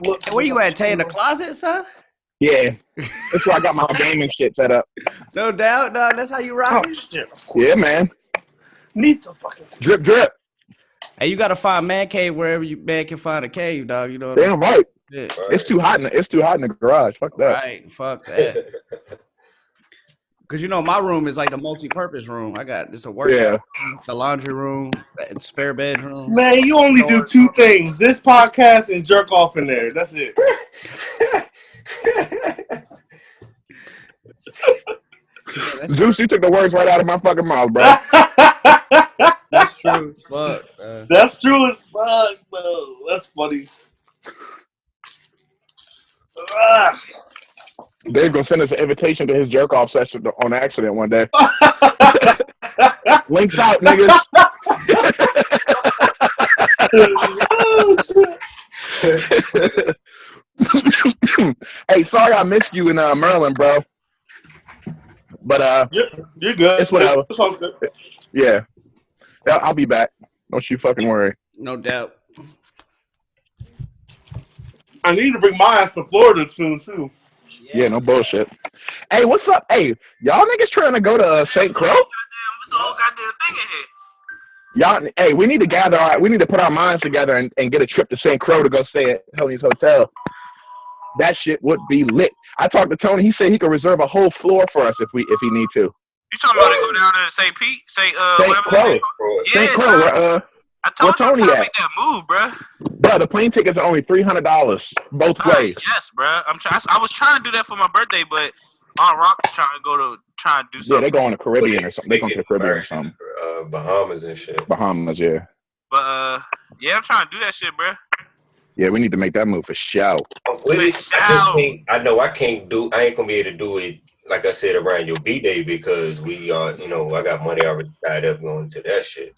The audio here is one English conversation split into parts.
look. Where you at, Tay? In the closet, son? Yeah, that's where I got my gaming shit set up. No doubt, dog. That's how you rock it? Shit. Yeah, man. Need the fucking Drip, drip. Hey, you gotta find man cave wherever you man can find a cave, dog. You know what Damn right. I'm saying? It's too hot in the garage. Fuck that. Right, fuck that. Cause you know my room is like the multi-purpose room. It's a workout room, the laundry room, spare bedroom. Man, you only do two things: this podcast and jerk off in there. That's it. Zeus, you took the words right out of my fucking mouth, bro. That's true as fuck. That's true as fuck, bro. That's funny. They're gonna send us an invitation to his jerk off session on accident one day. Links out, niggas. Oh, shit. Hey, sorry I missed you in Maryland, bro. But you're good. It's whatever. It's all good. Yeah, I'll be back. Don't you fucking worry. No doubt. I need to bring my ass to Florida soon too. Yeah, no bullshit. Hey, what's up? Hey, y'all niggas trying to go to St. Croix? It's a whole goddamn thing in here. Y'all, hey, we need to put our minds together and get a trip to St. Croix to go stay at Tony's Hotel. That shit would be lit. I talked to Tony. He said he could reserve a whole floor for us if he need to. You talking about to go down to St. Pete? St. Whatever. Croix. St. Croix. I told you I'm Tony trying to at? make that move, bro. Bro, the plane tickets are only $300 both ways. Yes, bro. I was trying to do that for my birthday, but on Rock trying to do something. Yeah, they go on the Caribbean or something. They go to the Caribbean or something. Bahamas and shit. Bahamas, yeah. But yeah, I'm trying to do that shit, bro. Yeah, we need to make that move for shout. I ain't gonna be able to do it, like I said, around your B-Day because we are, I got money already tied up going to that shit.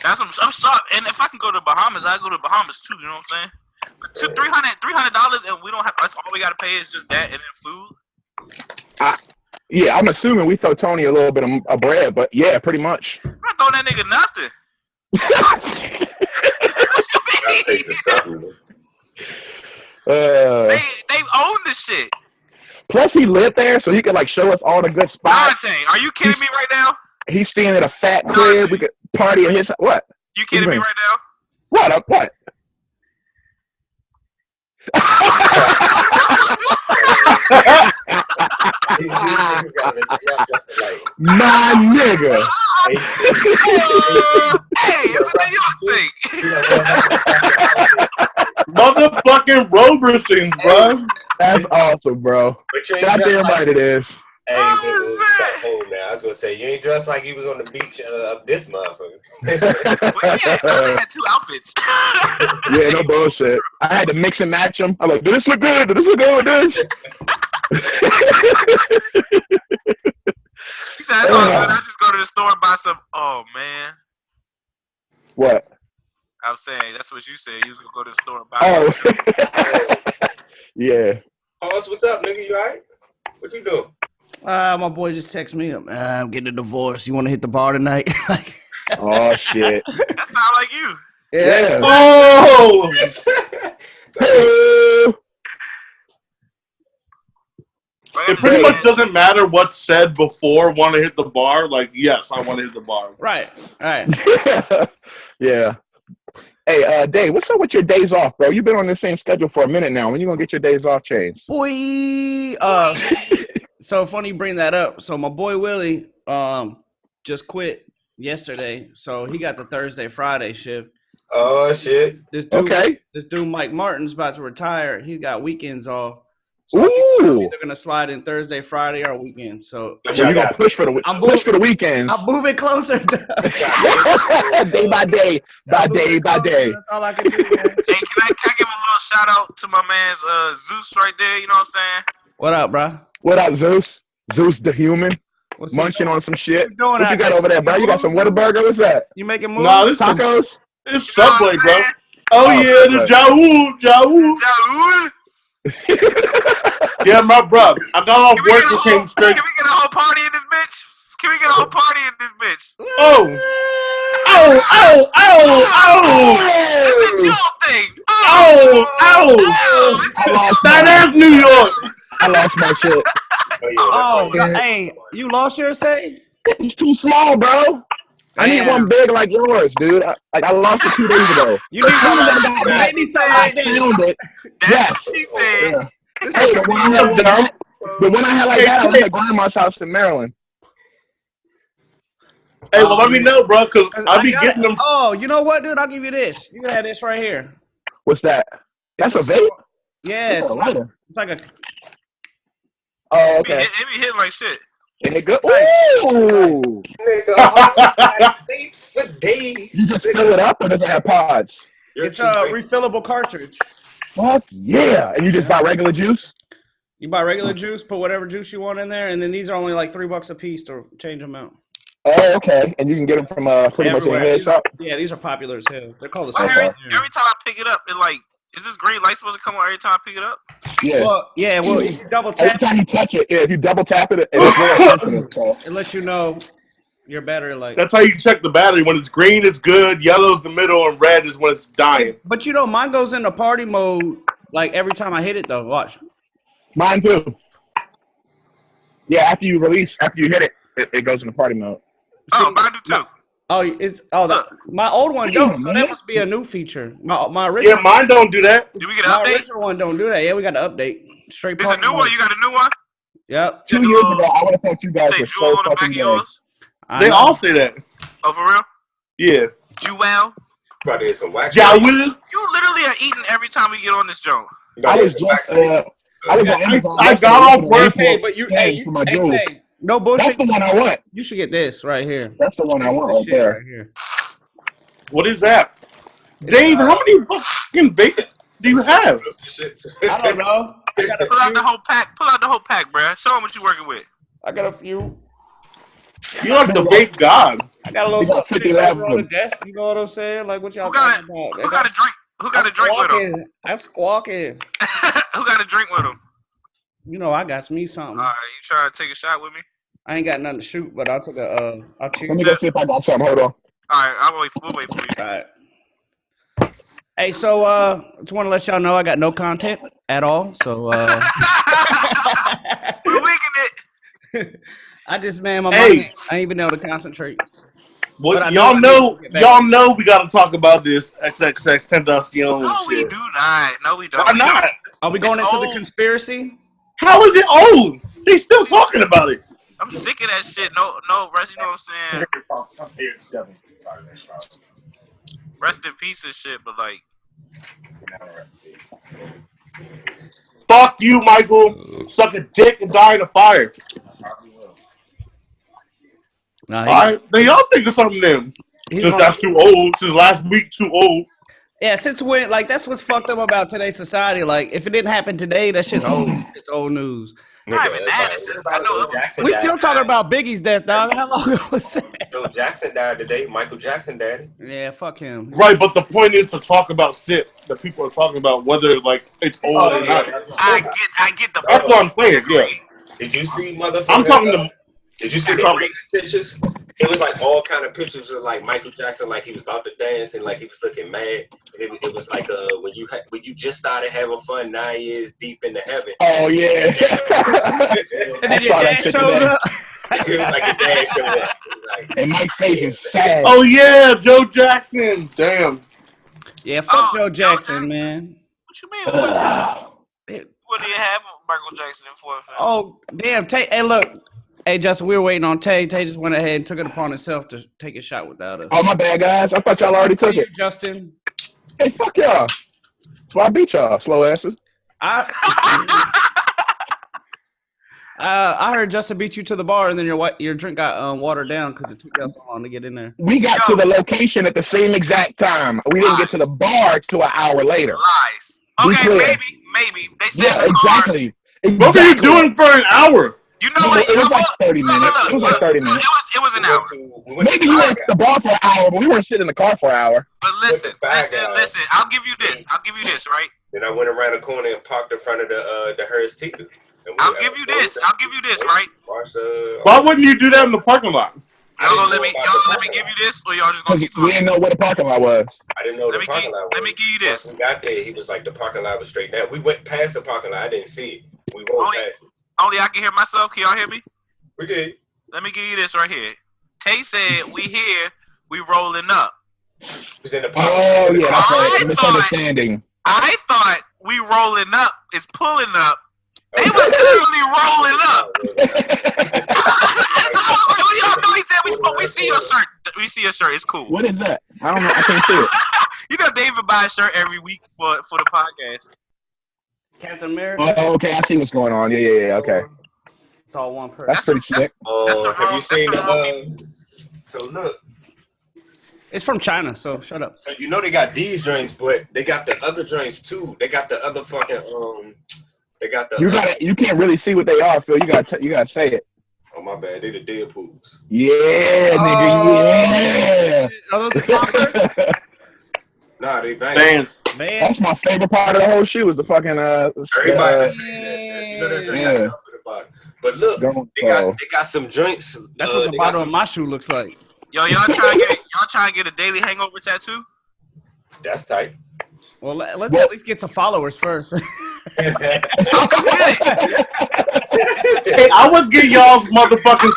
That's what I'm sorry. And if I can go to Bahamas, I go to Bahamas too. You know what I'm saying? But $300, and we don't have. That's all we gotta pay is just that and then food. Yeah, I'm assuming we throw Tony a little bit of bread, but yeah, pretty much. I'm not throwing that nigga nothing. They own the shit. Plus, he lived there, so he could like show us all the good spots. Dante, are you kidding me right now? He's staying at a fat crib. We could party at his. What? You kidding me right now? What? What? My nigga. Hey, it's a New York thing. Motherfucking Robersons, bro. That's awesome, bro. Goddamn right it is. Hey, I was gonna say you ain't dressed like you was on the beach up this motherfucker. Well, yeah, had two outfits. Yeah, no bullshit. I had to mix and match them. I'm like, does this look good? Does this look good with this? He said, that's all good. I just go to the store and buy some. Oh man. What? I was saying that's what you said. You was gonna go to the store and buy some. Yeah. What's up, nigga? You alright? What you doing? My boy just texted me. I'm getting a divorce. You want to hit the bar tonight? Oh shit! That sound like you. Yeah. Oh. It pretty much doesn't matter what's said before. Want to hit the bar? Like, yes, I want to hit the bar. Right. All right. Yeah. Hey, Dave, what's up with your days off, bro? You've been on the same schedule for a minute now. When you gonna get your days off changed? Boy, so funny you bring that up. So my boy Willie just quit yesterday, so he got the Thursday, Friday shift. Oh shit! This dude Mike Martin's about to retire. He got weekends off. So Ooh. either gonna slide in Thursday, Friday, or weekend. So you're gonna push for the weekend. I'm moving closer. Day by day, by day by day. That's all I can do, man. Hey, can I give a little shout out to my man's Zeus right there? You know what I'm saying? What up, bro? What up, Zeus? Zeus the human. What's munching on some shit. What you got over there, bro? You got some Whataburger? What's that? You making moves? No, this tacos. It's Subway, bro. Oh yeah, the Jawool. Yeah, my bro. I got off work and came straight. Can we get a whole party in this bitch? Can we get a whole party in this bitch? Oh. It's a Joe thing. Oh. lost That is New York. I lost my shit. Oh, Yeah. hey, you lost yours, Tay? It's too small, bro. I need one big like yours, dude. I lost it 2 days ago. You need one like I found it. Yes. He said. Yeah. Hey, the one I had like that, I was at grandma's house in Maryland. Hey, well, let me know, bro, because I'll be getting them. Oh, you know what, dude? I'll give you this. You can have this right here. What's that? That's a vape? Yeah, it's like a. Oh, okay. It be hitting like shit. And it good. Ooh! Nigga, vapes for days. You just fill it up or does it have pods? It's a refillable cartridge. Fuck yeah. And you just buy regular juice? You buy regular juice, put whatever juice you want in there, and then these are only like $3 a piece to change them out. Oh, okay. And you can get them from pretty much any head shop? Yeah, these are popular as hell. They're called the Every time I pick it up, it like, is this green light supposed to come on every time I pick it up? Yeah. Well, if you double tap. Every time you touch it, if you double tap it, it lets you know your battery light. That's how you check the battery. When it's green, it's good. Yellow's the middle, and red is when it's dying. But you know, mine goes into party mode like every time I hit it, though. Watch. Mine too. Yeah, after you hit it, it goes into party mode. Oh, mine do too. My old one don't, so that must be a new feature. My original. Yeah, mine don't do that. Did we get an My update? original one don't do that. Yeah, we got to update. Straight. There's a new one. You got a new one? Yep. 2 years ago, I would have thought you guys Say were Jewel so on the back fucking of gay. yours. They all say that. Oh, for real? Yeah. Jewel? Probably some wax. Yeah, will. You literally are eating every time we get on this joint. I was just, I got off work. Hey, but you, for my hey, dude. Tay, no bullshit. That's the one I want. You should get this right here. That's the one I want right Shit there. right here. What is that? Dave, how many fucking bacon do you have? I don't know. Pull out the whole pack. Pull out the whole pack, bruh. Show them what you're working with. I got a few. You're like the vape god. I got a little We got something 50 over left. on the desk. You know what I'm saying? Like what y'all Who got talking about? Who got a drink? Who got a drink with him? I'm squawking. Who got a drink with him? You know I got me something. All right, you trying to take a shot with me? I ain't got nothing to shoot, but I'll take a. I'll check. Let me go see if I got something. Hold on. All right, we'll wait for you. All right. Hey, so just want to let y'all know I got no content at all. So We're wigging it. I just my mind. I ain't even able to concentrate. What y'all know we gotta talk about this XXX Tentacion. No, we do not. No, we don't. Why not? Are we going It's into old. the conspiracy? How is it old? They still talking about it. I'm sick of that shit. No, Rest, you know what I'm saying? Rest in peace and shit, but like, Fuck you, Michael. Suck a dick and die in a fire. Nah, All right, then y'all think of something then. Since that's too old. Since last week, too old. Yeah, since when? Like that's what's fucked up about today's society. Like if it didn't happen today, that shit's old. It's old news. not even that. It's just I know. We still talking about Biggie's death, dog. How long ago was that? Joe Jackson died today. Michael Jackson died. Yeah, fuck him. Right, but the point is to talk about shit that people are talking about, whether like it's old or not. I get the. That's what I'm saying. Yeah, Did you see motherfucker? I'm talking to. Did you see the great pictures? It was like all kind of pictures of like Michael Jackson, like he was about to dance and like he was looking mad. And it was like when you just started having fun 9 years deep into heaven. Oh yeah. And then your dad shows up. It was like a dad showed up. Like, And Mike's face is sad. Oh yeah, Joe Jackson. Damn. Yeah, fuck Joe Joe Jackson, Jackson. man. What you mean? What do you have Michael Jackson for? Fam? Oh, damn. Tay, hey, look. Hey, Justin, we were waiting on Tay. Tay just went ahead and took it upon himself to take a shot without us. Oh my bad, guys. I thought y'all already took it. Justin. Hey, fuck y'all. So I beat y'all, slow asses. I heard Justin beat you to the bar, and then your drink got watered down because it took us so long to get in there. We got to the location at the same exact time. We didn't get to the bar till an hour later. Lies. Be Okay, clear. maybe. They said Yeah, the car. exactly. What were you doing for an hour? You know what? It was like 30 minutes. It was like 30 minutes. It was an hour. Maybe you were at the bar for an hour, but we weren't sitting in the car for an hour. But listen. With the Listen. I'll give you this, right? then I went around the corner and parked in front of the Hearst Theater. I'll give you this, right? Watch, Why wouldn't you do that in the parking lot? Y'all gonna let me give you this, or y'all just gonna keep We talking? didn't know where the parking lot was. I didn't know Let the me parking lot was. let me give you Once this. we got there, he was like, the parking lot was straight down. We went past the parking lot. I didn't see it. We rolled past it. Only I can hear myself. Can y'all hear me? We did. Let me give you this right here. Tay said, "We here, we rolling up." It was in the parking lot. Oh yeah, that's I right. thought- Misunderstanding. I thought we rolling up is pulling up. They was literally rolling up. So I was like, "What y'all do?" He said, "We see your shirt. We see your shirt. It's cool." What is that? I don't know. I can't see it. You know, David buys a shirt every week for the podcast. Captain America. Oh, okay. I see what's going on. Yeah. Okay. It's all one person. That's pretty sick. That's the Have wrong- you seen that's the wrong So look. It's from China, so shut up. So you know they got these joints, but they got the other joints too. They got the other fucking They got the. You can't really see what they are, Phil. You gotta say it. Oh my bad, they the Deadpools. Yeah, nigga. Are those the Converse? Nah, they Vans. Vans. Man, That's my favorite part of the whole shoe. Is the fucking Everybody saying that. You know that joint got yeah. something at the bottom. But look, Don't they go. got some joints. that's what the they got bottom some- of my shoe looks like. Yo, y'all trying to get a Daily Hangover tattoo? That's tight. Well, let's at least get some followers first. I'm committed. Hey, I would get y'all's motherfucking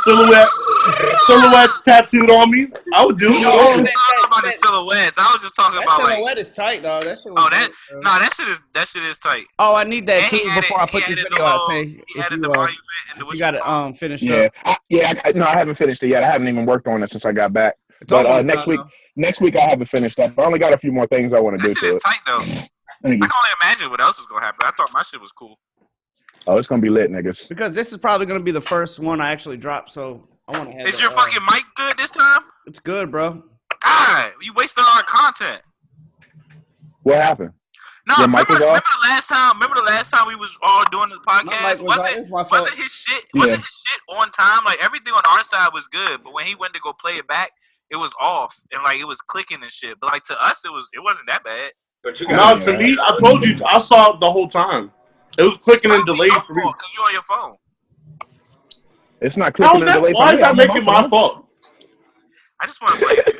silhouettes tattooed on me. I would do it. I don't know about the silhouettes. I was just talking That about like. silhouette is tight, dog. That shit. That shit is tight. Oh, I need that And he too added- before I put he this added video the out. little- Tay, He if added you, the monument and the you got it finished Yeah, up. no, I haven't finished it yet. I haven't even worked on it since I got back. It's But almost next done, week, though. next week I'll have it finished up. I only got a few more things I want to do That shit to is it. tight though. I can only imagine what else was gonna happen. I thought my shit was cool. Oh, it's gonna be lit, niggas. Because this is probably gonna be the first one I actually drop, so I want to have. Is your fucking mic good this time? It's good, bro. God, you wasted all our content. What happened? No, Your mic remember was off? the last time we was all doing the My podcast? mic was off. It's my fault. Wasn't his shit on time? Like everything on our side was good, but when he went to go play it back, it was off and like it was clicking and shit. But like to us, it wasn't that bad. But you No, got to me, I told you, I saw it the whole time. It was clicking and delayed for me. Because you're on your phone. It's not How clicking is and that? delayed. Why is that making my fault? I just want to play it.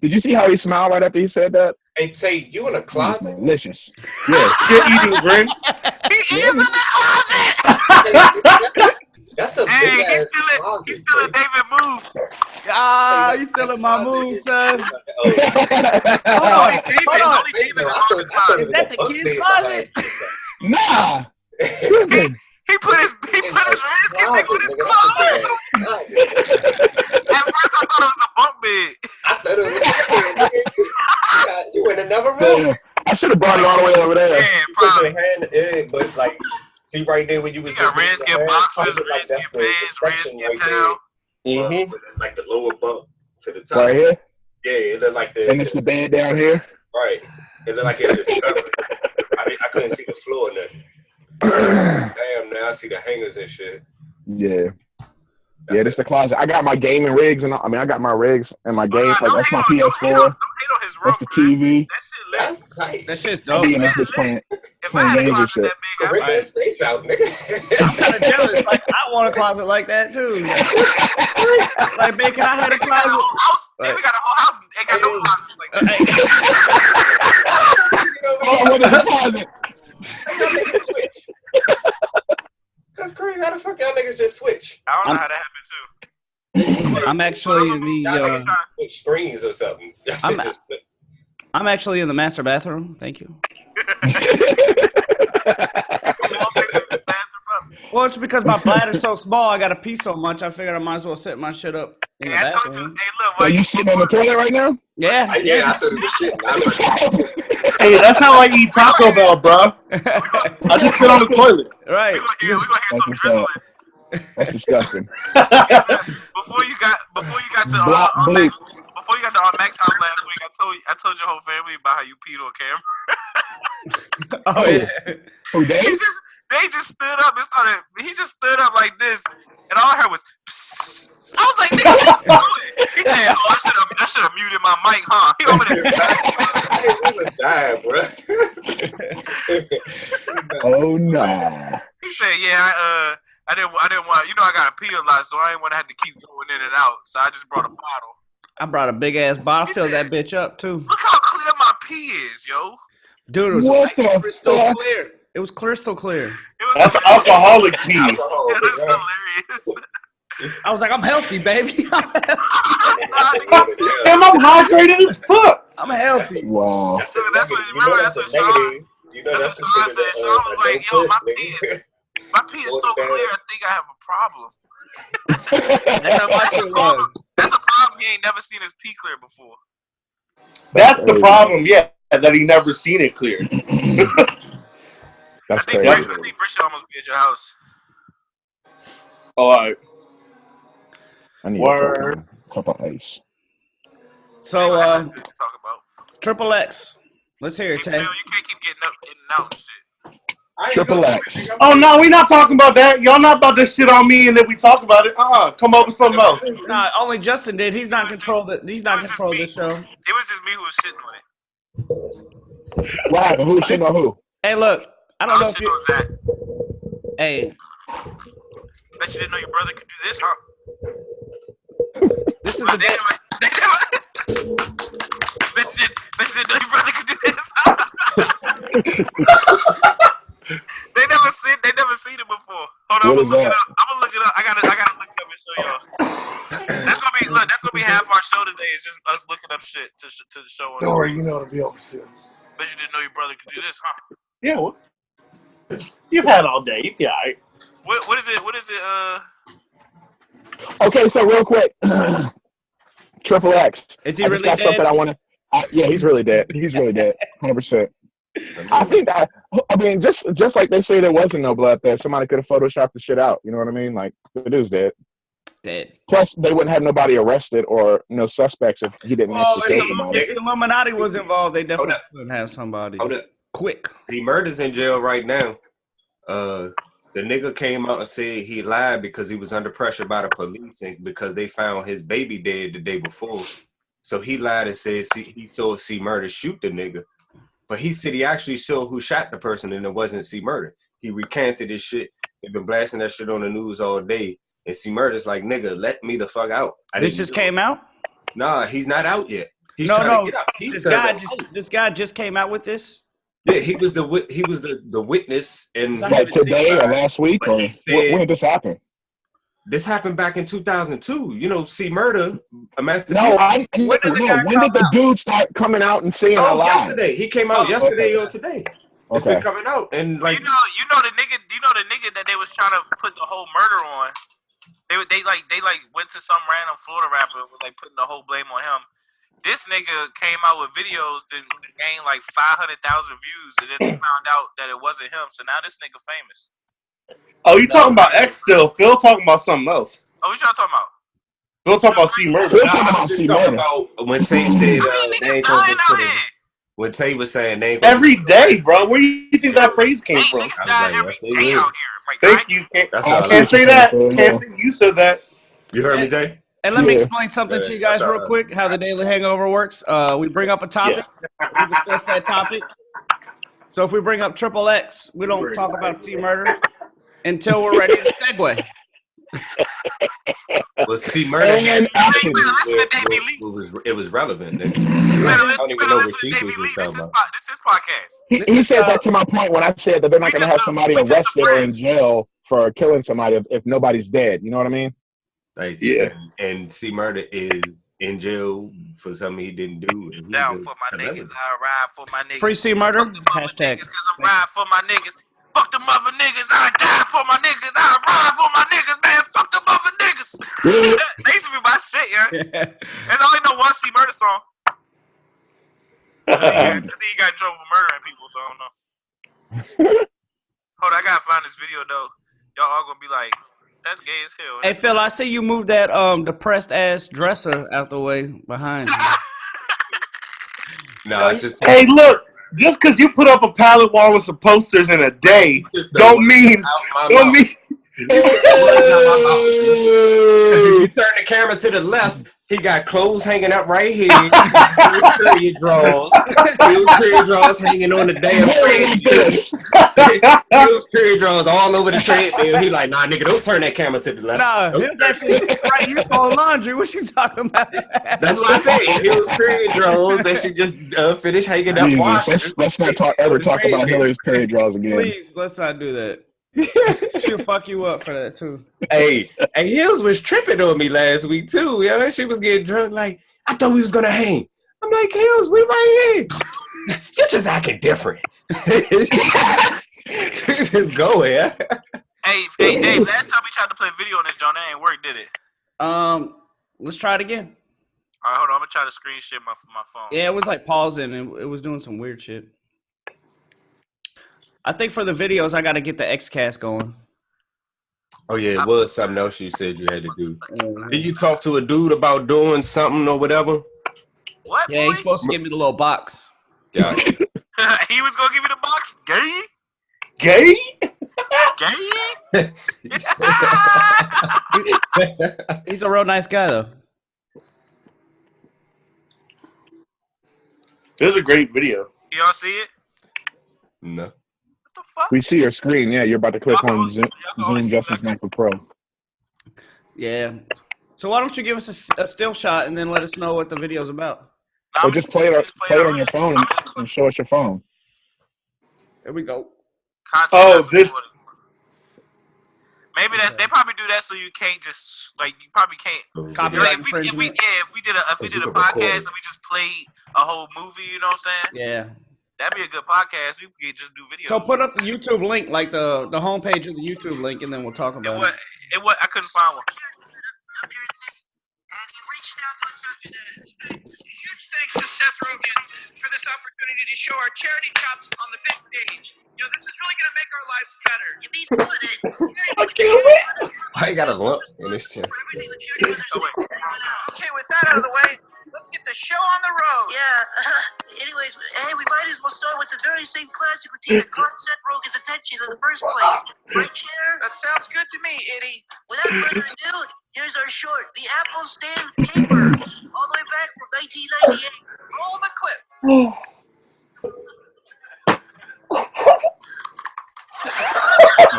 Did you see how he smiled right after he said that? Hey, Tay, you in a closet? Delicious. Yeah. Shit eating grin. He is in the closet. That's a Hey, big he's ass still closet. in David move. Ah, you still in my mood, son. Oh, Hold Only on, David, hold on. only David in the closet. Is that the kid's closet? Nah. Listen. He put his wrist thing on his clothes. At first, I thought it was a bunk bed. I thought it was a bunk bed. You in another room. Yeah. I should have brought it all the way over there. Yeah, Put probably. your hand in, but like, see right there when you was. You got just redskin your hand, boxers, like, redskin that's the pants, section redskin right towel. there. Like the lower bump to the top. Right here. Yeah, it looked like the. And it's the bed down here. Right. It looked like it's just covered. I couldn't see the floor or nothing. Damn, now I see the hangers and shit. Yeah. Yeah, this is the closet. I got my gaming rigs and I got my rigs and my games. Like that's my PS4. Don't hate on his room. That's the TV. That shit lit. That's tight. That shit's I'm dope. being up just playing If I had a games and closet shit. that big, Rip I'd that space out, nigga. I'm kind of jealous. Like, I want a closet like that too. Like, man, can I have a We got a closet? whole house. We got a whole house. Ain't got no closets like that. Oh, what is the closet? That's crazy. How the fuck y'all niggas just switch? I don't know how that happened too. I'm actually in Y'all the. niggas trying to switch screens or something. That shit just flip. I'm actually in the master bathroom. Thank you. Well, it's because my bladder's so small. I got to pee so much. I figured I might as well set my shit up in the Hey, I told you. Hey, bathroom. look, Are like, you sitting on the toilet right now? Yeah. Yeah, I thought it was shit. I'm like, Hey, that's how I eat Taco Bell, bro. I just sit on the toilet. Right. we gonna hear some That's drizzling. That's disgusting. Before you got to Block bleep. before you got to our Max house last week, I told your whole family about how you peed on camera. Oh yeah. Who, Dave? They just stood up and started. He just stood up like this, and all I heard was. Psst. I was like, nigga, what you doing? He said, "Oh, I should have muted my mic, huh?" He over there. we was dying, bro. Oh, nah. He said, "Yeah, I didn't want. You know, I gotta pee a lot, so I didn't want to have to keep going in and out. So I just brought a bottle. I brought a big ass bottle. I He filled said, that bitch up too. Look how clear my pee is, yo. Dude, it was What the crystal fuck? clear. It was crystal clear. It was That's hilarious. alcoholic pee. It was hilarious. I was like, I'm healthy, baby. Damn, I'm hydrated as fuck. I'm healthy. Wow. So that's what. Remember, that's what Sean. That's what Sean said. Sean was like, "Yo, my pee is so clear. I think I have a problem." That's how much it was. That's a problem. He ain't never seen his pee clear before. That's the problem, yeah, that he never seen it clear. That's I think crazy. Britt should almost be at your house. All right. I need Word. a cup of ice. So, Talk about. Triple X. Let's hear it, Hey, Tay. Phil, you can't keep getting up, in and out and shit. Triple X. Oh, no, we not talking about that. Y'all not about this shit on me and then we talk about it. Come up with something else. Nah, only Justin did. He's not control this show. It was just me who was shitting on it. What happened? Who's shitting on who? Hey, look. I don't know if shitting you. on Zach. Hey, Bet you didn't know your brother could do this, huh? this is They the day. never. Bet you didn't know your brother could do this. They never seen it before. Hold on, What I'm is gonna look that? it up. I'm gonna look it up. I gotta look it up and show y'all. That's gonna be half our show today. Is just us looking up shit to the show. On Don't worry, you know it'll be over soon. Bet you didn't know your brother could do this, huh? Yeah, well, you've had all day. You'll be all right. What is it? What is it? Okay, so real quick. Triple X. Is he I just really got dead? something I want to. Yeah, he's really dead. He's really dead. 100%. I think I mean, just like they say there wasn't no blood there, somebody could have photoshopped the shit out. You know what I mean? Like, it is dead. Dead. Plus, they wouldn't have nobody arrested or no suspects if he didn't actually kill somebody. If the Illuminati was involved, they definitely wouldn't have somebody. Hold up. Quick. See, Murder's in jail right now. The nigga came out and said he lied because he was under pressure by the police and because they found his baby dead the day before. So he lied and said he saw C Murder shoot the nigga. But he said he actually saw who shot the person and it wasn't C Murder. He recanted his shit. They've been blasting that shit on the news all day. And C Murder's like, nigga, let me the fuck out. This just came out? Nah, he's not out yet. He's No. trying to get out. This guy just came out with this? Yeah, he was the witness and Like today or last week? But Or he said- when did this happen? this happened back in 2002. You know, C Murder, a master. No, when did the dude start coming out and saying a lie? Yesterday. He came out yesterday or today. It's Okay. been coming out and like you know the nigga that they was trying to put the whole murder on. They went to some random Florida rapper and was like putting the whole blame on him. This nigga came out with videos that gained like 500,000 views, and then they found out that it wasn't him. So now this nigga famous. Oh, you talking about X still? Phil talking about something else. Oh, what y'all talking about? Phil talking about C Murder. Phil I was just talking about when Tay said they ain't gonna dying just out put here. it. When Tay was saying they ain't gonna Every day, bro. Where do you think that phrase came from? Niggas die every yes, they day will. out here. Like, Thank you. That's all. Can't say that. Can't say you said that. You heard me, Tay? And let me Yeah. explain something to you guys real quick, how the Daily Hangover works. We bring up a topic. We discuss that topic. So if we bring up Triple X, we don't talk about C Murder until we're ready to segue. Well, C Murder And action. Listen to Davie Lee. it was relevant. Nigga. You I better don't even listen know to what Davie Jesus Lee. was This talking is about. his podcast. He said that to my point when I said that they're not We going to just have somebody we just arrested or in friends. jail for killing somebody if nobody's dead. You know what I mean? Like, Yeah. and C Murder is in jail for something he didn't do. And he's Down a for my celebrity. niggas. I ride for my niggas. Free C Murder? Fuck them other Hashtag. niggas, 'cause I ride for my niggas. Fuck them other niggas. I die for my niggas. I ride for my niggas, man. Fuck them other niggas. They used to be my shit, yeah. There's only no one C Murder song. I think he got in trouble for murdering people, so I don't know. Hold on, I gotta find this video though. Y'all all gonna be like, that's gay as hell. Hey Phil, I see you moved that depressed ass dresser out the way behind you. No, I just Hey, look. Just because you put up a pallet wall with some posters in a day, don't mean. Because if you turn the camera to the left, He got clothes hanging up right here. Period draws. His period draws hanging on the damn treadmill. His period draws all over the treadmill. He like, nah, nigga, don't turn that camera to the left. Nah, Don't his actually right here fold laundry. What you talking about? That's what I said. His period draws that she just finish hanging up washing. Let's not ever talk about Hillary's period draws again. Please, let's not do that. She'll fuck you up for that too. Hey, Hills was tripping on me last week too. Yeah, she was getting drunk. Like, I thought we was gonna hang. I'm like, Hills, we right here. You're just acting different. She just go here. Hey, Dave. Last time we tried to play video on this, John, that ain't work, did it? Let's try it again. All right, hold on. I'm gonna try to screen share my phone. Yeah, it was like pausing and it was doing some weird shit. I think for the videos, I got to get the XCast going. Oh yeah, it was something else you said you had to do. Did you talk to a dude about doing something or whatever? What? Yeah, boy? he's supposed to give me the little box. Yeah. He was gonna give you the box. Gay? Gay? Gay? He's a real nice guy, though. This is a great video. Y'all see it? No. What the fuck? We see your screen. Yeah, you're about to click on Y'all can only Zoom see Justice that. MacBook Pro. Yeah. So why don't you give us a still shot and then let us know what the video's about? Or just play it on your phone and show us your phone. Here we go. This. Maybe they probably do that so you can't just like you probably can't. Copyright Like if we infringement. did a you can podcast record it. and we just played a whole movie, you know what I'm saying? Yeah. That'd be a good podcast. We could just do videos. So put up the YouTube link, like the homepage of the YouTube link, and then we'll talk about it. I couldn't find one. And he reached out to us after that. Huge thanks to Seth Rogen for this opportunity to show our charity chops on the big stage. You know, this is really going to make our lives better. You mean good? I got a lump in this chin. Okay, with that out of the way, let's get the show on the road. Yeah. Anyways, hey, we might as well start with the very same classic routine that caught Seth Rogen's attention in the first place. Right, Chair? That sounds good to me, Eddie. Without further ado, here's our short, The Apple Stand Caper, all the way back from 1998. Roll the clip.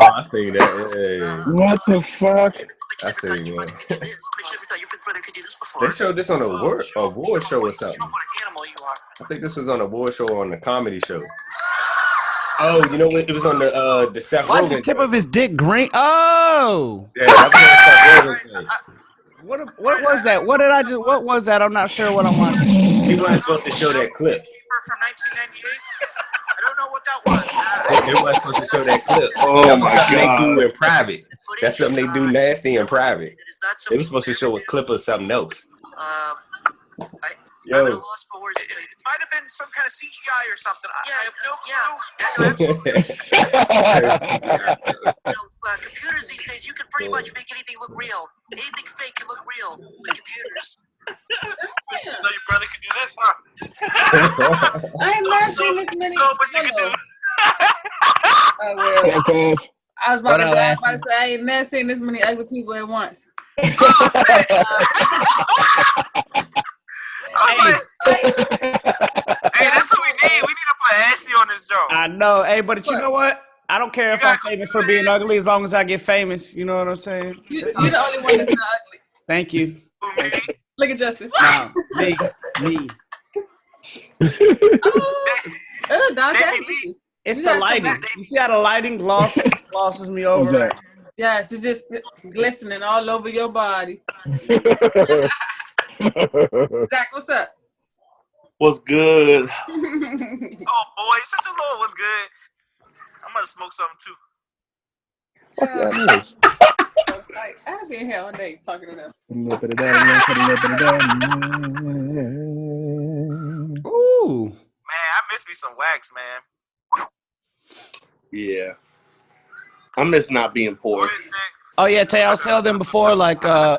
Oh, I see that. Yeah. What the fuck? I see that. Your brother could do this before. They showed this on a award show or something. What an animal you are. I think this was on a award show on the comedy show. Oh, you know what? It was on the Seth Why's the Rogen. tip of his dick green? Oh! Yeah, that was on the Seth Rogen thing. What was that? What was that? I'm not sure what I'm watching. He wasn't supposed to show that clip. From 1998. I don't know what that was. They wasn't supposed to show that clip. Oh That was my something God. they do in private. That's something they do nasty in private. They were supposed to show a clip of something else. I'm at a loss for words to tell you. It might have been some kind of CGI or something. I have no clue. Computers these days, you can pretty much make anything look real. Anything fake can look real with computers. I didn't know your brother could do this, huh? I have not seen this many. No, but you can do. Oh, well. I was about to What go. up, I was about to say I ain't never seen this many ugly people at once. I was like, hey, that's what we need. We need to put Ashley on this joke. I know. Hey, but you know what? I don't care if I'm gotta famous do for being this. ugly as long as I get famous. You know what I'm saying? You're the only one that's not ugly. Thank you. Who, me? Look at Justin. No, me. Oh, dog, Davie that's Lee. It's You the gotta come lighting. back. You see how the lighting glosses me over? Who's that? Yes, it's just glistening all over your body. Zach, what's up? What's good? Oh, boy. Such a low. What's good? I'm going to smoke something, too. I've been here all day talking to them. Ooh. Man, I miss me some wax, man. Yeah. I miss not being poor. What is it? Oh yeah, Tay, I was telling them before, like I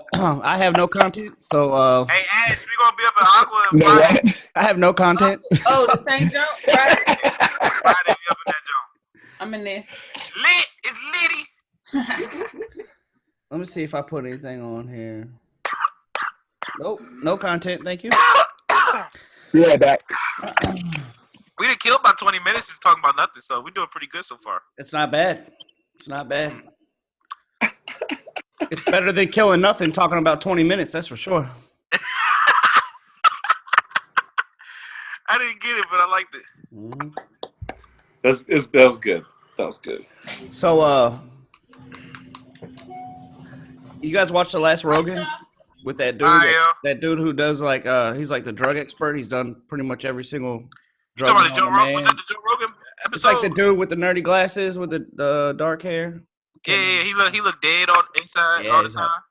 have no content, so Hey, Ash, we going to be up at Aqua No, Friday. what? I have no content. Oh, the same joke? Friday? Friday, we up in that joint. I'm in there. Lit. It's litty. Let me see if I put anything on here. Nope. No content. Thank you. Be right back. We didn't kill about 20 minutes just talking about nothing, so we're doing pretty good so far. It's not bad. It's not bad. It's better than killing nothing talking about 20 minutes, that's for sure. I didn't get it, but I liked it. Mm-hmm. That was good. That was good. So, you guys watched the last Rogan with that dude? That dude who does like, he's like the drug expert. He's done pretty much every single You drug. talking about the Joe Rogan? Was that the Joe Rogan episode? It's like the dude with the nerdy glasses with the dark hair. Yeah, he looked dead on inside all the time.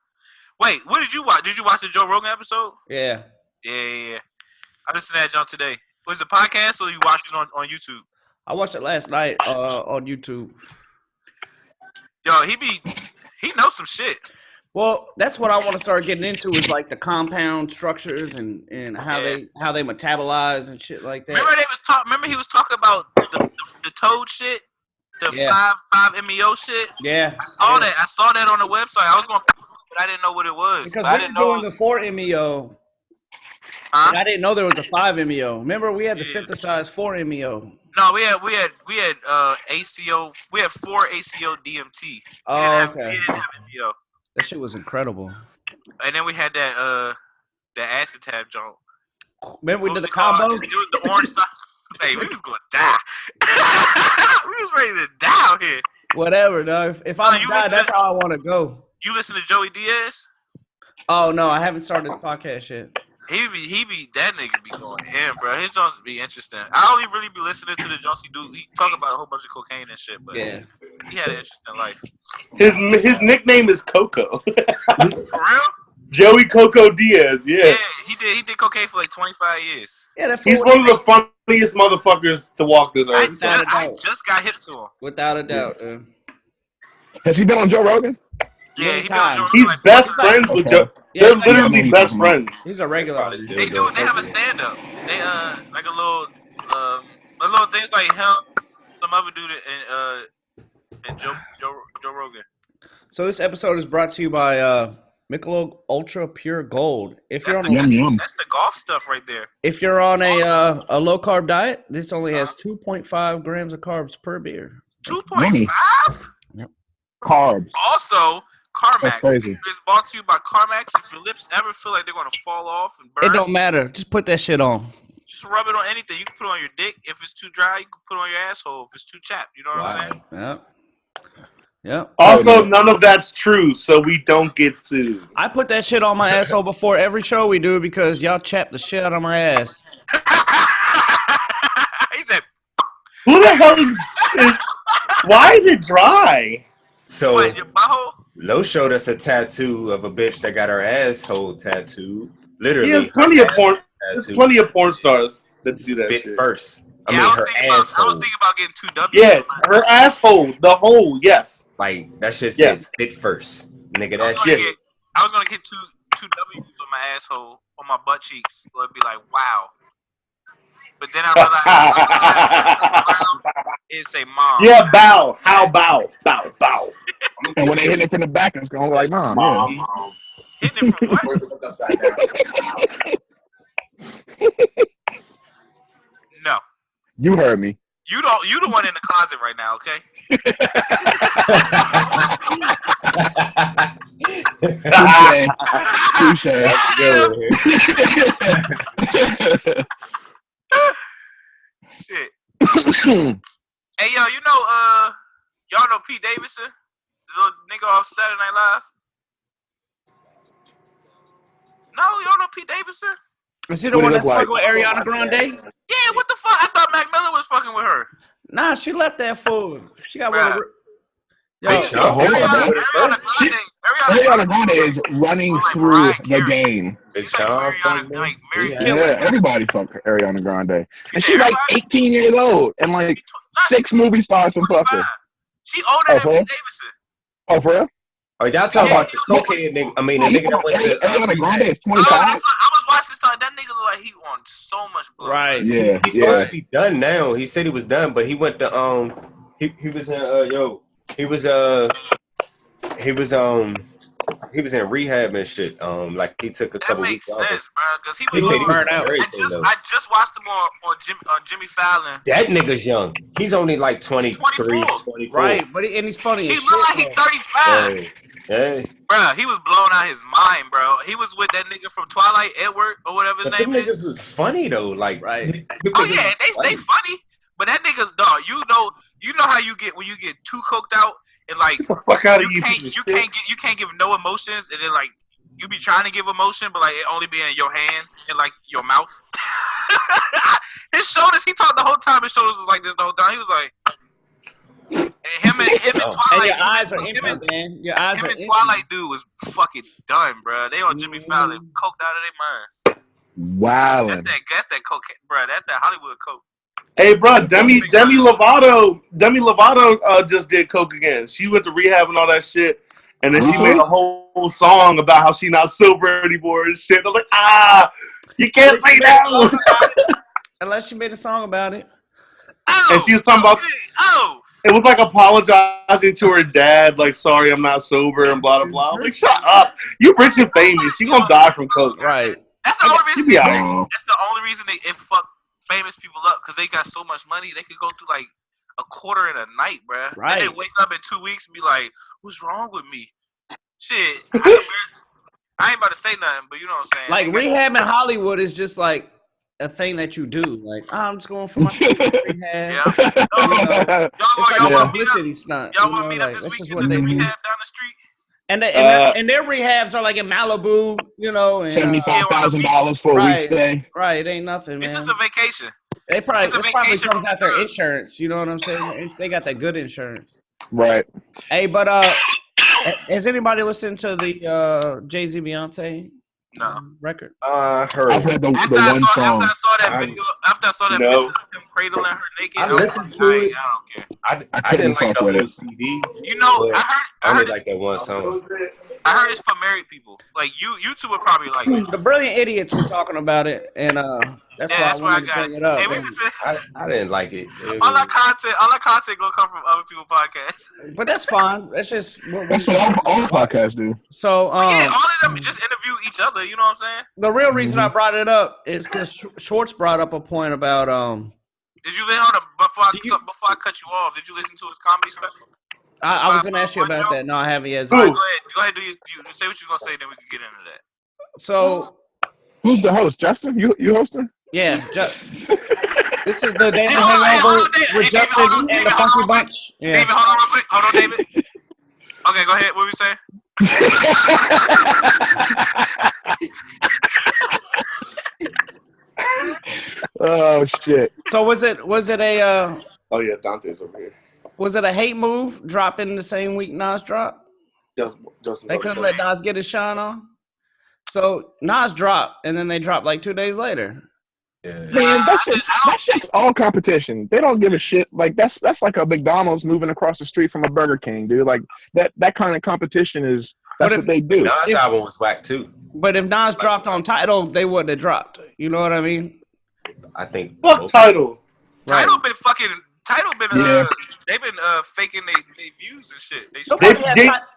Wait, what did you watch? Did you watch the Joe Rogan episode? Yeah. Yeah. I listened to that John today. Was it a podcast or you watched it on YouTube? I watched it last night on YouTube. Yo, he knows some shit. Well, that's what I want to start getting into is like the compound structures and how they metabolize and shit like that. Remember he was talking about the toad shit, the 5-MeO shit. Yeah, I saw that on the website. I was going, but I didn't know what it was. Because I we didn't were know doing the 4-MeO. Huh? And I didn't know there was a 5-MeO. Remember, we had the synthesized 4-MeO. No, we had ACO. We had 4-ACO DMT. Oh, okay. We didn't have MeO. That shit was incredible. And then we had that acid tab joint. Remember we did the combo? It was the orange side. Hey, we was gonna die. We was ready to die out here. Whatever, though. If I die, that's how I want to go. You listen to Joey Diaz? Oh no, I haven't started this podcast yet. He be that nigga be going in, bro. His joints be interesting. I only really be listening to the joints he do. He talk about a whole bunch of cocaine and shit, but yeah, he had an interesting life. His nickname is Coco. For real? Joey Coco Diaz. Yeah, he did cocaine for like 25 years. Yeah, he's one of the funniest motherfuckers to walk this earth. I just got hip to him. Without a doubt. Has he been on Joe Rogan? Yeah, he's best friends with Joe. They're literally best friends. He's a regular. They have a stand up. They like a little things like him, some other dude and Joe Rogan. So this episode is brought to you by Michelob Ultra Pure Gold. If you're that's the golf stuff right there. If you're on a low carb diet, this only has 2.5 grams of carbs per beer. 2.5? Yep. Carbs. Also, Carmax. It's brought to you by Carmax. If your lips ever feel like they're going to fall off and burn, it don't matter. Just put that shit on. Just rub it on anything. You can put it on your dick. If it's too dry, you can put it on your asshole. If it's too chapped, you know what I'm saying? Yep. Yep. Also, none of that's true, so we don't get sued. I put that shit on my asshole before every show we do because y'all chap the shit out of my ass. He said, "Who the hell is? Why is it dry?" So. What, your butthole? Lo showed us a tattoo of a bitch that got her asshole tattooed. Literally. There's plenty of porn. There's plenty of porn stars that do that shit. First. I was thinking about getting 2 W's. Yeah, her asshole, the hole, yes. Like, that shit said spit first. Nigga, that shit. I was going to get two W's on my asshole, on my butt cheeks. So it'd be like, wow. But then I realized it'd say mom. Yeah, bow. How bow? Bow, bow. And when they hit it from the back, it's going like mom. Mom. Hitting it from what? No. You heard me. You the one in the closet right now, okay? Touché. Shit. Hey, yo, y'all know Pete Davidson? The little nigga off Saturday Night Live? No, y'all know Pete Davidson? Is he the one that's fucking with Ariana Grande? Yeah, what the fuck? I thought Mac Miller was fucking with her. Nah, she left that fool. She got one of her. Ariana Grande is running through the game. Everybody fuck Ariana Grande. And she's like 18 years old and like 6 movie stars and fuck her. She older than Pete Davidson. Oh, for real? Oh, y'all talking about the cocaine nigga? I mean, the nigga that went to Ariana Grande is 25. I was watching something. That nigga look like he on so much blood. Right. Yeah. He's supposed to be done now. He said he was done, but he went to he was in He was in rehab and shit. Like he took a That couple makes weeks off. sense, bro. Because he He was. said he was burnt out. great, I just watched him on Jimmy Fallon. That nigga's young. He's only like 23, 24. 24. Right, but and he's funny He as looked like shit. he's 35. Hey. Bro, he was blowing out his mind, bro. He was with that nigga from Twilight, Edward, or whatever his But name them is. niggas was funny though. Like, Right. Oh yeah, they funny. But that nigga, dog, you know how you get when you get too coked out and like Fuck out of you can't give no emotions, and then like you be trying to give emotion, but like it only be in your hands and like your mouth. His shoulders, he talked the whole time. His shoulders was like this the whole time. He was like, and him and Twilight. And your eyes are empty, man. Your eyes Him are and empty. Twilight dude was fucking done, bro. They on Jimmy Fallon, coked out of their minds. Wow. That's that cocaine, bro. That's that Hollywood coke. Hey, bro, Demi Lovato just did coke again. She went to rehab and all that shit, and then she made a whole song about how she not sober anymore and shit. I was like, you can't say that. Unless she made a song about it. And she was talking about. It was like apologizing to her dad, like, sorry, I'm not sober and blah, blah, blah. I'm like, shut up. You rich and famous. You gonna die from coke. Right. That's the only reason. be all right. That's the only reason it fucked famous people up, because they got so much money they could go through like a quarter in a night, bruh. Right. Then they wake up in 2 weeks and be like, "What's wrong with me?" Shit. I ain't about to say nothing, but you know what I'm saying. Like rehab in Hollywood is just like a thing that you do. Like, I'm just going for my rehab. Yeah. It's like Y'all a want me publicity stunt. Y'all you want know, to meet up like, this that's just weekend what at the they do. rehab down the street? And their rehabs are like in Malibu, you know, and $75,000 for a right, weekday. Right, it ain't nothing, man. It's just a vacation. It probably vacation comes from out their the- insurance. You know what I'm saying? They got that good insurance. Right. Hey, but has anybody listened to the Jay-Z Beyonce record? Heard. I've heard the one song. After I saw that picture of him cradling her naked, I listened to it. I don't care. I didn't like the with whole it. CD. You know, I I only heard like that one song. I heard it's for married people. Like you two would probably like it. The Brilliant Idiots were talking about it, and that's why I wanted to bring it up. Hey, we can say, I didn't like it. all our content gonna come from other people's podcasts. But that's fine. That's just what That's what all podcasts do. So yeah, all of them just interview each other. You know what I'm saying? the real reason I brought it up is because Schwartz brought up a point about Did you listen? Before I cut you off, did you listen to his comedy special? I was gonna ask you about that. No, I haven't yet. Go ahead. Do you say what you're gonna say, then we can get into that. So Who's the host? Justin? You hosting? yeah, this is the Daily Hangover with Justin and the Funky Bunch. Yeah. David, hold on real quick. Hold on, David. Okay, go ahead. What were you saying? Oh shit! So was it a Oh, yeah, Dante's over here. was it a hate move dropping the same week Nas dropped? Justin, They couldn't let Nas get his shine on. So Nas dropped, and then they dropped like 2 days later. Yeah. Man, that's just all competition. They don't give a shit. Like that's like a McDonald's moving across the street from a Burger King, dude. Like that kind of competition is what they do. Nas album was whack too. But if Nas dropped on Tidal, they wouldn't have dropped. You know what I mean? I think Fuck Tidal. Tidal been fucking. Tidal been they've been faking their views and shit.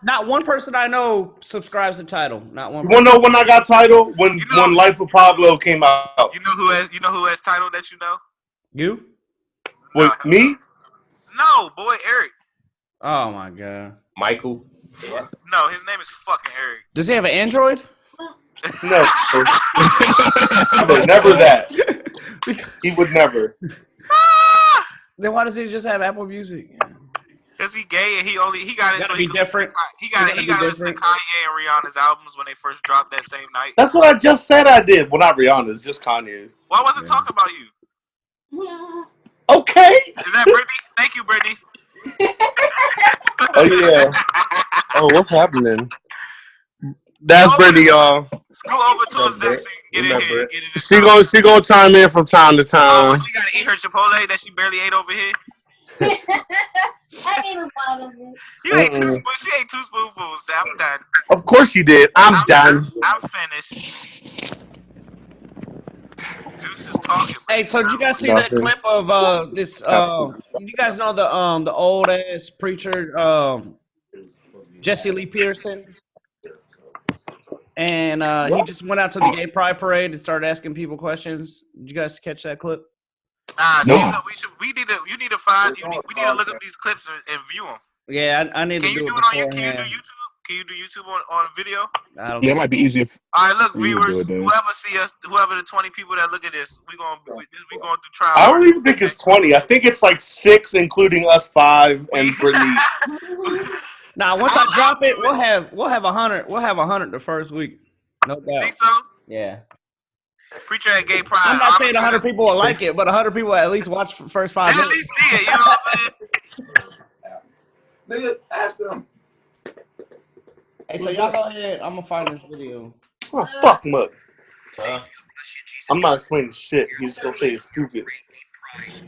Not one person I know subscribes to Tidal. Not one. You wanna know when I got Tidal? When Life of Pablo came out. You know who has Tidal that you know? You? Wait, me? No, boy, Eric. Oh my god. Michael. No, his name is fucking Eric. Does he have an Android? No. Never that. He would never. Then why does he just have Apple Music? Cause he gay and he got it so he different. He got to listen to Kanye and Rihanna's albums when they first dropped that same night. That's what I just said I did. Well, not Rihanna's, just Kanye's. Why wasn't talking about you? Okay. Is that Brittany? Thank you, Brittany. Oh yeah. Oh, what's happening? That's Brittany, y'all. Scoot over to a Zach so you can get in here. Get in this She gonna chime in from time to time. She gotta eat her Chipotle that she barely ate over here. I ate a lot of it. You ate two spoons. She ate 2 spoonfuls. So I'm done. Of course you did. I'm done. I'm finished. Zeus is talking. Hey, so did you guys see that clip of this? You guys know the old ass preacher Jesse Lee Peterson? and he just went out to the gay pride parade and started asking people questions. Did you guys catch that clip? So we need to look up these clips and view them. Yeah, I need to do it beforehand. Can you do YouTube on video? It might be easier. All right, look, viewers, whoever the 20 people that look at this, we going through trial. I don't even think it's 20. I think it's like 6, including us 5 and Brittany. Now, once I drop it, we'll have 100. We'll have 100 the first week. No doubt. Think so? Yeah. Preacher at Gay Pride. I'm not saying 100 people will like it, but 100 people at least watch the first 5 minutes. At least see it. You know what I'm saying? Nigga, ask them. Hey, so y'all go ahead. I'm gonna find this video. Oh, fuck Mug. I'm not explaining shit. He's just gonna say it's stupid. It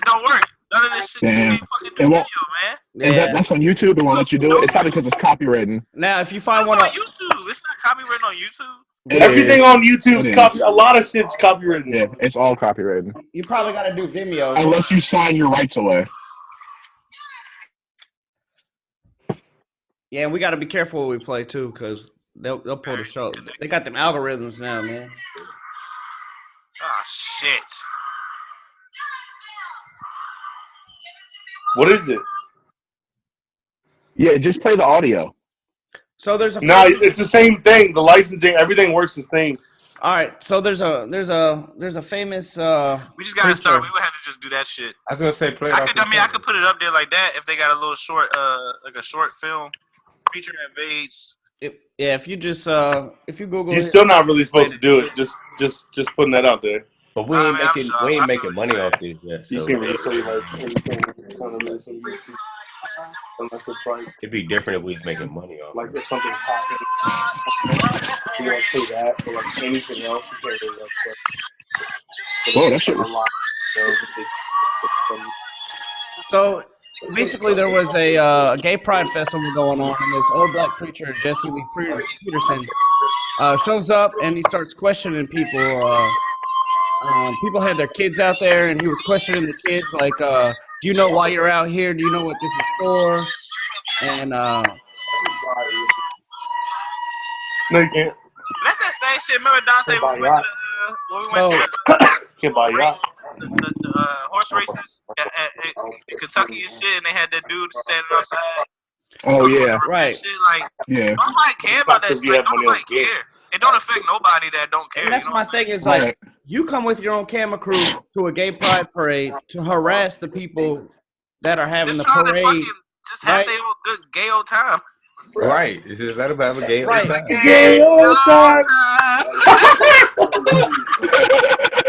don't work. None of this shit. You can't fucking do video, man. Yeah. That's on YouTube. They won't let you do it. It's probably because it's copywritten. Now, if you find one on YouTube, it's not copywritten on YouTube. Everything on YouTube's copy. A lot of shit's copywritten. Yeah, it's all copywritten. You probably gotta do Vimeo unless you sign your rights away. Yeah, we got to be careful what we play too, because they'll pull the show. They got them algorithms now, man. Oh shit! What is it? Yeah, just play the audio. So there's a it's the same thing. The licensing, everything works the same. All right, so there's a famous. We just gotta start. We would have to just do that shit. I was gonna say play. I could put it up there like that if they got a little short, like a short film. Preacher invades. If you just if you Google, you're still not really supposed to do it. Just putting that out there. But we ain't making money off this yet. So. You can't really play like anything kind of minutes on YouTube. Unless it's like it'd be different if we was making money off. Like if something's happening, you won't say that. But like anything else, you can't really like. Whoa, that shit was. So basically, there was a gay pride festival going on, and this old black preacher, Jesse Lee Peterson, shows up and he starts questioning people. People had their kids out there, and he was questioning the kids, like, do you know why you're out here? Do you know what this is for? And no, you can't. That's that same shit. Remember Dante when we went to the horse races in Kentucky and shit, and they had that dude standing outside. Oh yeah, right. Shit, like, nobody care about that shit. Like, nobody care. It don't affect nobody that don't care. And that's my thing is like, you come with your own camera crew to a gay pride parade to harass the people that are having the parade. Just have their own good gay old time. Right. It's just let them have a gay old time. Gay old time.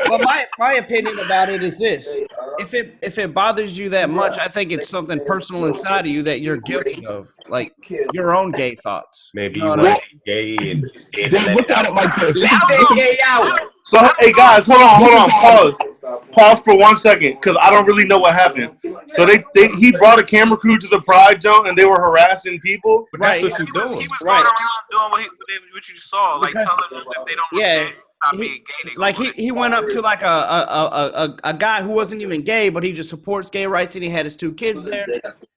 Well, my opinion about it is this: if it bothers you that much, I think it's something personal inside of you that you're guilty of, like your own gay thoughts. Maybe you want gay and look at it like this. Gay out. So hey guys, hold on, pause for 1 second, because I don't really know what happened. So he brought a camera crew to the Pride Zone and they were harassing people. But that's what you're doing. He was going around doing what you saw, like telling them if they don't stop being gay. Like he went up to like a guy who wasn't even gay, but he just supports gay rights, and he had his 2 kids there.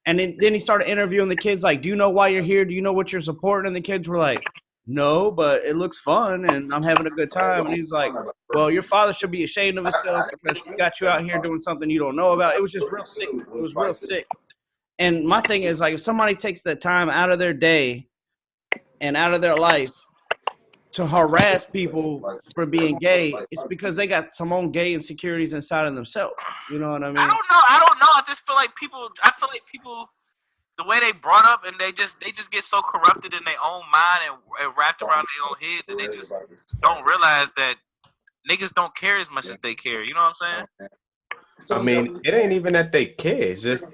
And then he started interviewing the kids, like, do you know why you're here? Do you know what you're supporting? And the kids were like, no, but it looks fun and I'm having a good time. And he's like, well, your father should be ashamed of himself because he got you out here doing something you don't know about. It was just real sick. It was real sick. And my thing is, like, if somebody takes that time out of their day and out of their life to harass people for being gay, it's because they got some own gay insecurities inside of themselves. You know what I mean? I don't know. I just feel like people, the way they brought up, and they just get so corrupted in their own mind and wrapped around their own head that they just don't realize that niggas don't care as much as they care. You know what I'm saying? I mean, it ain't even that they care. It's just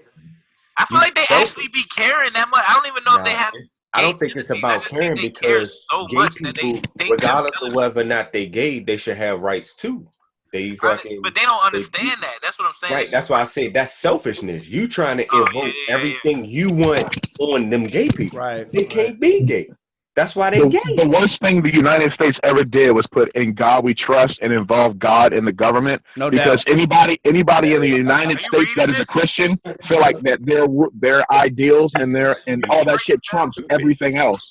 I feel like they actually be caring that much. I don't even know if they have. I don't think it's about caring because so gay much people, that they regardless of whether or not they gay, they should have rights too. They fucking, but they don't understand that. That's what I'm saying. Right. That's why I say that's selfishness. You trying to invoke everything you want on them gay people. Right. They can't be gay. That's why they the worst thing the United States ever did was put "In God We Trust" and involve God in the government. No because doubt. anybody in the United States that is a Christian feel like that their ideals and all that shit trumps everything else.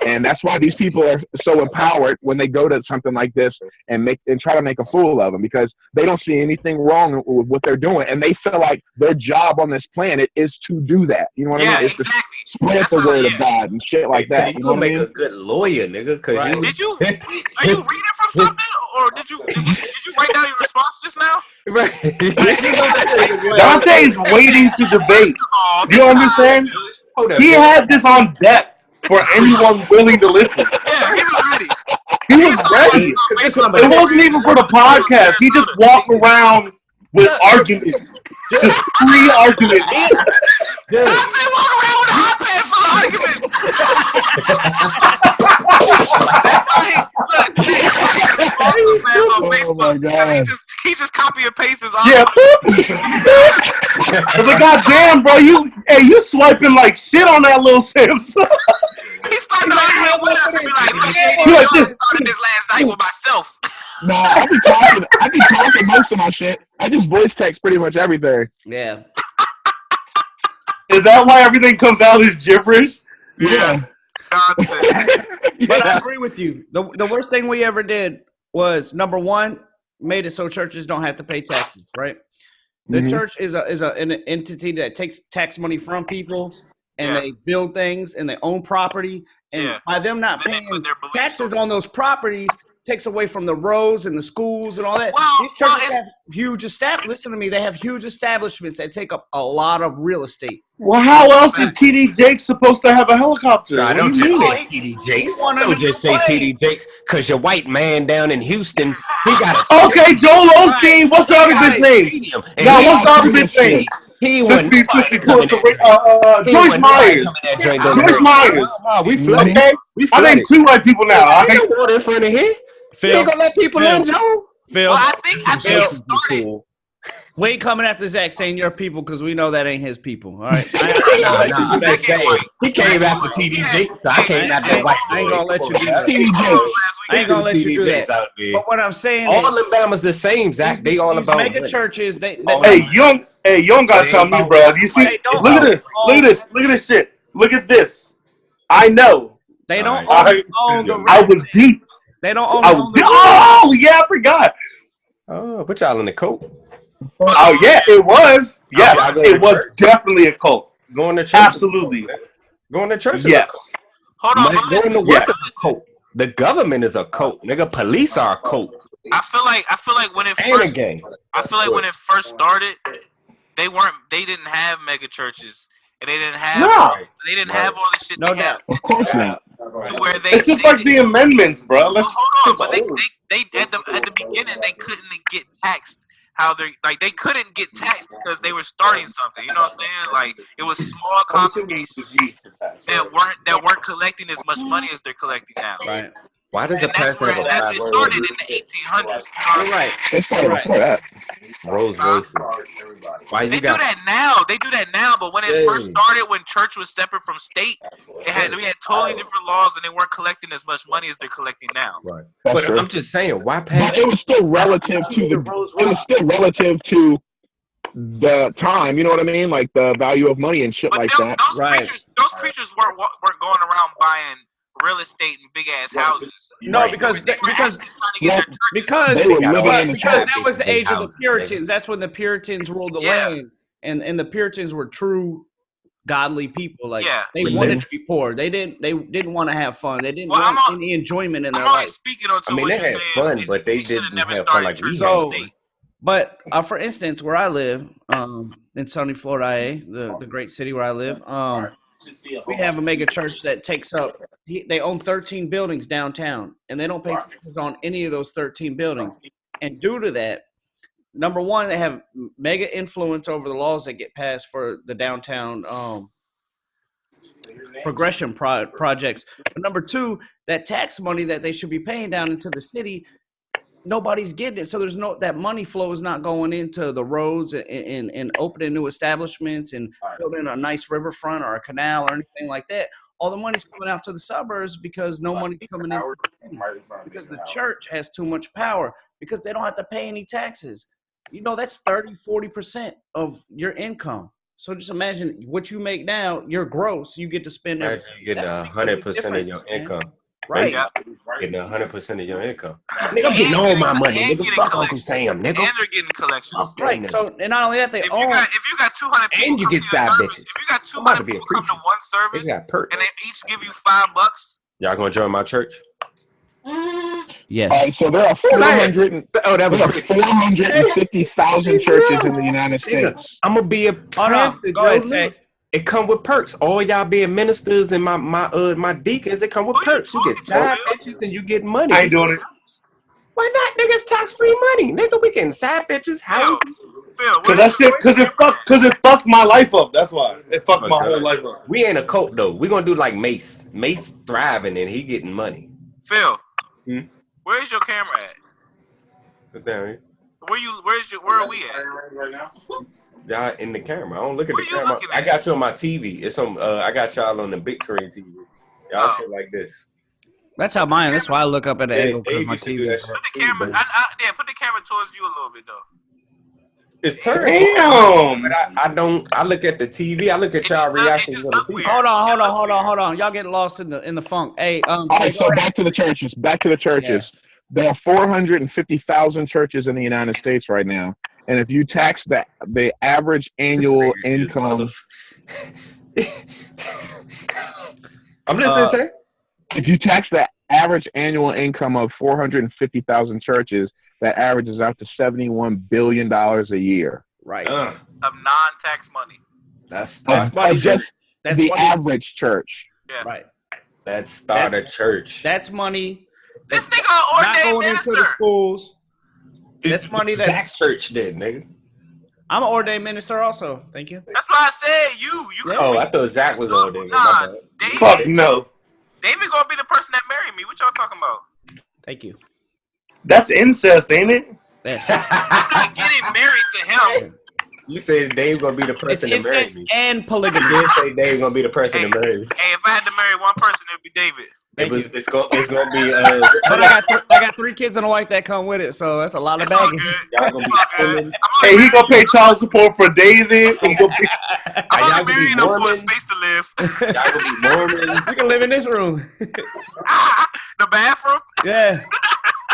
And that's why these people are so empowered when they go to something like this and try to make a fool of them, because they don't see anything wrong with what they're doing, and they feel like their job on this planet is to do that. You know what I mean? It's to spread the word of God and shit like that. You gonna make a good lawyer, nigga? Cause Right. Are you reading from something, or did you write down your response just now? Right. Dante's waiting to debate. You understand? He had this on deck for anyone willing to listen. Yeah, he was ready. He was ready. It wasn't even for the podcast. He just walked around with arguments. Just 3 arguments. Dante walk around with a hot pad full of arguments. That's why he also fans on Facebook. Because he just copy and pastes his arguments. But goddamn, bro, you swiping like shit on that little Sims. He started arguing with us and be like, look, I started this last night with myself. Nah, I be talking most of my shit. I just voice text pretty much everything. Yeah. Is that why everything comes out as gibberish? Yeah. Nonsense. But I agree with you. The worst thing we ever did was, number one, made it so churches don't have to pay taxes, right? The church is an entity that takes tax money from people, and they build things, and they own property. And by them not paying taxes on those properties, takes away from the roads and the schools and all that. These churches have huge establishments. Listen to me. They have huge establishments that take up a lot of real estate. Well, how else is TD Jakes supposed to have a helicopter? Nah, don't just say TD Jakes. Don't just say TD Jakes, because your white man down in Houston, he got a... Okay, Joel Osteen. What's the other bitch name? Now, what's the other bitch name? He won. Joyce Myers. Joyce Myers. We flooded. Okay? I named 2 white people now. I ain't water in front of here. Phil, you ain't gonna let people in, Joe? Phil, well, I think it started. We ain't coming after Zach saying your people, because we know that ain't his people. All right. I'm just saying. He came after TD Jakes, so I came after white. I ain't gonna let you do that. I ain't gonna let you do that. But what I'm saying is, all Alabama's the same, Zach. They all about mega churches. Hey, you don't gotta tell me, bro. You see, look at this shit. Look at this. I know. They don't own the. I was deep. They don't own. Oh yeah, I forgot. Oh, put y'all in the coat. Oh yeah, it was. Yes, it was definitely a cult. Going to church. Absolutely. Going to church. Yes. Hold on. Going to work is a cult. The government is a cult. Nigga, police are a cult. I feel like when it first started, they didn't have mega churches, and they didn't have all this shit. No doubt. Of course not. It's just like the amendments, bro. Hold on, but they at the beginning they couldn't get taxed. They couldn't get taxed because they were starting something. You know what I'm saying? Like, it was small congregations that weren't collecting as much money as they're collecting now. Right. Why does a pastor have a That's it started in the 1800s. You're right. Rose voices. Why They do that now, but when it first started, when church was separate from state, we had totally different laws, and they weren't collecting as much money as they're collecting now. Right. But I'm just saying, why pass? It was still relative to the time. You know what I mean? Like the value of money and shit like that. Those preachers weren't going around buying real estate and big ass houses. No, because that was the age of the Puritans. That's when the Puritans ruled the land, and the Puritans were true godly people. Like they wanted to be poor. They didn't want to have fun. They didn't want any enjoyment in their life. Speaking on what they you're had saying, fun, but they didn't have fun like we had. But for instance, where I live, in sunny Florida, the great city where I live, we have a mega church that takes up. They own 13 buildings downtown, and they don't pay taxes on any of those 13 buildings. And due to that, number one, they have mega influence over the laws that get passed for the downtown progression projects. But number two, that tax money that they should be paying down into the city, nobody's getting it. So that money flow is not going into the roads and opening new establishments and building a nice riverfront or a canal or anything like that. all the money's coming out to the suburbs because no money's coming in. Because the church has too much power because they don't have to pay any taxes. You know, that's 30-40% of your income. So just imagine what you make now, your gross, you get to spend. Imagine you getting 100% of your income. Right. Getting 100% of your income. Nigga, I'm getting all my money. Nigga, fuck Uncle Sam, nigga. And they're getting collections. Right. So, and not only that, if you got 200 people, and you get side bitches. If you got 200 people come to one service, and they each give you $5, y'all gonna join my church? Yes. All right, so there are 450,000 churches in the United States. I'm gonna be a pastor. Go ahead, Tay. It come with perks. All y'all being ministers and my deacons, it come with perks. You get side bitches and you get money. I ain't doing it. Why not? Niggas tax-free money. Nigga, we getting side bitches, houses. Cause it fucked my life up. That's why it fucked my whole life up. We ain't a cult though. We gonna do like Mace. Mace thriving and he getting money. Phil, where's your camera at? Sit down here. Where are we at? Y'all in the camera. I don't look at the camera. I got you on my TV. It's on. I got y'all on the big screen TV. Y'all shit like this. That's how mine. That's why I look up at the angle because my TV. Put the camera. Put the camera towards you a little bit though. It's turned. Damn. But I don't. I look at the TV. I look at y'all reactions on the TV. Hold on. Y'all getting lost in the funk. Hey, all right, so back to the churches. Yeah. There are 450,000 churches in the United States right now. And if you tax the average annual income, I'm listening to. If you tax the average annual income of 450,000 churches, that averages out to $71 billion a year. Right. Of non-tax money. That's just the average church. Yeah. Right. That's a church. That's money. This nigga ordained not going minister. into the schools. That's money that Zach's church did, nigga. I'm an ordained minister also. Thank you. That's why I said you. Oh, I thought Zach was ordained. Nah, David, fuck no. David gonna be the person that married me. What y'all talking about? Thank you. That's incest, ain't it? Yes. I'm not getting married to him. You said Dave gonna be the person to marry me. And polygamy. You did say Dave gonna be the person to marry me. Hey, if I had to marry one person, it'd be David. It's gonna be. But I got 3 kids and a wife that come with it, so that's a lot of baggage. Y'all gonna be hey, he gonna pay child support for David. I'm gonna be marrying him for a space to live. Y'all gonna be Mormons. You can live in this room. The bathroom? Yeah,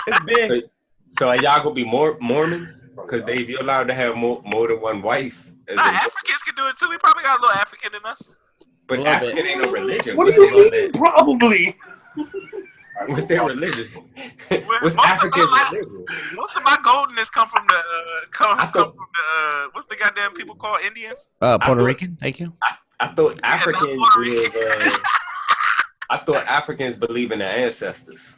it's big. So are y'all gonna be Mormons? Because you're allowed to have more than one wife. Nah, Africans can do it too. We probably got a little African in us. But African ain't no religion. What do you mean? Probably. What's their religion? What's African religion? Most of my goldenness come from the what's the goddamn people called Indians? Puerto Rican. Thank you. I thought Africans I thought Africans believe in their ancestors.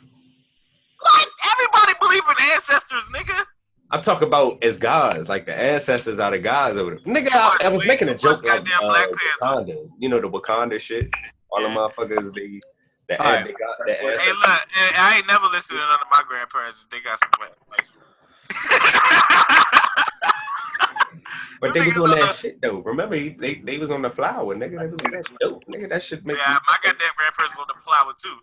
Like everybody believe in ancestors, nigga. I'm talking about as gods, like the ancestors are the gods over there. Nigga, I was making a joke like Wakanda. You know the Wakanda shit? All the motherfuckers, they got the ancestors. Hey, look, I ain't never listened to none of my grandparents. They got some advice for me. But they was on that shit though. Remember, they was on the flower, nigga. They was on that dope, nigga. That shit make my goddamn grandparents on the flower too.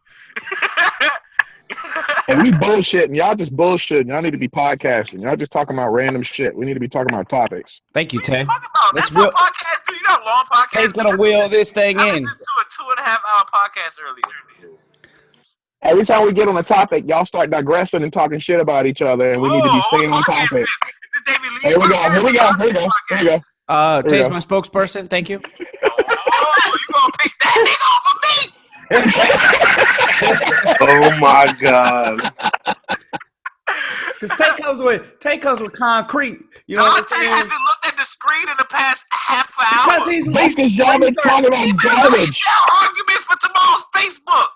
And we bullshitting. Y'all just bullshitting. Y'all need to be podcasting. Y'all just talking about random shit. We need to be talking about topics. Thank you, Tay. That's how podcasts do. You know, long podcasts. Tay's gonna wheel this thing I in. listened to a 2.5-hour podcast earlier. Every time we get on a topic, y'all start digressing and talking shit about each other, and we need to be staying on topic. This is Davie Lee. Here we go. Tay's my spokesperson. Thank you. Oh, you gonna pick that nigga off of me? Oh my god! Because Tay comes with concrete. You know what I'm saying? Hasn't looked at the screen in the past half an hour. Because he's least y'all been talking about garbage. Arguments for tomorrow's Facebook.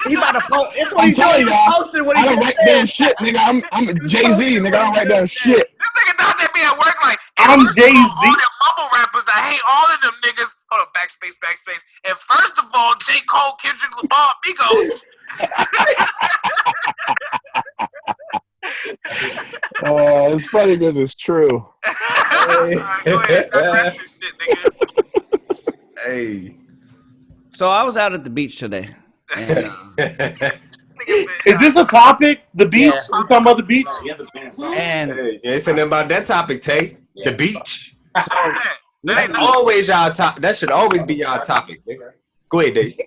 He about to post. It's what he's doing. He's posting what he I don't write down shit, nigga. I'm Jay-Z, nigga. I don't write down shit. This nigga does at me at work like, I'm Jay-Z. All them mumble rappers, I hate all of them niggas. Hold on, backspace. And first of all, J. Cole, Kendrick Lamar, Migos. It's funny because it's true. Go ahead, digress this shit, nigga. Hey. So I was out at the beach today. And, Is this a topic? The beach? Yeah. We talking about the beach? and Hey, you ain't saying nothing about that topic, Tay. The beach. so That's always y'all topic. That should always be y'all topic. Nigga. Go ahead, Dave.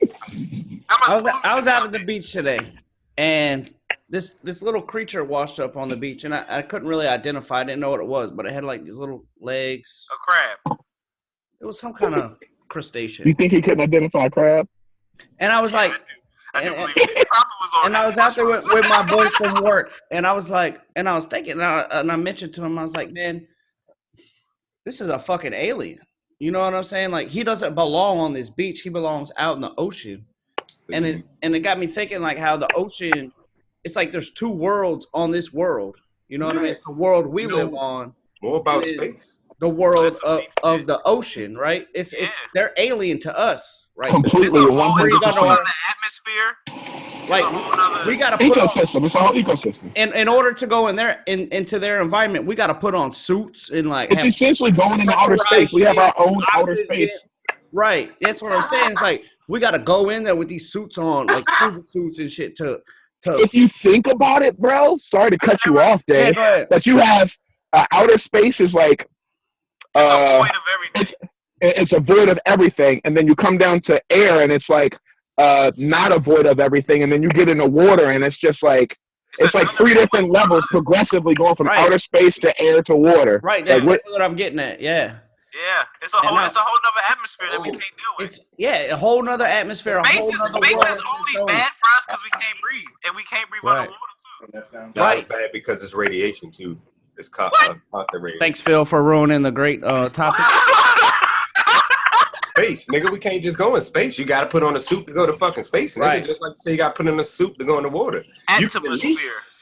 I was out at the beach today, and this little creature washed up on the beach, and I couldn't really identify. I didn't know what it was, but it had like these little legs. A crab. It was some kind of crustacean. You think he couldn't identify a crab? And I was like, I do believe it. He probably was on and I was out there with my boy from work, and I was like, and I was thinking, and I mentioned to him, I was like, man, this is a fucking alien. You know what I'm saying? Like, he doesn't belong on this beach. He belongs out in the ocean. And it got me thinking, like, how the ocean, it's like there's two worlds on this world. You know what I mean? It's the world we live on. More about space. The world of the ocean, right? They're alien to us, right? Completely. It's a whole other atmosphere. Like, we got to put ecosystem. It's a whole ecosystem. in order to go in there into their environment, we got to put on suits and like. It's essentially going into outer space. We have our own outer space. Right. That's what I'm saying. It's like we got to go in there with these suits on, like scuba suits and shit. To if you think about it, bro. Sorry to cut you off, Dave. Yeah, but you have outer space is like. It's a void of everything. It's a void of everything, and then you come down to air, and it's like not a void of everything, and then you get into water, and it's just like it's like three different levels progressively going from outer space to air to water. Right, that's like, what I'm getting at. Yeah. Yeah, it's a whole nother atmosphere that we can't deal with. A whole nother atmosphere. Space is only bad for us because we can't breathe, and we can't breathe underwater too. That's bad because it's radiation too. It's constant radiation. Thanks, Phil, for ruining the great topic. Space, nigga, we can't just go in space. You got to put on a suit to go to fucking space, nigga. Right. Just like you say, you got to put in a suit to go in the water. Atmosphere.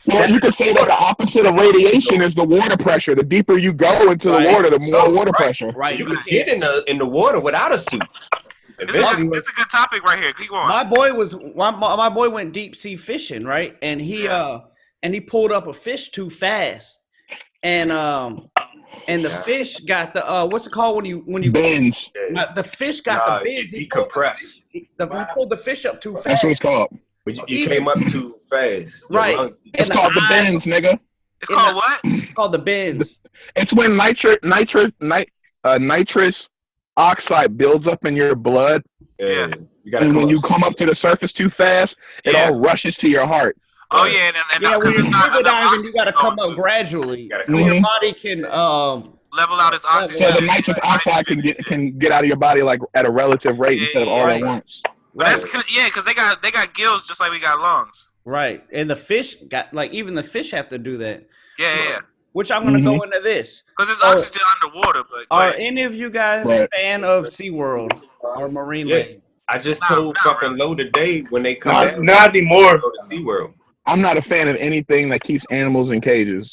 Well, you could say that the opposite of radiation is the water pressure. The deeper you go into the water, the more water pressure. Right. You can get in the water without a suit. This is a good topic right here. Keep going. My boy went deep sea fishing, right? And he pulled up a fish too fast. And the fish got the what's it called when you bends. The fish got the bends. He compressed. He pulled the fish up too fast. That's what it's called. But you came up too fast. Right. It's called the bends, nigga. It's called what? It's called the bends. It's when nitrous oxide builds up in your blood. Yeah. And when you come up to the surface too fast, it all rushes to your heart. Oh yeah, and when you're scuba diving, you got to come up gradually. Your body can level out its oxygen. So the nitrous oxide can get out of your body like at a relative rate instead of all at once. But that's because they got gills just like we got lungs. Right, and the fish got even the fish have to do that. Yeah. Which I'm gonna go into this because it's oxygen underwater. But are any of you guys a fan of SeaWorld or Marine Land? I just told fucking Lo today when they come out. Not anymore. Go to SeaWorld. I'm not a fan of anything that keeps animals in cages.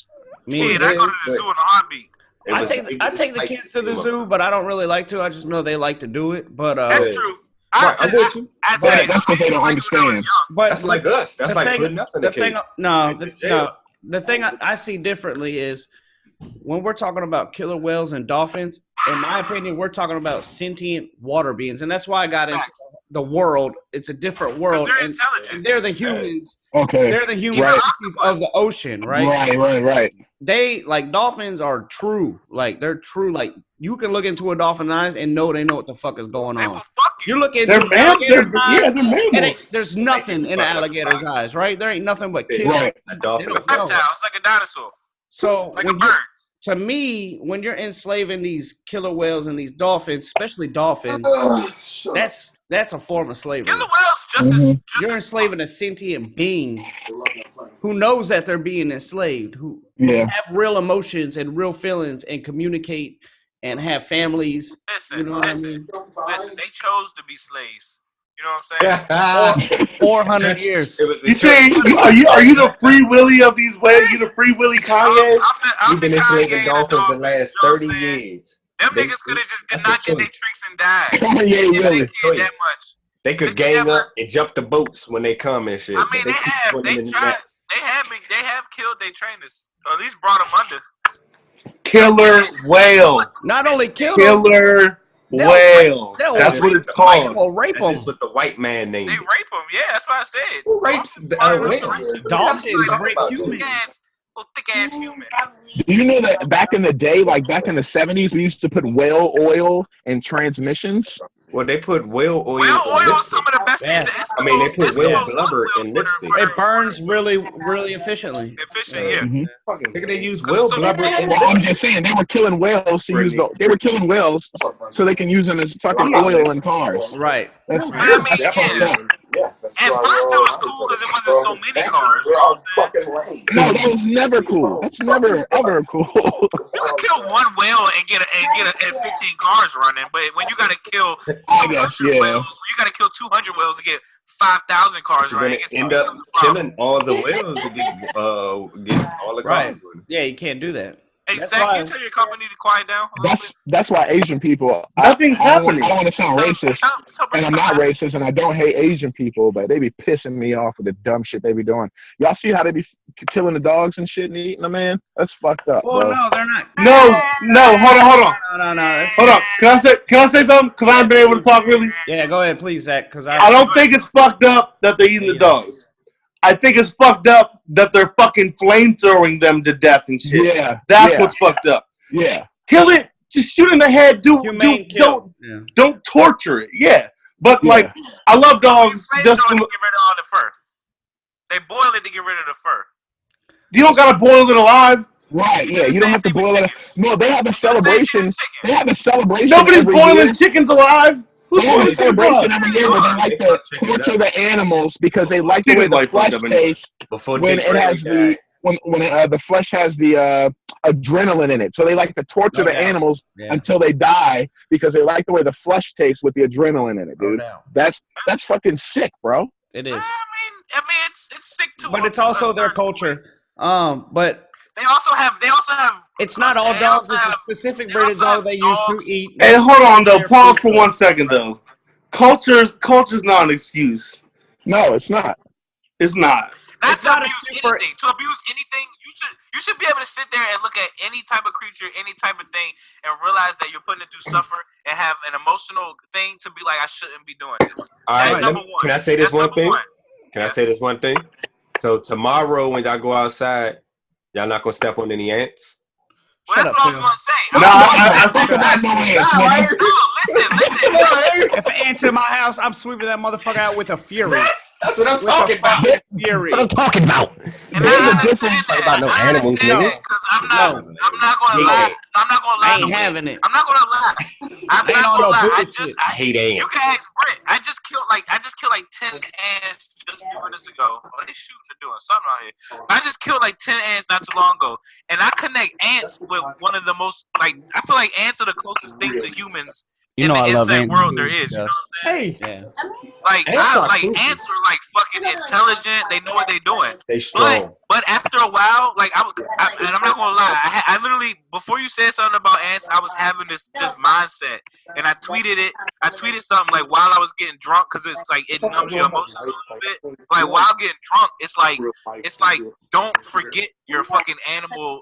Shit, I go to the zoo in a heartbeat. I take the kids to the zoo, but I don't really like to. I just know they like to do it. But that's true. That's because they don't understand. But that's like us. That's like putting us in the cage. The thing I see differently is when we're talking about killer whales and dolphins, in my opinion, we're talking about sentient water beings. And that's why I got into the world. It's a different world. They're intelligent. They're the humans. Okay. They're the human species of the ocean, right? Right. They, like, dolphins are true. Like, they're true. Like, you can look into a dolphin's eyes and they know what the fuck is going on. You look into an alligator's eyes, and there's nothing in an alligator's eyes, right? There ain't nothing but kill. Right. A dolphin. It's like a dinosaur. So like a bird. To me, when you're enslaving these killer whales and these dolphins, especially dolphins, that's a form of slavery. Killer whales you're enslaving a sentient being who knows that they're being enslaved, who have real emotions and real feelings and communicate and have families. Listen, they chose to be slaves. You know what I'm saying? 400 years. You saying are you the free willy of these whales? You the free willy Kanye? We've been enslaving dolphins the last 30 years. Them niggas could have just did not get their tricks and died. Kanye really that much. They could gang up and jump the boats when they come and shit. I mean, they have killed their trainers, or at least brought them under. Killer whale. Not only killed killer Whale. That's what it's called. Well, rape That's them. just what the white man named They it. rape them. Yeah, that's what I said. Who rapes whales? Dolphins rape humans. Little thick ass human. Do you know that back in the day, like back in the 70s, we used to put whale oil in transmissions? Well, they put whale oil. Whale in oil is some lipstick. of the best things. The I mean, they put whale Eskimos blubber love in whale lipstick. It burns really, really efficiently. Efficient, yeah. Mm-hmm. They use whale blubber in Well, I'm lipstick. just saying they were killing whales to use. They were killing whales so they can use them as fucking oil in cars. Right. That's yeah. At first, it was cool because it wasn't so many cars. No, that was never cool. That's never ever cool. You can kill one whale and get 15 cars running, but when you got to kill 200 whales, you got to kill 200 whales to get 5,000 cars You're running. gonna end up killing all the whales to get all the cars running. Yeah, you can't do that. Hey, Zach, can you tell your company to quiet down a little bit? That's why Asian people. Nothing's happening. I don't want to sound racist, and I'm not racist, and I don't hate Asian people, but they be pissing me off with the dumb shit they be doing. Y'all see how they be killing the dogs and shit and eating them, man? That's fucked up. Well, bro. no, they're not. No, hold on. No. Hold on. Can I say something? Because I haven't been able to talk really. Yeah, go ahead, please, Zach. Because I don't think it's fucked up that they're eating the dogs. I think it's fucked up that they're fucking flamethrowing them to death and shit. Yeah. That's what's fucked up. Yeah. Kill it. Just shoot in the head. Don't torture it. Yeah. But like, I love dogs. Just to get rid of all the fur. They boil it to get rid of the fur. You don't gotta boil it alive. Right. Yeah. You don't have to boil it. No, they have a celebration. They have a celebration. Nobody's every boiling year. chickens alive. Who's They have boiling a chickens celebration alive? every year where they like to torture the animals because they like the way the flesh tastes when it has the flesh has the adrenaline in it. So they like to torture the animals until they die because they like the way the flesh tastes with the adrenaline in it, dude. That's fucking sick, bro. It is. I mean, it's sick too. But it's also their culture. But they also have. It's not all dogs. It's a specific breed of dog they use to eat. Hey, hold on though. Pause for 1 second though. Culture's not an excuse. No, it's not. It's not. Not to abuse anything. To abuse anything, you should be able to sit there and look at any type of creature, any type of thing, and realize that you're putting it through suffer and have an emotional thing to be like, I shouldn't be doing this. All right, number one. Can I say this one thing? Can I say this one thing? So tomorrow when y'all go outside, y'all not gonna step on any ants? Well, that's what I was gonna say. If an ant's in my house, I'm sweeping that motherfucker out with a fury. That's what I'm talking about. Fury. That's what I'm talking about. And I understand that. About no animals, nigga. Because I'm not gonna lie. I ain't having it. I'm not gonna lie. I'm not gonna lie. I hate ants. You can ask Britt. I just killed like 10 ants just a few minutes ago. Oh, they shooting and doing something out here. I just killed like 10 ants not too long ago, and I connect ants with one of the most I feel like ants are the closest thing to humans in the insect world there is. You know what I'm saying? Yeah. Ants are like fucking intelligent. They know what they're doing. They strong. But after a while, and I'm not gonna lie, I literally before you said something about ants, I was having this mindset, and I tweeted it. I tweeted something like while I was getting drunk, because it's like it numbs your emotions a little bit. Like while getting drunk, it's like don't forget your fucking animal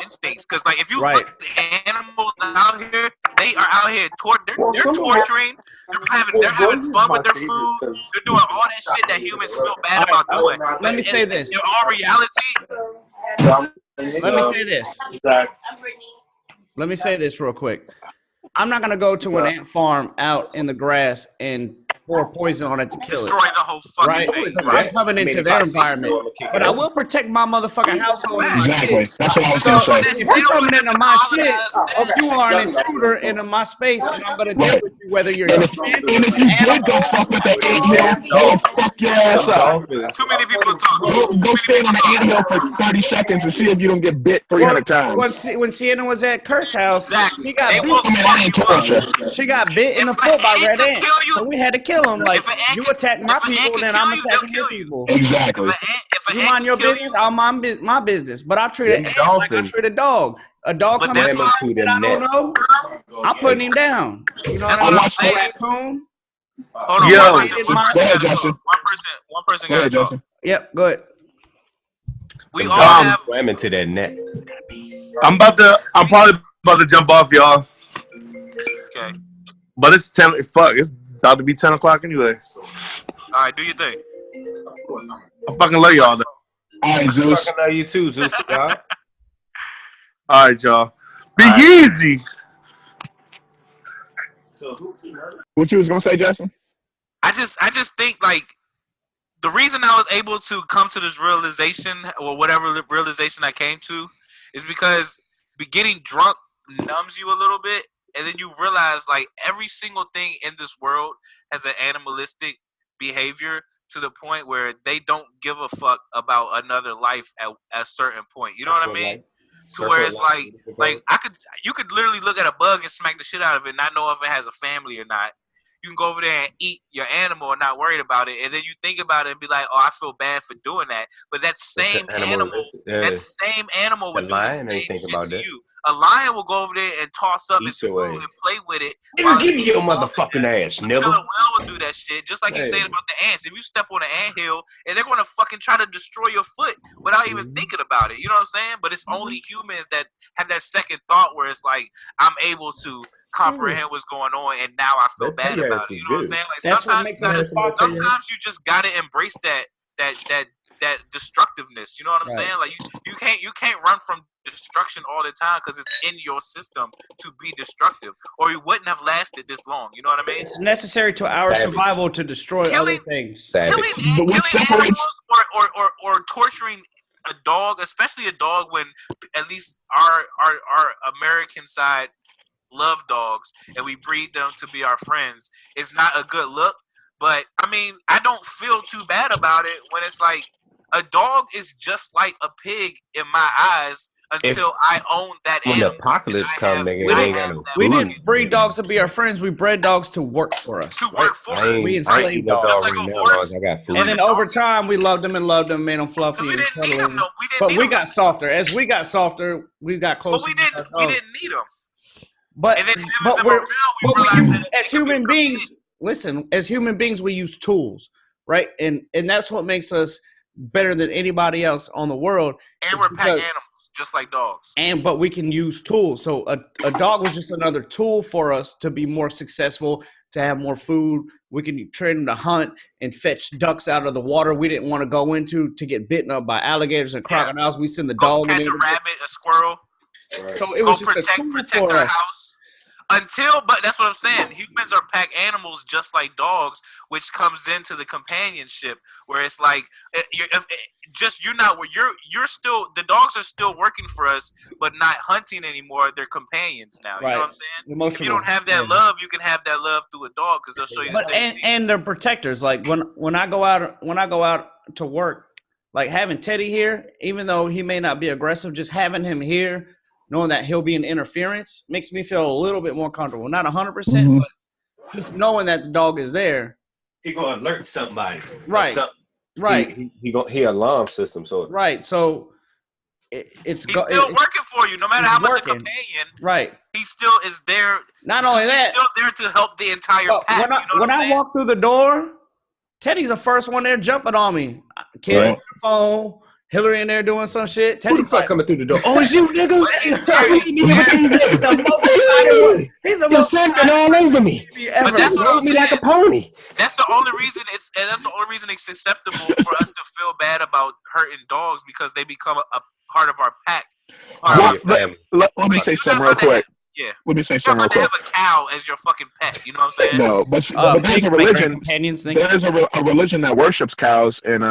instincts, because like if you look at the animals out here, they are out here they're torturing, they're having fun with their food, they're doing all that shit that humans feel bad about doing. Let me say this. In all reality. Let me say this. Let me say this real quick. I'm not gonna go to an ant farm out in the grass and pour poison on it to kill Destroy it. the whole fucking thing. Because I'm coming into their environment. But I will protect my motherfucking household. Exactly. That's what I was So going to say. if you're coming into my shit, you are an intruder into my space, and I'm gonna deal with you whether you're And if you did go fuck with the anthill, fuck your ass up. Too many people talking. Go stand on the anthill for 30 seconds and see if you don't get bit 300 times. When Sienna was at Kurt's house, she got They bit. will fuck you up. She got bit in the foot by red ants. So we had to kill him. Like, you attack my people, then I'm attacking your people. Exactly. You mind your business, I'll mind my business. But I treat an ant like I treat a dog. A dog comes in my food that I don't know, I'm putting him down. You know what I'm saying? Raccoon. Hold on, Yo. one person got to talk. Yep, go ahead. We all have. Swam into that net. I'm probably about to jump off, y'all. Okay. But it's 10. Fuck, it's about to be 10 o'clock anyway. So. All right, do your thing. I fucking love y'all. Though. All right, I Zeus. fucking love you too, Zeus. God. All right, y'all. Be easy. So, What you was gonna say, Justin? I just think like the reason I was able to come to this realization or whatever realization I came to is because getting drunk numbs you a little bit, and then you realize like every single thing in this world has an animalistic behavior to the point where they don't give a fuck about another life at a certain point. You know what I mean? To where it's like you could literally look at a bug and smack the shit out of it, and not know if it has a family or not. You can go over there and eat your animal and not worried about it, and then you think about it and be like, "Oh, I feel bad for doing that." But that same animal would do the same shit to you. A lion will go over there and toss up his food and play with it. Nigga, give me your motherfucking ass, A nigga. whale will do that shit, just like you said about the ants. If you step on an anthill, and they're gonna fucking try to destroy your foot without even thinking about it. You know what I'm saying? But it's only humans that have that second thought where it's like, I'm able to comprehend what's going on, and now I feel bad about it. You know what I'm saying? Like sometimes you just gotta embrace that destructiveness. You know what I'm saying? Like you can't run from destruction all the time because it's in your system to be destructive, or you wouldn't have lasted this long. You know what I mean? It's necessary to our survival to destroy other things. Killing animals or torturing a dog, especially a dog when at least our American side love dogs and we breed them to be our friends, is not a good look. But I mean, I don't feel too bad about it when it's like a dog is just like a pig in my eyes until I own that animal. When the apocalypse comes, nigga, it ain't got no We didn't breed dogs to be our friends. We bred dogs to work for us. Work for us. We enslaved dogs. Just like a horse. And then over time, we loved them, made them fluffy and cuddly. But we got softer. As we got softer, we got closer. But we didn't need them. But as human beings, listen, as human beings, we use tools, right? And that's what makes us better than anybody else on the world. And we're pack animals, just like dogs. But we can use tools. So a dog was just another tool for us to be more successful, to have more food. We can train them to hunt and fetch ducks out of the water we didn't want to go into, to get bitten up by alligators and crocodiles. We send the dog catch a rabbit, a squirrel. Right. So it was just protect our house. But that's what I'm saying. Humans are pack animals just like dogs, which comes into the companionship where it's like you're still, the dogs are still working for us, but not hunting anymore. They're companions now. You know what I'm saying? Emotional. If you don't have that love, you can have that love through a dog because they'll show you the same thing. And they're protectors. Like when I go out to work, like having Teddy here, even though he may not be aggressive, just having him here, knowing that he'll be an interference, makes me feel a little bit more comfortable. Not 100%, but just knowing that the dog is there. He gonna alert somebody. Right. Right. He alarm system. So right. So he's still working for you, no matter how much a companion. Right. He still is there. Not only that, he's still there to help the entire pack. When I walk through the door, Teddy's the first one there jumping on me. Kid on the phone. Hillary in there doing some shit. Who the fuck coming through the door? Oh, it's you, nigga. He's the most sending all over me. But that's what I'm me like a pony. That's the only reason it's acceptable for us to feel bad about hurting dogs, because they become a part of our pack. Let me say something real quick. Yeah. Let me say something real quick. Have a cow as your fucking pet. You know what I'm saying? No, but there's a religion. There's a religion that worships cows in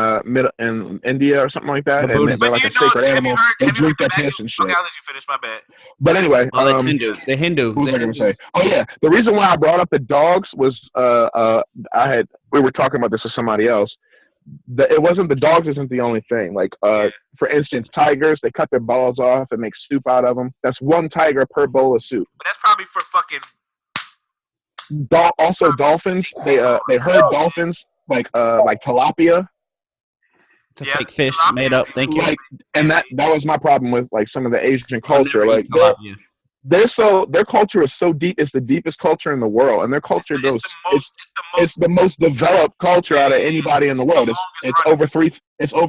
India or something like that, and they're like a sacred animal. They drink their piss and shit. Okay, I'll let you finish. My bad. But anyway, that's Hindu. The Hindu. What was I going to say? Oh yeah, the reason why I brought up the dogs was we were talking about this with somebody else. It wasn't the dogs isn't the only thing. Like for instance, tigers, they cut their balls off and make soup out of them. That's one tiger per bowl of soup. But that's probably for fucking. Also, dolphins. They herd dolphins like tilapia. It's a fake fish made up. Thank you. And that was my problem with like some of the Asian culture. Like their culture is so deep. It's the deepest culture in the world, and their culture it's the most developed culture out of anybody in the world. It's over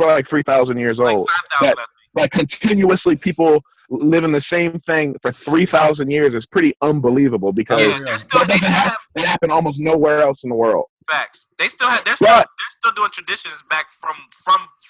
like 3,000 years old. That continuously people living the same thing for 3,000 years is pretty unbelievable because that happened almost nowhere else in the world. Facts. They're still doing traditions back from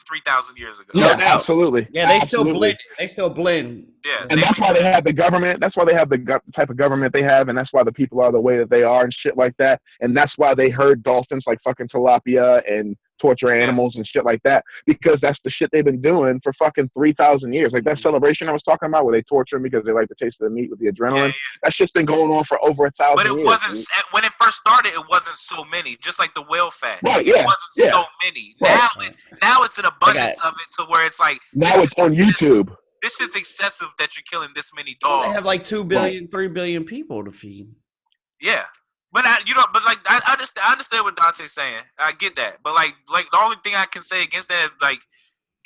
3,000 years ago. Yeah, absolutely. Yeah, they still blend. They still blend. Yeah, and that's why they have the government. That's why they have the type of government they have, and that's why the people are the way that they are and shit like that. And that's why they herd dolphins like fucking tilapia and torture animals and shit like that, because that's the shit they've been doing for fucking 3,000 years. Like that celebration I was talking about where they torture them because they like the taste of the meat with the adrenaline. That shit's been going on for over 1,000 years. But it wasn't, when it first started, it wasn't so many, just like the whale fat. Right, It wasn't so many. Right. Now it's an abundance of it to where it's like. Now it's on YouTube. This shit's excessive that you're killing this many dogs. They have like 2 billion, 3 billion people to feed. Yeah. But I understand what Dante's saying. I get that. But like the only thing I can say against that, like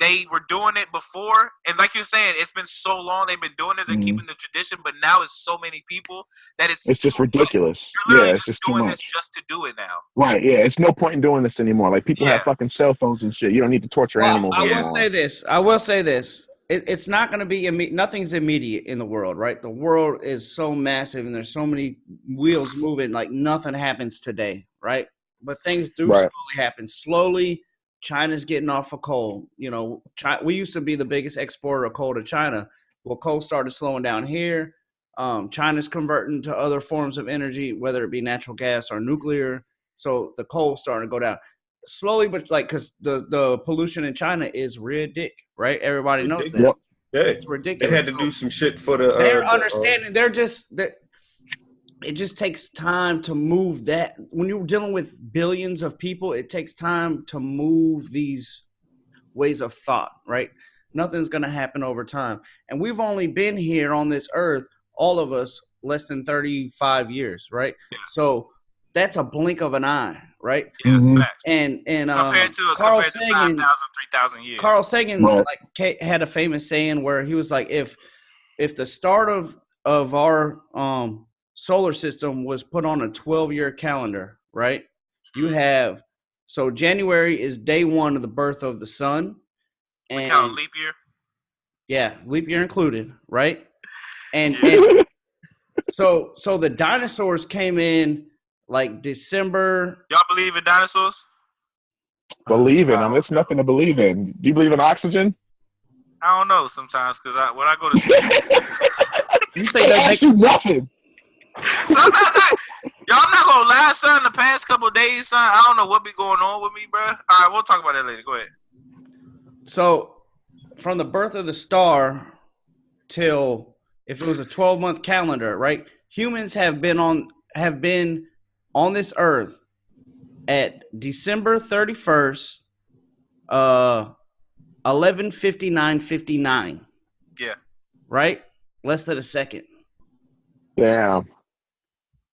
they were doing it before, and like you're saying, it's been so long they've been doing it and keeping the tradition. But now it's so many people that it's just ridiculous. You're literally it's just doing too this much. just to do it now. Right? Yeah, it's no point in doing this anymore. Like people have fucking cell phones and shit. You don't need to torture animals. I will say this. It's not going to be nothing's immediate in the world, right? The world is so massive and there's so many wheels moving, like nothing happens today, right? But things do slowly happen. Slowly, China's getting off of coal. You know, we used to be the biggest exporter of coal to China. Well, coal started slowing down here. China's converting to other forms of energy, whether it be natural gas or nuclear. So the coal starting to go down. Slowly, but like, because the pollution in China is ridiculous, right? Everybody knows that. Yeah, it's ridiculous. They had to do some shit for the. They're understanding. It just takes time to move that. When you're dealing with billions of people, it takes time to move these ways of thought, right? Nothing's going to happen over time. And we've only been here on this earth, all of us, less than 35 years, right? Yeah. So that's a blink of an eye, right? Yeah, and compared to 5,000, 3,000 years. Carl Sagan had a famous saying where he was like, if the start of our solar system was put on a 12-year calendar, right? You have January is day one of the birth of the sun, and we count leap year. Yeah, leap year included, right? And so the dinosaurs came in. Like December. Y'all believe in dinosaurs? Believe in them. There's nothing to believe in. Do you believe in oxygen? I don't know sometimes because when I go to sleep. You say that makes you nothing. Sometimes y'all, I'm not gonna lie, son. The past couple of days, son, I don't know what be going on with me, bro. All right, we'll talk about that later. Go ahead. So, from the birth of the star till if it was a 12-month calendar, right? Humans have been on this earth at December 31st, 11:59:59. Yeah. Right? Less than a second. Yeah.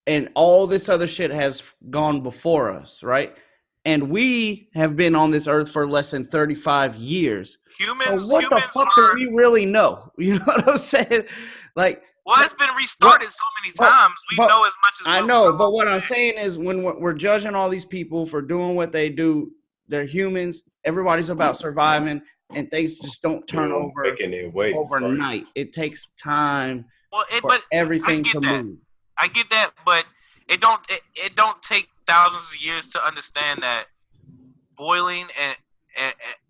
And all this other shit has gone before us, right? And we have been on this earth for less than 35 years. Humans. So what the fuck do we really know? You know what I'm saying? Like. Well, it's been restarted so many times. We know as much as I know. But what I'm saying is, when we're judging all these people for doing what they do, they're humans. Everybody's about surviving, and things just don't turn over overnight. It takes time for everything to move. I get that, but it don't take thousands of years to understand that boiling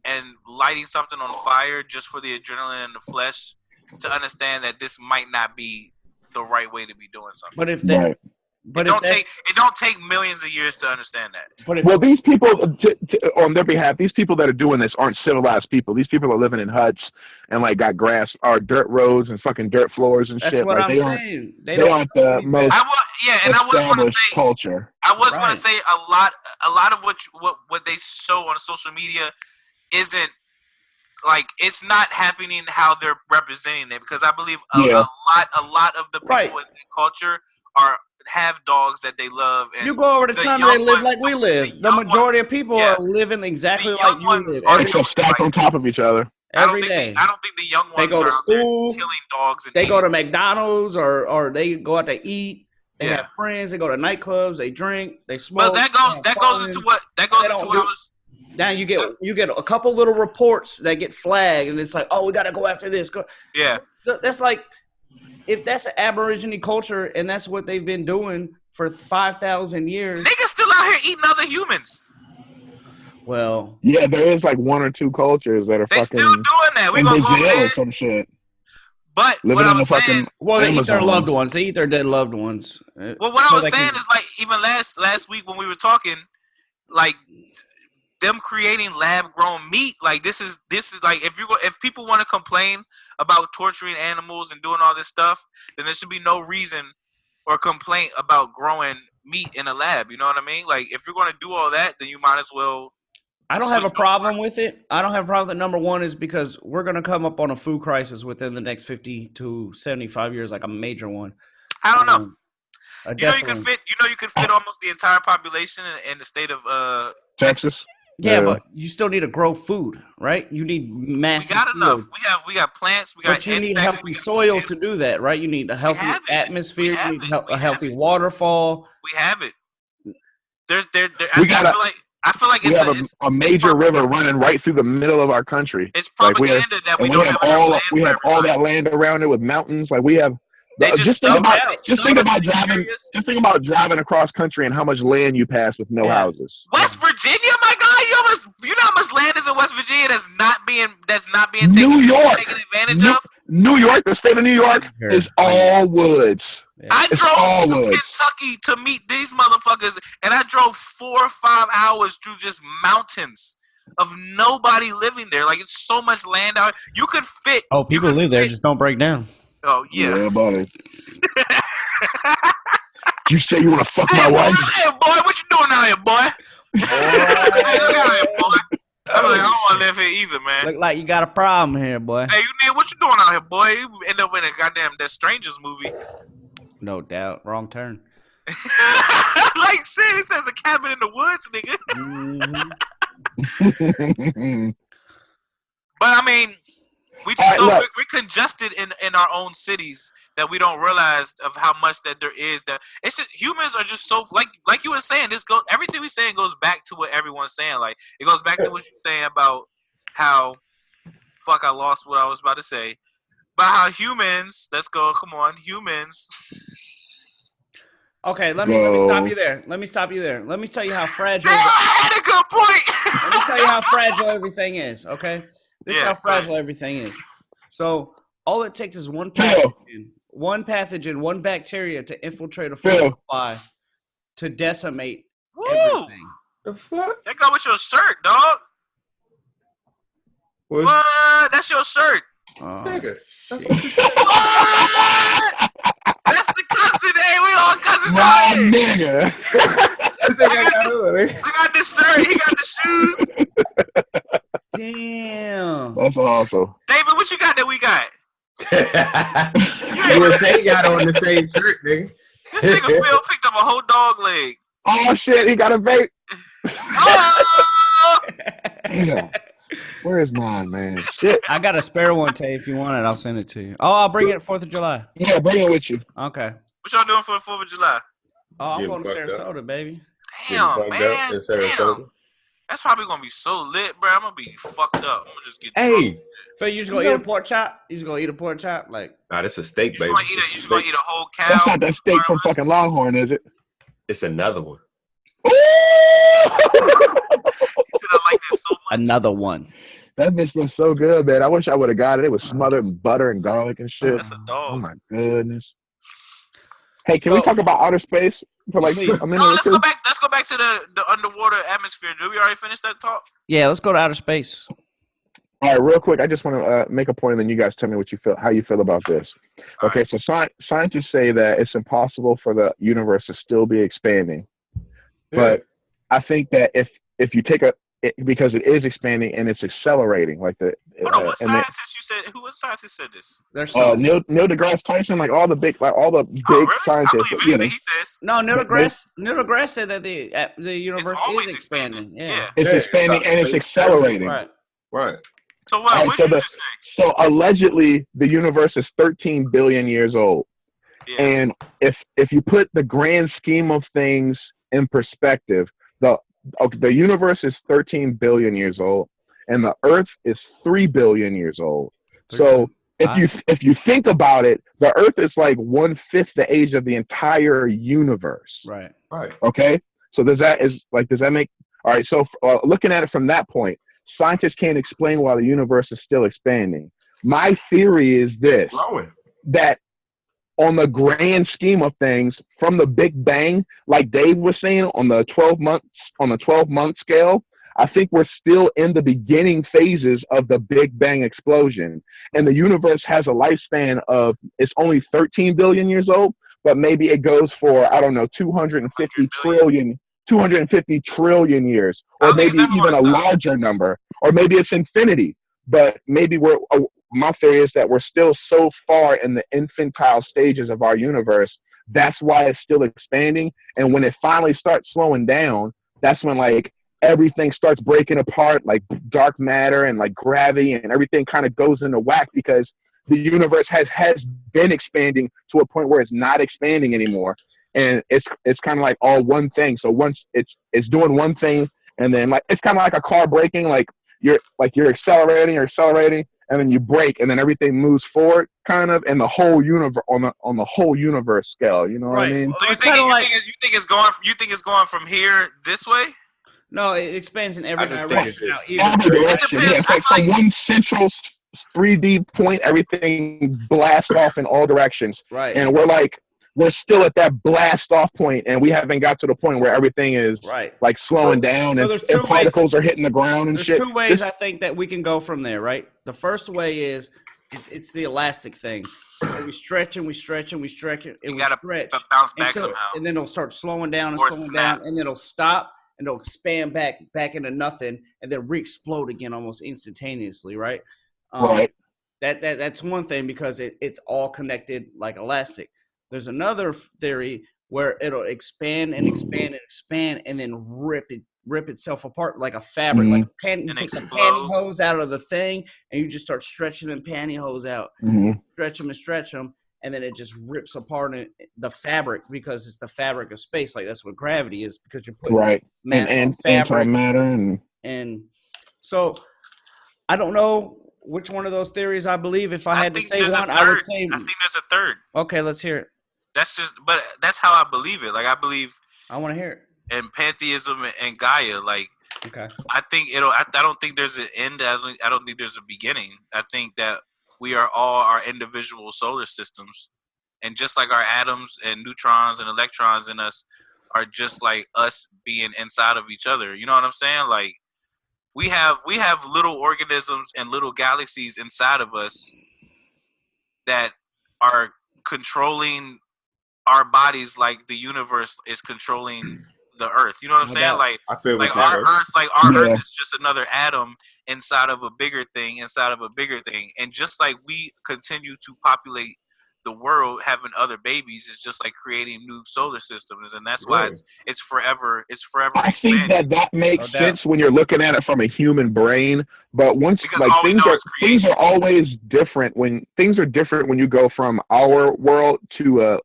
and lighting something on fire just for the adrenaline and the flesh. To understand that this might not be the right way to be doing something. But if that, it don't take millions of years to understand that. Well, these people, on their behalf, these people that are doing this aren't civilized people. These people are living in huts and like got grass or dirt roads and fucking dirt floors and shit. That's what I'm saying. They aren't the most and I was going to say culture. I was going to say a lot of what they show on social media isn't. Like, it's not happening how they're representing it, because I believe a lot of the people in the culture have dogs that they love. And you go over to China, they live like we live. The majority of people are living exactly like you live. Everyone stacked on top of each other. Every day. I don't think the young ones they go to school, killing dogs. And they go to McDonald's or they go out to eat. They have friends. They go to nightclubs. They drink. They smoke. But that goes into what I was. Now you get a couple little reports that get flagged, and it's like, oh, we got to go after this. Yeah. That's like, if that's an Aborigine culture and that's what they've been doing for 5,000 years. Niggas still out here eating other humans. Well, yeah, there is like one or two cultures that are they fucking. Still doing that. We gonna go over there. Or some shit. But Living what I in was the fucking saying, well, they eat their Amazon. loved ones. They eat their dead loved ones. Well, what I was saying is like even last week when we were talking, like them creating lab grown meat. Like this is like if people want to complain about torturing animals and doing all this stuff, then there should be no reason or complaint about growing meat in a lab. You know what I mean? Like if you're going to do all that, then you might as well. I don't have a problem with it. I don't have a problem with it. Number one is because we're going to come up on a food crisis within the next 50 to 75 years, like a major one. I don't know. You know you could fit almost the entire population in the state of Texas. Yeah, but you still need to grow food, right? You need massive. We got enough. We got plants. But you need healthy soil to do that, right? You need a healthy atmosphere. You need a healthy waterfall. We have it. I feel like we have a major river running right through the middle of our country. It's propaganda that we don't have all land. We have all that land around it with mountains. Like we have. Just think about driving across country and how much land you pass with no houses. West Virginia, my guy, you know how much land is in West Virginia that's not being taken advantage of? New York, the state of New York is all woods. Yeah. I drove to Kentucky to meet these motherfuckers, and I drove 4 or 5 hours through just mountains of nobody living there. Like, it's so much land out. You could fit. Oh, people live there, just don't break down. Oh, yeah. Yeah, buddy. You say you want to fuck my wife? Hey, boy, what you doing out here, boy? I'm like, I don't want to live here either, man. Look like you got a problem here, boy. Hey, what you doing out here, boy? You end up in a goddamn that Strangers movie. No doubt. Wrong turn. Like shit, it says a cabin in the woods, nigga. But I mean, we're congested in our own cities that we don't realize of how much that there is. That it's just, humans are just so like you were saying. Everything we're saying goes back to what everyone's saying. Like it goes back to what you're saying about how I lost what I was about to say. About how humans. Let's go. Come on, humans. Okay, let me stop you there. Let me tell you how fragile. I had a good point. Let me tell you how fragile everything is. Okay, this is how fragile everything is. So all it takes is one pathogen, one bacteria to infiltrate a food supply to decimate everything. The fuck? That go with your shirt, dog. What? That's your shirt. Nigga. That's the cousin. Hey, we all cousins out here. Nigga. I got this shirt. He got the shoes. Damn. That's awesome. David, what you got that we got? You and Tay got on the same shirt, nigga. This nigga Phil picked up a whole dog leg. Oh shit, he got a vape. Oh! Damn. Where is mine, man? Shit. I got a spare one, Tay. If you want it, I'll send it to you. Oh, I'll bring it 4th of July. Yeah, bring it with you. Okay. What y'all doing for the 4th of July? Oh, I'm going to Sarasota, baby. Damn, man. Damn. That's probably going to be so lit, bro. I'm going to be fucked up. I'm going to just get drunk. Phil, you just going to eat a pork chop? You just going to eat a pork chop? Like, nah, this is a steak, baby. You just going to eat a whole cow? That's not that steak from fucking Longhorn, is it? It's another one. Another one. That bitch looks so good, man. I wish I would have got it. It was smothered in butter and garlic and shit. That's a dog. Oh my goodness. Hey, can we talk about outer space for like a minute? No, let's go back. Let's go back to the underwater atmosphere. Did we already finish that talk? Yeah, let's go to outer space. All right, real quick. I just want to make a point, and then you guys tell me how you feel about this. Okay, so scientists say that it's impossible for the universe to still be expanding, but I think that if you take because it is expanding and it's accelerating, like the. Hold on, what scientist said this? There's Neil deGrasse Tyson, like all the big scientists. I believe anything he says. No, Neil deGrasse said that the universe is expanding. Yeah, it's expanding and it's accelerating. Right. So what? What did you just say? So allegedly, the universe is 13 billion years old, and if you put the grand scheme of things in perspective, the okay, the universe is 13 billion years old, and the Earth is 3 billion years old. So if you think about it, the Earth is like 1/5 the age of the entire universe. Right. Okay. So does that make all right? So looking at it from that point, scientists can't explain why the universe is still expanding. My theory is this: that on the grand scheme of things, from the Big Bang, like Dave was saying, on the 12-month scale, I think we're still in the beginning phases of the Big Bang explosion. And the universe has a lifespan of, it's only 13 billion years old, but maybe it goes for, I don't know, 250 trillion years, or maybe even a larger number, or maybe it's infinity. But maybe my theory is that we're still so far in the infantile stages of our universe. That's why it's still expanding. And when it finally starts slowing down, that's when like everything starts breaking apart, like dark matter and like gravity, and everything kind of goes into whack, because the universe has been expanding to a point where it's not expanding anymore. And it's kind of like all one thing. So once it's doing one thing, and then like it's kind of like a car braking, like you're accelerating, and then you brake, and then everything moves forward, kind of, and the whole universe on the whole universe scale. You know what I mean? So you think it's going from here this way? No, it expands in every direction. Every direction. Yeah, it's like from one central 3D point, everything blasts off in all directions. Right. And we're still at that blast off point, and we haven't got to the point where everything is like slowing down, and particles are hitting the ground and shit. There's 2 ways I think that we can go from there, right? The first way is it's the elastic thing. So we stretch and we stretch and we stretch and we stretch, bounce back somehow, and then it'll start slowing down and and then it'll stop and it'll expand back into nothing, and then re-explode again almost instantaneously, right? Right. That's one thing, because it's all connected like elastic. There's another theory where it'll expand and expand and expand, and then rip itself apart like a fabric. Like you take the pantyhose out of the thing, and you just start stretching them pantyhose out, stretch them, and then it just rips apart the fabric, because it's the fabric of space. Like that's what gravity is, because you're putting mass on fabric. Matter and so I don't know which one of those theories I believe. If I had to say one, I would say. I think there's a third. Okay, let's hear it. But that's how I believe it. Like I believe. I want to hear it. In pantheism and Gaia, like. Okay. I think I don't think there's an end. I don't think there's a beginning. I think that we are all our individual solar systems, and just like our atoms and neutrons and electrons in us are just like us being inside of each other. You know what I'm saying? Like we have little organisms and little galaxies inside of us that are controlling our bodies, like the universe is controlling the Earth. You know what I'm saying? Like our Earth is just another atom inside of a bigger thing, and just like we continue to populate the world, having other babies, is just like creating new solar systems, and that's why it's forever I expanding. think that makes sense when you're looking at it from a human brain, but things are always different when you go from our world to a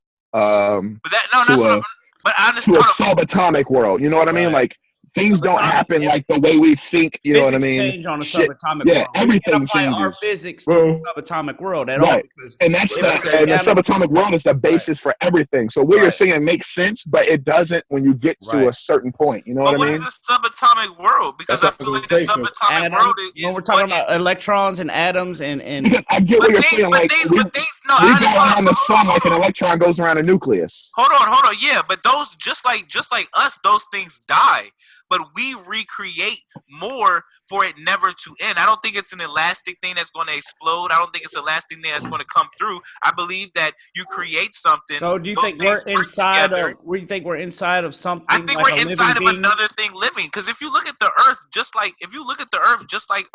subatomic world. You know what I mean? Like things don't happen like the way we think. You know what I mean? Change on a subatomic world. Everything changes. Our physics to a subatomic world at all. And the subatomic world is the basis for everything. So what you're saying makes sense, but it doesn't when you get to a certain point. You know what I mean? What is the subatomic world? Because I feel like the subatomic world is when we're talking about electrons and atoms and I get what you're saying. Like we go around the sun like an electron goes around a nucleus. Hold on. Yeah, but those just like us, those things die. But we recreate more for it never to end. I don't think it's an elastic thing that's going to explode. I don't think it's an elastic thing that's going to come through. I believe that you create something. So do you think we're inside of? We think we're inside of something? I think we're inside of another thing living. Because if you look at the Earth, just like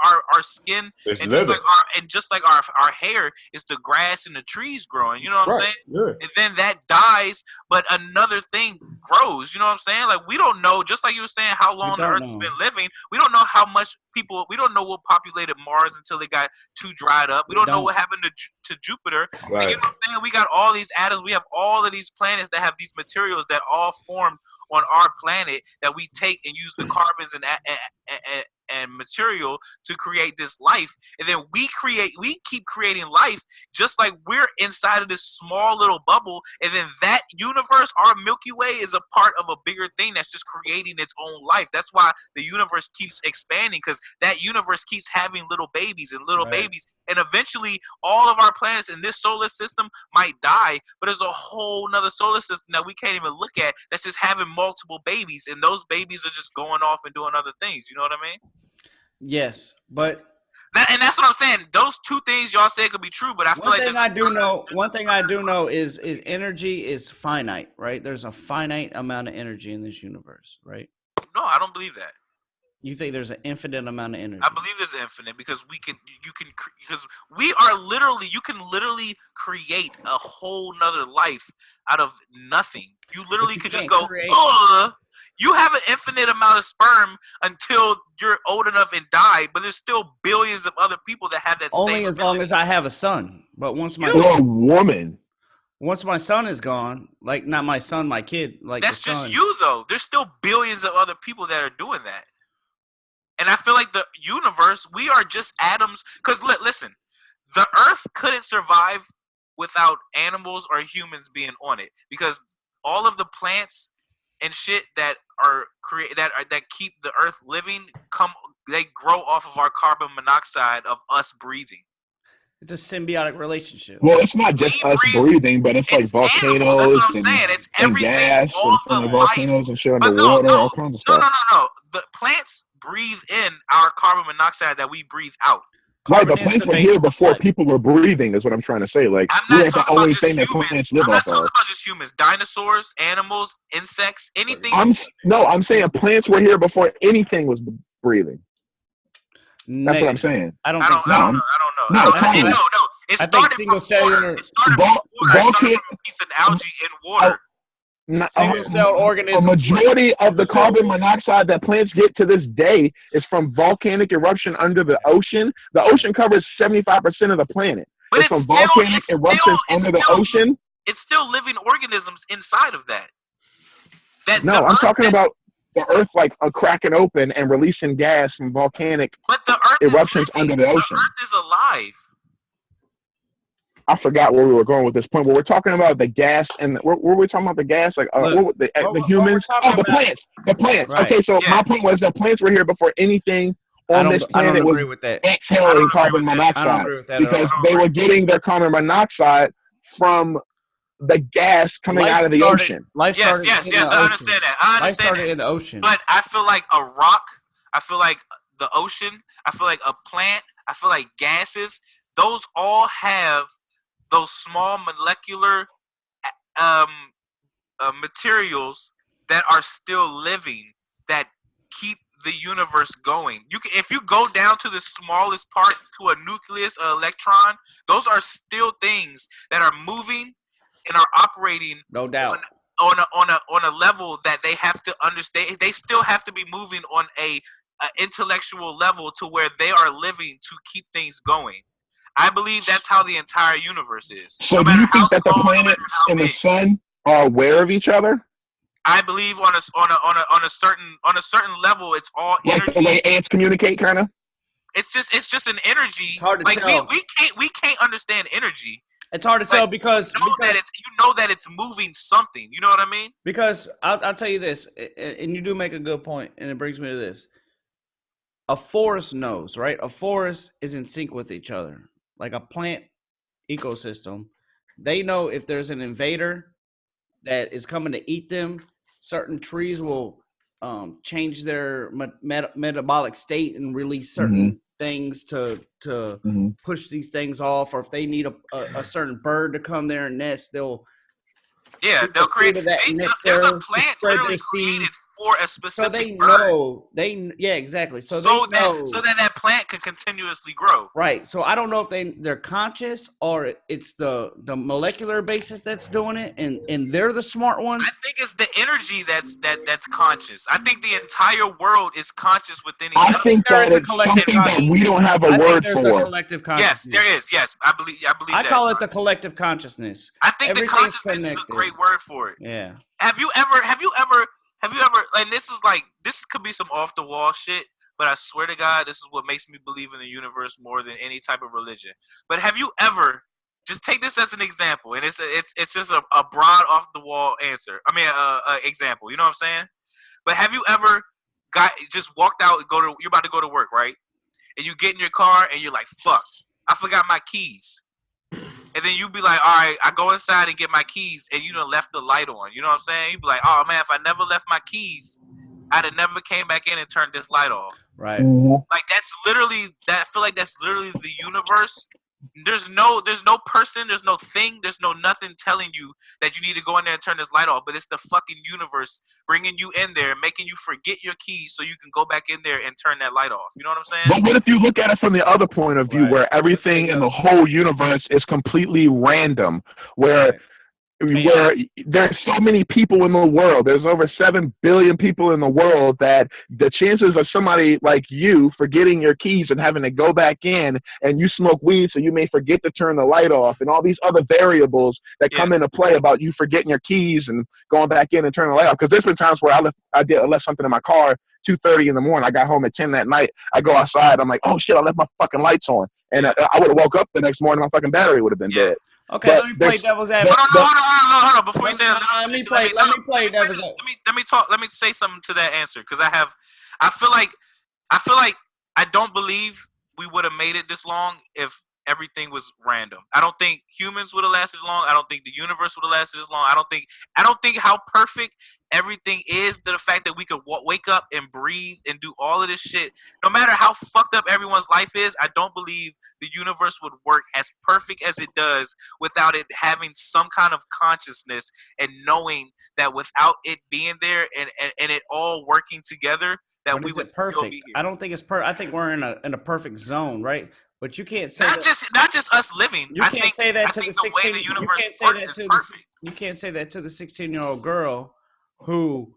our skin, and just like our hair is the grass and the trees growing. You know what I'm saying? Yeah. And then that dies, but another thing grows. You know what I'm saying? Like we don't know. Just like you were saying, how long the Earth's been living, we don't know how much people. We don't know what populated Mars until it got too dried up. We don't know what happened to Jupiter. Right. You know what I'm saying? We got all these atoms. We have all of these planets that have these materials that all formed on our planet that we take and use the carbons and material to create this life, and then we keep creating life, just like we're inside of this small little bubble, and then that universe, our Milky Way, is a part of a bigger thing that's just creating its own life. That's why the universe keeps expanding, because that universe keeps having little babies and little babies, and eventually all of our planets in this solar system might die, but there's a whole nother solar system that we can't even look at that's just having multiple babies, and those babies are just going off and doing other things. You know what I mean? Yes, but and that's what I'm saying. Those two things y'all said could be true, but I feel like one thing I do know is energy is finite, right? There's a finite amount of energy in this universe, right? No, I don't believe that. You think there's an infinite amount of energy? I believe there's infinite, because you can literally create a whole nother life out of nothing. You literally could just go, you have an infinite amount of sperm until you're old enough and die, but there's still billions of other people that have that only as long as I have a son. But once my son is gone, like not my son, my kid, like that's just you though. There's still billions of other people that are doing that. And I feel like the universe, we are just atoms. Because listen, the Earth couldn't survive without animals or humans being on it, because all of the plants and shit that are that keep the Earth living they grow off of our carbon monoxide of us breathing. It's a symbiotic relationship. Well, it's not just us breathing, but it's like volcanoes. That's what I'm saying. It's everything, gas, all the volcanoes and shit life. underwater, all kinds of stuff. No. The plants breathe in our carbon monoxide that we breathe out. Right, the plants were here before people were breathing, is what I'm trying to say. Like, we're the only thing that plants live off of. I'm not talking about just humans. Dinosaurs, animals, insects, anything. I'm saying plants were here before anything was breathing. That's what I'm saying. I don't know. No. It started from water. It started from a piece of algae in water. Single-cell organism. A majority of the carbon monoxide that plants get to this day is from volcanic eruption under the ocean. The ocean covers 75% of the planet. But it's from volcanic eruptions under the ocean. It's still living organisms inside of that. I'm talking about the Earth like cracking open and releasing gas from volcanic eruptions under the ocean. The Earth is alive. I forgot where we were going with this point, but we're talking about the gas and where were we talking about the gas? Like the humans? The plants. The plants. Right. Okay, so my point was that plants were here before anything on this planet was exhaling carbon monoxide, because they were getting their carbon monoxide from the gas coming out of the ocean. Yes, I understand that. I understand life started in the ocean. But I feel like a rock, I feel like the ocean, I feel like a plant, I feel like gases, those all have those small molecular materials that are still living, that keep the universe going. If you go down to the smallest part, to a nucleus, an electron, those are still things that are moving and are operating. No doubt. On a level that they have to understand. They still have to be moving on a intellectual level to where they are living to keep things going. I believe that's how the entire universe is. So do you think that the planet and the sun are aware of each other? I believe on a certain level, it's all energy. Like the way ants communicate, kind of. It's just an energy. It's hard to tell. We can't understand energy. It's hard to tell because you know that it's moving something. You know what I mean? Because I'll tell you this, and you do make a good point, and it brings me to this. A forest knows, right? A forest is in sync with each other. Like a plant ecosystem, they know if there's an invader that is coming to eat them. Certain trees will change their metabolic state and release certain things to push these things off. Or if they need a certain bird to come there and nest, they'll create that. There's a plant literally created for a specific bird. Yeah, exactly. So that plant can continuously grow. Right. So I don't know if they're conscious or it's the molecular basis that's doing it, and they're the smart ones. I think it's the energy that's conscious. I think the entire world is conscious within each other. I think there is a collective consciousness. We don't have a word for. There's a collective consciousness. Yes, there is. Yes, I believe. I call it the collective consciousness. I think the consciousness is a great word for it. Yeah. Have you ever? And this could be some off the wall shit, but I swear to God, this is what makes me believe in the universe more than any type of religion. But have you ever? Just take this as an example, and it's just a broad off the wall answer. I mean, example. You know what I'm saying? But have you ever just walked out and you're about to go to work, right? And you get in your car and you're like, fuck, I forgot my keys. And then you be like, all right, I go inside and get my keys, and you done left the light on. You know what I'm saying? You be like, oh man, if I never left my keys, I'd have never came back in and turned this light off. Right. Like that's literally that. I feel like that's literally the universe. There's no person, there's no thing, there's no nothing telling you that you need to go in there and turn this light off. But it's the fucking universe bringing you in there, making you forget your keys so you can go back in there and turn that light off. You know what I'm saying? But what if you look at it from the other point of view, where everything in the whole universe is completely random, where there's so many people in the world. There's over 7 billion people in the world that the chances of somebody like you forgetting your keys and having to go back in, and you smoke weed so you may forget to turn the light off, and all these other variables that come into play about you forgetting your keys and going back in and turning the light off. Because there's been times where I left something in my car 2:30 in the morning. I got home at 10 that night. I go outside. I'm like, oh shit, I left my fucking lights on. And I would have woke up the next morning, my fucking battery would have been dead. Okay, let me play devil's advocate. Hold on. Before you say that, let me play devil's advocate. Let me say something to that answer, because I feel like I don't believe we would have made it this long if everything was random. I don't think humans would have lasted long. I don't think the universe would have lasted as long. I don't think how perfect everything is, to the fact that we could wake up and breathe and do all of this shit. No matter how fucked up everyone's life is, I don't believe the universe would work as perfect as it does without it having some kind of consciousness, and knowing that without it being there and it all working together, that we would perfect. Still be here. I don't think it's perfect. I think we're in a perfect zone, right? But you can't say not just us living. You can't say that to the 16. You can't say that to the 16-year-old girl who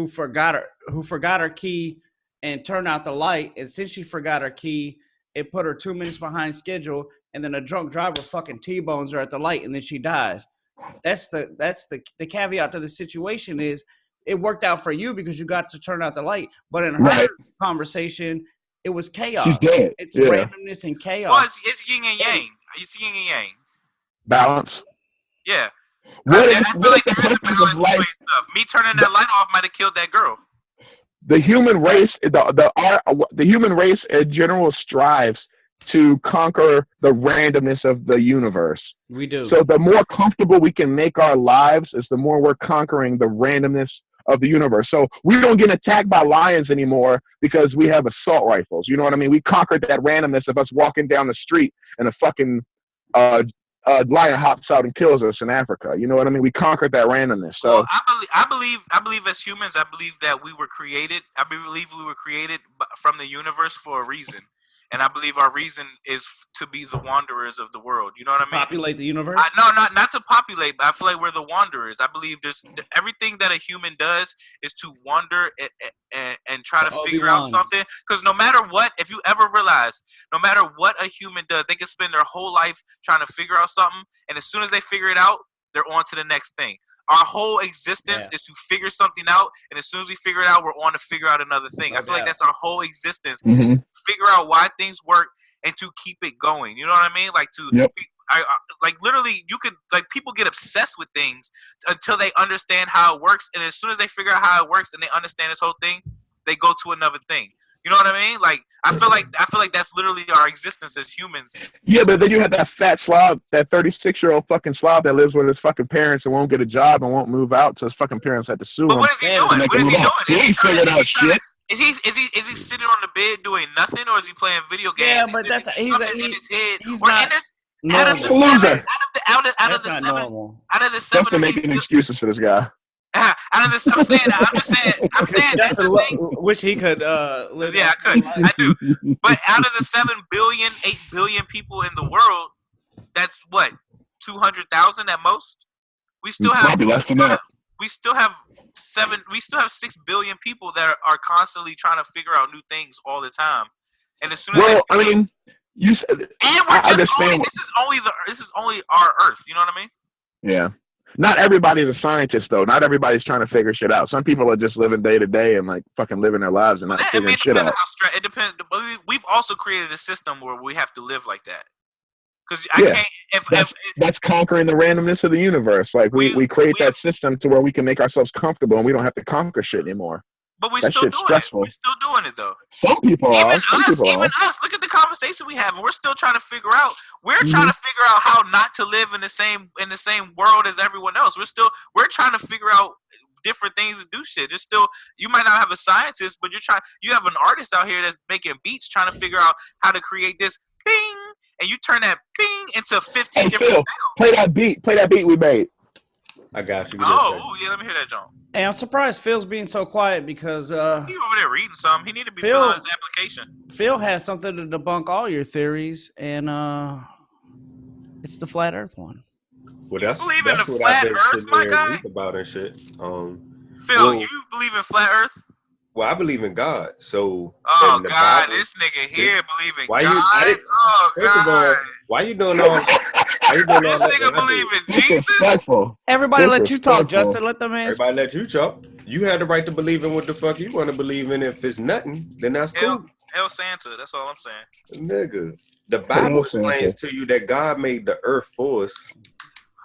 forgot her key and turned out the light. And since she forgot her key, it put her 2 minutes behind schedule. And then a drunk driver fucking T-bones her at the light, and then she dies. That's the caveat to the situation is it worked out for you because you got to turn out the light. But in her conversation, it was chaos. It's randomness and chaos. Well, it's yin and yang. It's yin and yang. Balance. Yeah. I feel like there is a balance between stuff. Me turning that light off might have killed that girl. The human race, the human race in general strives to conquer the randomness of the universe. We do. So the more comfortable we can make our lives is the more we're conquering the randomness of the universe. So we don't get attacked by lions anymore because we have assault rifles. You know what I mean? We conquered that randomness of us walking down the street and a fucking lion hops out and kills us in Africa. You know what I mean? We conquered that randomness. So well, I believe as humans, I believe that we were created. I believe we were created from the universe for a reason. And I believe our reason is to be the wanderers of the world. You know what I mean? Populate the universe? No, not to populate, but I feel like we're the wanderers. I believe everything that a human does is to wander and try to figure out something. Because no matter what, if you ever realize, no matter what a human does, they can spend their whole life trying to figure out something. And as soon as they figure it out, they're on to the next thing. Our whole existence is to figure something out, and as soon as we figure it out, we're on to figure out another thing. I feel like that's our whole existence. Figure out why things work and to keep it going. You know what I mean? Like like literally, you could people get obsessed with things until they understand how it works, and as soon as they figure out how it works and they understand this whole thing, they go to another thing. You know what I mean? Like I feel like that's literally our existence as humans. Yeah, but then you have that fat slob, that 36-year-old fucking slob that lives with his fucking parents and won't get a job and won't move out, so his fucking parents had to sue him. But what is he doing? What is he doing? Is he sitting on the bed doing nothing, or is he playing video games? Yeah, but that's he's not out of the seven, making excuses for this guy. Out Out of this, I'm saying that's the thing. Wish he could live. Yeah, I could. I do. But out of the 7 billion, 8 billion people in the world, that's what 200,000 at most. We still have probably less than that. We still have 6 billion people that are constantly trying to figure out new things all the time. And as soon as I mean, you said, and we're just only, this is only our Earth. You know what I mean? Yeah. Not everybody's a scientist though. Not everybody's trying to figure shit out. Some people are just living day to day and like fucking living their lives and not figuring shit out. It depends. We've also created a system where we have to live like that. Because I can't. That's conquering the randomness of the universe. Like we create that system to where we can make ourselves comfortable and we don't have to conquer shit anymore. But we're still doing it. We're still doing it though. Some people are. Even us. Look at the conversation we have. We're still trying to figure out. We're trying to figure out how not to live in the same world as everyone else. We're trying to figure out different things to do shit. It's still, you might not have a scientist, but you have an artist out here that's making beats, trying to figure out how to create this bing, and you turn that bing into 15 different sounds. Play that beat we made. I got you. Oh, yeah, let me hear that, John. Hey, I'm surprised Phil's being so quiet because he over there reading something. He need to be filling out his application. Phil has something to debunk all your theories, and it's the flat Earth one. Well, that's believe in the what flat I've been Earth, my guy? about and shit. Phil, you believe in flat Earth? Well, I believe in God. So. Oh God, Bible, this nigga here believe in God. First of all, why you doing all? This nigga believe in Jesus. Everybody, let you talk, Justin. Let them answer. Everybody, let you talk. You had the right to believe in what the fuck you want to believe in. If it's nothing, then that's cool. El Santa. That's all I'm saying. Nigga, the Bible explains to you that God made the earth for us.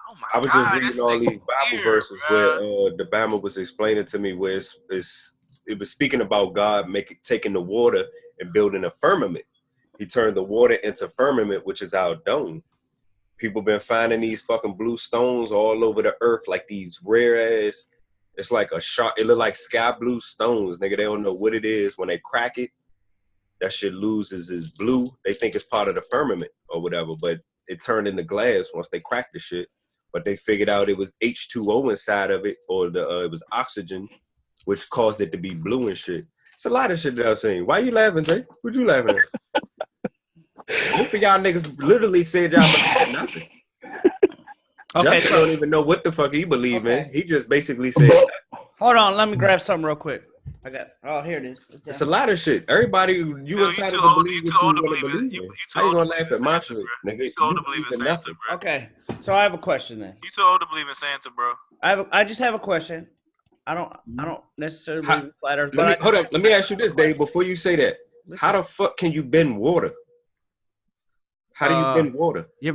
Oh my I was God, just reading all these Bible verses where the Bible was explaining to me where it was speaking about God taking the water and building a firmament. He turned the water into firmament, which is our dome. People been finding these fucking blue stones all over the earth, like these rare ass. It's like it look like sky blue stones, nigga. They don't know what it is. When they crack it, that shit loses its blue. They think it's part of the firmament or whatever, but it turned into glass once they cracked the shit. But they figured out it was H2O inside of it, or it was oxygen, which caused it to be blue and shit. It's a lot of shit that I've seen. Why you laughing, Jay? What you laughing at? Both of y'all niggas literally said y'all believe in nothing. Okay, Justin don't even know what the fuck he believe in. He just basically said, hold on, let me grab something real quick. Here it is. It's a lot of shit. Everybody, you entitled to believe what you want to believe in. How you gonna laugh at my shit, nigga? You too old to believe in Santa, bro. Okay, so I have a question then. You too old to believe in Santa, bro. I just have a question. I don't necessarily believe in flat Earth. Hold up. Let me ask you this, Dave. Before you say that, how the fuck can you bend water? How do you bend water? You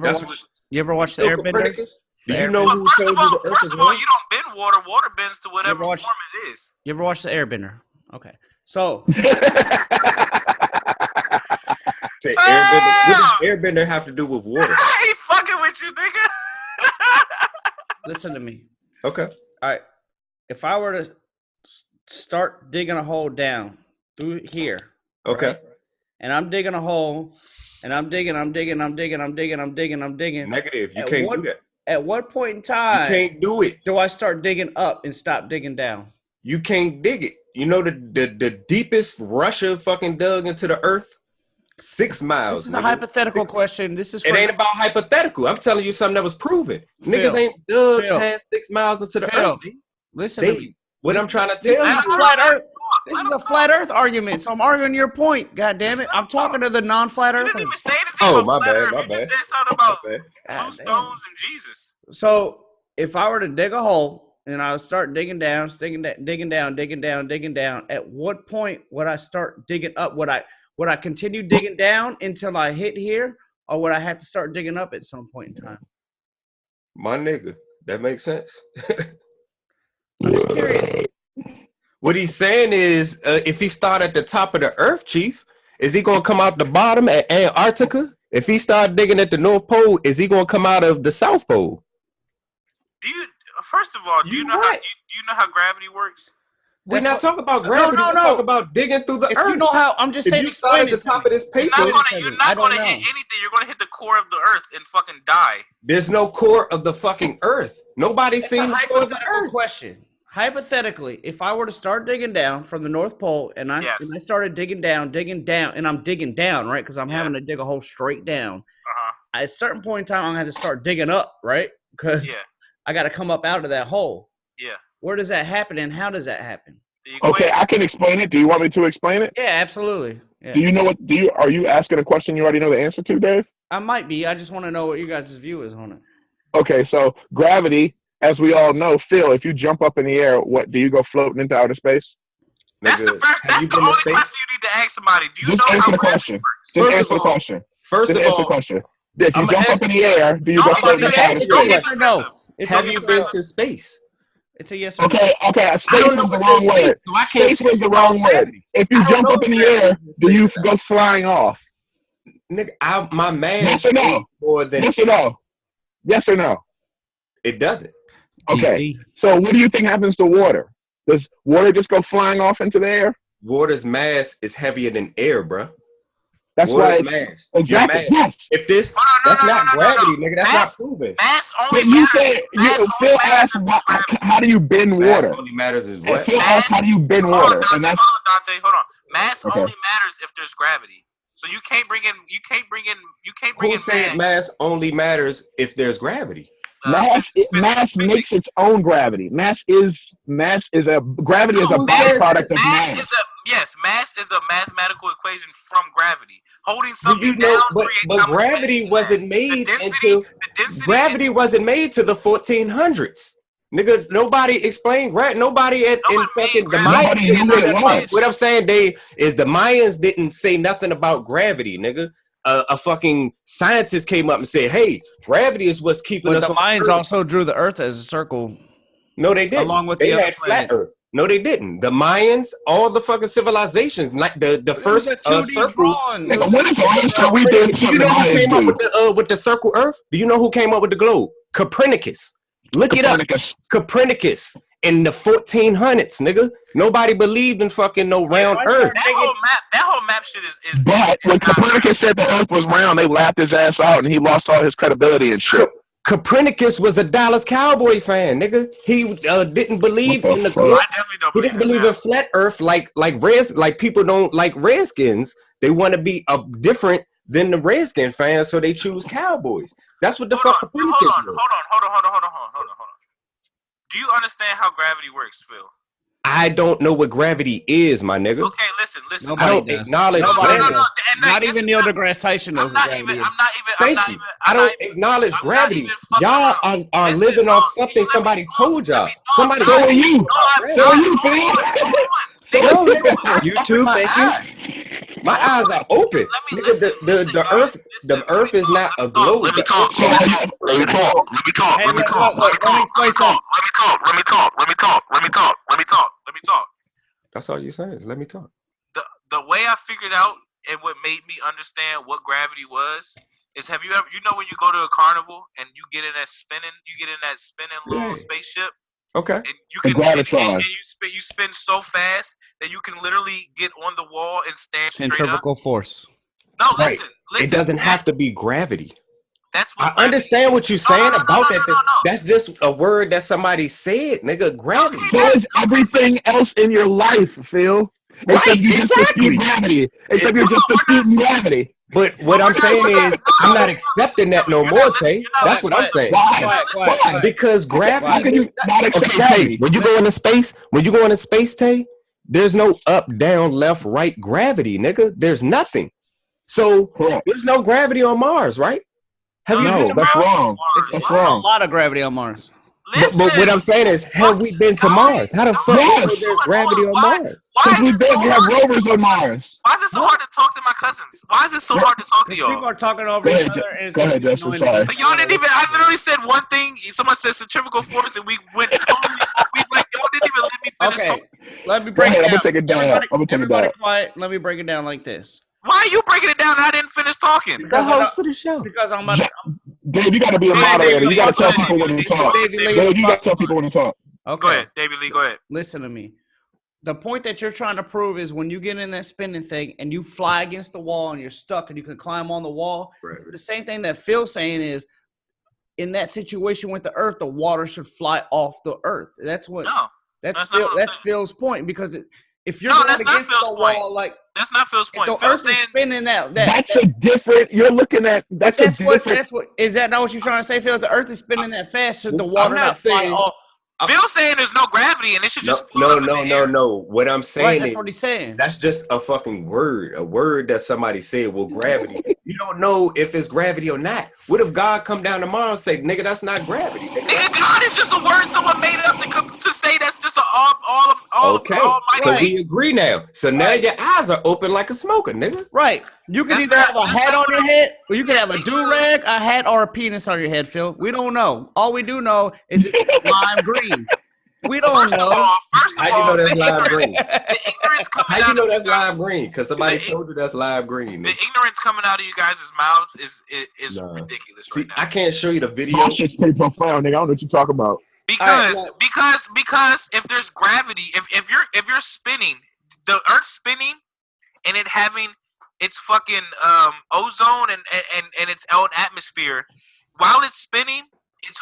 ever watch the Airbenders? Do you know who told you the Earth is First of all, you don't bend water. Water bends to whatever form it is. You ever watch the Airbender? Okay, so. Say Airbender. What does Airbender have to do with water? I ain't fucking with you, nigga. Listen to me. Okay. All right. If I were to start digging a hole down through here. Okay. Right? And I'm digging a hole, and I'm digging. Negative. You can't do that. At what point in time? You can't do it. Do I start digging up and stop digging down? You can't dig it. You know the deepest Russia fucking dug into the earth? 6 miles. This is a hypothetical question. It ain't about hypothetical. I'm telling you something that was proven. Niggas ain't dug past 6 miles into the earth. Listen to me. What I'm trying to tell you. This is a flat Earth argument, so I'm arguing your point. God damn it. I'm talking to the non-flat Earthers. You didn't even say anything about flat Earth. You just said something about blue stones and Jesus. So if I were to dig a hole and I would start digging down, at what point would I start digging up? Would I continue digging down until I hit here, or would I have to start digging up at some point in time? My nigga, that makes sense. I'm just curious. What he's saying is, if he start at the top of the earth, Chief, is he gonna come out the bottom at Antarctica? If he start digging at the North Pole, is he gonna come out of the South Pole? First of all, do you know how gravity works? We're not talking about gravity. No. We're talking about digging through the earth. You know how? I'm just saying. If you start at the top of this paper, you're not gonna hit anything. You're gonna hit the core of the earth and fucking die. There's no core of the fucking earth. Nobody's seen the core of the earth. Question. hypothetically, if I were to start digging down from the North Pole and I started digging down, and I'm digging down, right? Because I'm having to dig a hole straight down. At a certain point in time, I'm going to have to start digging up, right? Because I got to come up out of that hole. Yeah. Where does that happen and how does that happen? Okay, I can explain it. Do you want me to explain it? Yeah, absolutely. Yeah. Do you know are you asking a question you already know the answer to, Dave? I might be. I just want to know what you guys' view is on it. Okay, so gravity, as we all know, Phil, if you jump up in the air, what do you go floating into outer space? That's the first. That's the only question you need to ask somebody. Do you know how gravity works? Just answer the question. First of all, if you jump up in the air, do you go floating into outer space? Yes or no? Have you been to space? It's a yes or no. Okay. Space is the wrong word. Space is the wrong word. If you jump up in the air, do you go flying off? Nigga, my man. Yes or no? More than yes or no? Yes or no? It doesn't. Okay. So what do you think happens to water? Does water just go flying off into the air? Water's mass is heavier than air, bro. That's water's why. Mass. Exactly. Yes. If this, that's not gravity, nigga. That's not proven. Mass only matters. Phil asked, how do you bend water? Mass only matters is what? Phil asked, how do you bend water? Hold on, Dante. Hold on. Mass only matters if there's gravity. So you can't bring in. Who said mass only matters if there's gravity? Mass makes its own gravity. Gravity is a byproduct of mass. Mass is a mathematical equation from gravity. Holding something down. But gravity wasn't made until gravity wasn't made to the 1400s. Nigga, nobody explained gravity. Nobody in fucking the Mayans. What I'm saying, the Mayans didn't say nothing about gravity, nigga. A fucking scientist came up and said, "Hey, gravity is what's keeping us." But the Mayans also drew the Earth as a circle. No, they didn't. Along with they the had flat Earth. No, they didn't. The Mayans, all the fucking civilizations, like the first circle. Do you know who came up with the circle Earth? Do you know who came up with the globe? Copernicus. Look it up. Copernicus. In the 1400s, nigga, nobody believed in fucking no round Earth. That whole map shit is. But when Copernicus said the Earth was round, they laughed his ass out, and he lost all his credibility and shit. Copernicus was a Dallas Cowboy fan, nigga. He didn't believe in the globe. He didn't believe in flat Earth like people don't like Redskins. They want to be different than the Redskin fans, so they choose Cowboys. That's what the fuck Copernicus was. Hold on. Do you understand how gravity works, Phil? I don't know what gravity is, my nigga. Okay, listen. I don't acknowledge gravity. Not even Neil deGrasse Tyson knows what gravity is. I don't acknowledge gravity. Y'all are living off something somebody told y'all. Somebody told you. YouTube, thank you. My eyes are open. Nigga, the earth is not a globe. Let me talk. That's all you're saying. Let me talk. The way I figured out and what made me understand what gravity was is, have you ever, when you go to a carnival and you get in that spinning little spaceship? Okay. And you can you spin so fast that you can literally get on the wall and stand straight up. Centrifugal force. No, listen. It doesn't have to be gravity. That's what I understand what you're saying about that. That's just a word that somebody said, nigga. Gravity. So is everything else in your life, Phil. Except you just defeat gravity. Except you're just defeating gravity. But what I'm saying is, I'm not accepting that no more, Tay. That's what I'm saying. Why? Because gravity. How can you not accept gravity? Tay, when you go into space, Tay, there's no up, down, left, right gravity, nigga. There's nothing. So there's no gravity on Mars, right? That's wrong. That's wrong. A lot of gravity on Mars. But what I'm saying is, have we been to Mars? How the fuck there's gravity on Mars? We have rovers on Mars. Why is it so hard to talk to my cousins? Why is it so hard to talk to y'all? People are talking over each other. Go ahead, Justin. Sorry. But y'all didn't even. I literally said one thing. Someone said centrifugal force, and we went totally. Y'all didn't even let me finish talking. Let me break it down. I'm gonna take it down. Everybody quiet. Let me break it down like this. Why are you breaking it down? I didn't finish talking. The host of the show. Because I'm about Dave, you got to be a moderator. You got to tell people when to talk. Dave, you got to tell people when to talk. Okay. Go ahead, Davie Lee. Go ahead. Listen to me. The point that you're trying to prove is when you get in that spinning thing and you fly against the wall and you're stuck and you can climb on the wall. Right. The same thing that Phil's saying is, in that situation with the Earth, the water should fly off the Earth. That's what. That's not That's Phil's point because if you're No, going that's not against Phil's the point. wall, like That's not Phil's point. the Phil's Earth is saying spinning that. That's a different. You're looking at. That's what is that not what you're trying to say, Phil? The Earth is spinning that fast, should the water I'm not fly saying- off? Phil's saying there's no gravity and it should just float No. up in the air. What I'm saying Right, that's is what he's saying. that's just a fucking word, a word that somebody said. Well, gravity. You don't know if it's gravity or not. What if God come down tomorrow and say, "Nigga, that's not gravity." Nigga, God is just a word someone made up to say that's just all Okay, almighty. so we agree now. So now your eyes are open like a smoker, nigga. Right. You can either have a hat on your head, or you can have a do-rag, a hat, or a penis on your head, Phil. We don't know. All we do know is it's lime green. We don't know. First of How all, you know that's lime green? the ignorance coming How you out know of that's you guys, lime green? Because somebody told you that's lime green. the ignorance coming out of you guys' mouths is ridiculous See, right now. I can't show you the video. That shit's pretty profound, nigga. I don't know what you're talking about. Because if there's gravity, if you're spinning, the Earth's spinning, and it having its fucking ozone and its own atmosphere, while it's spinning, it's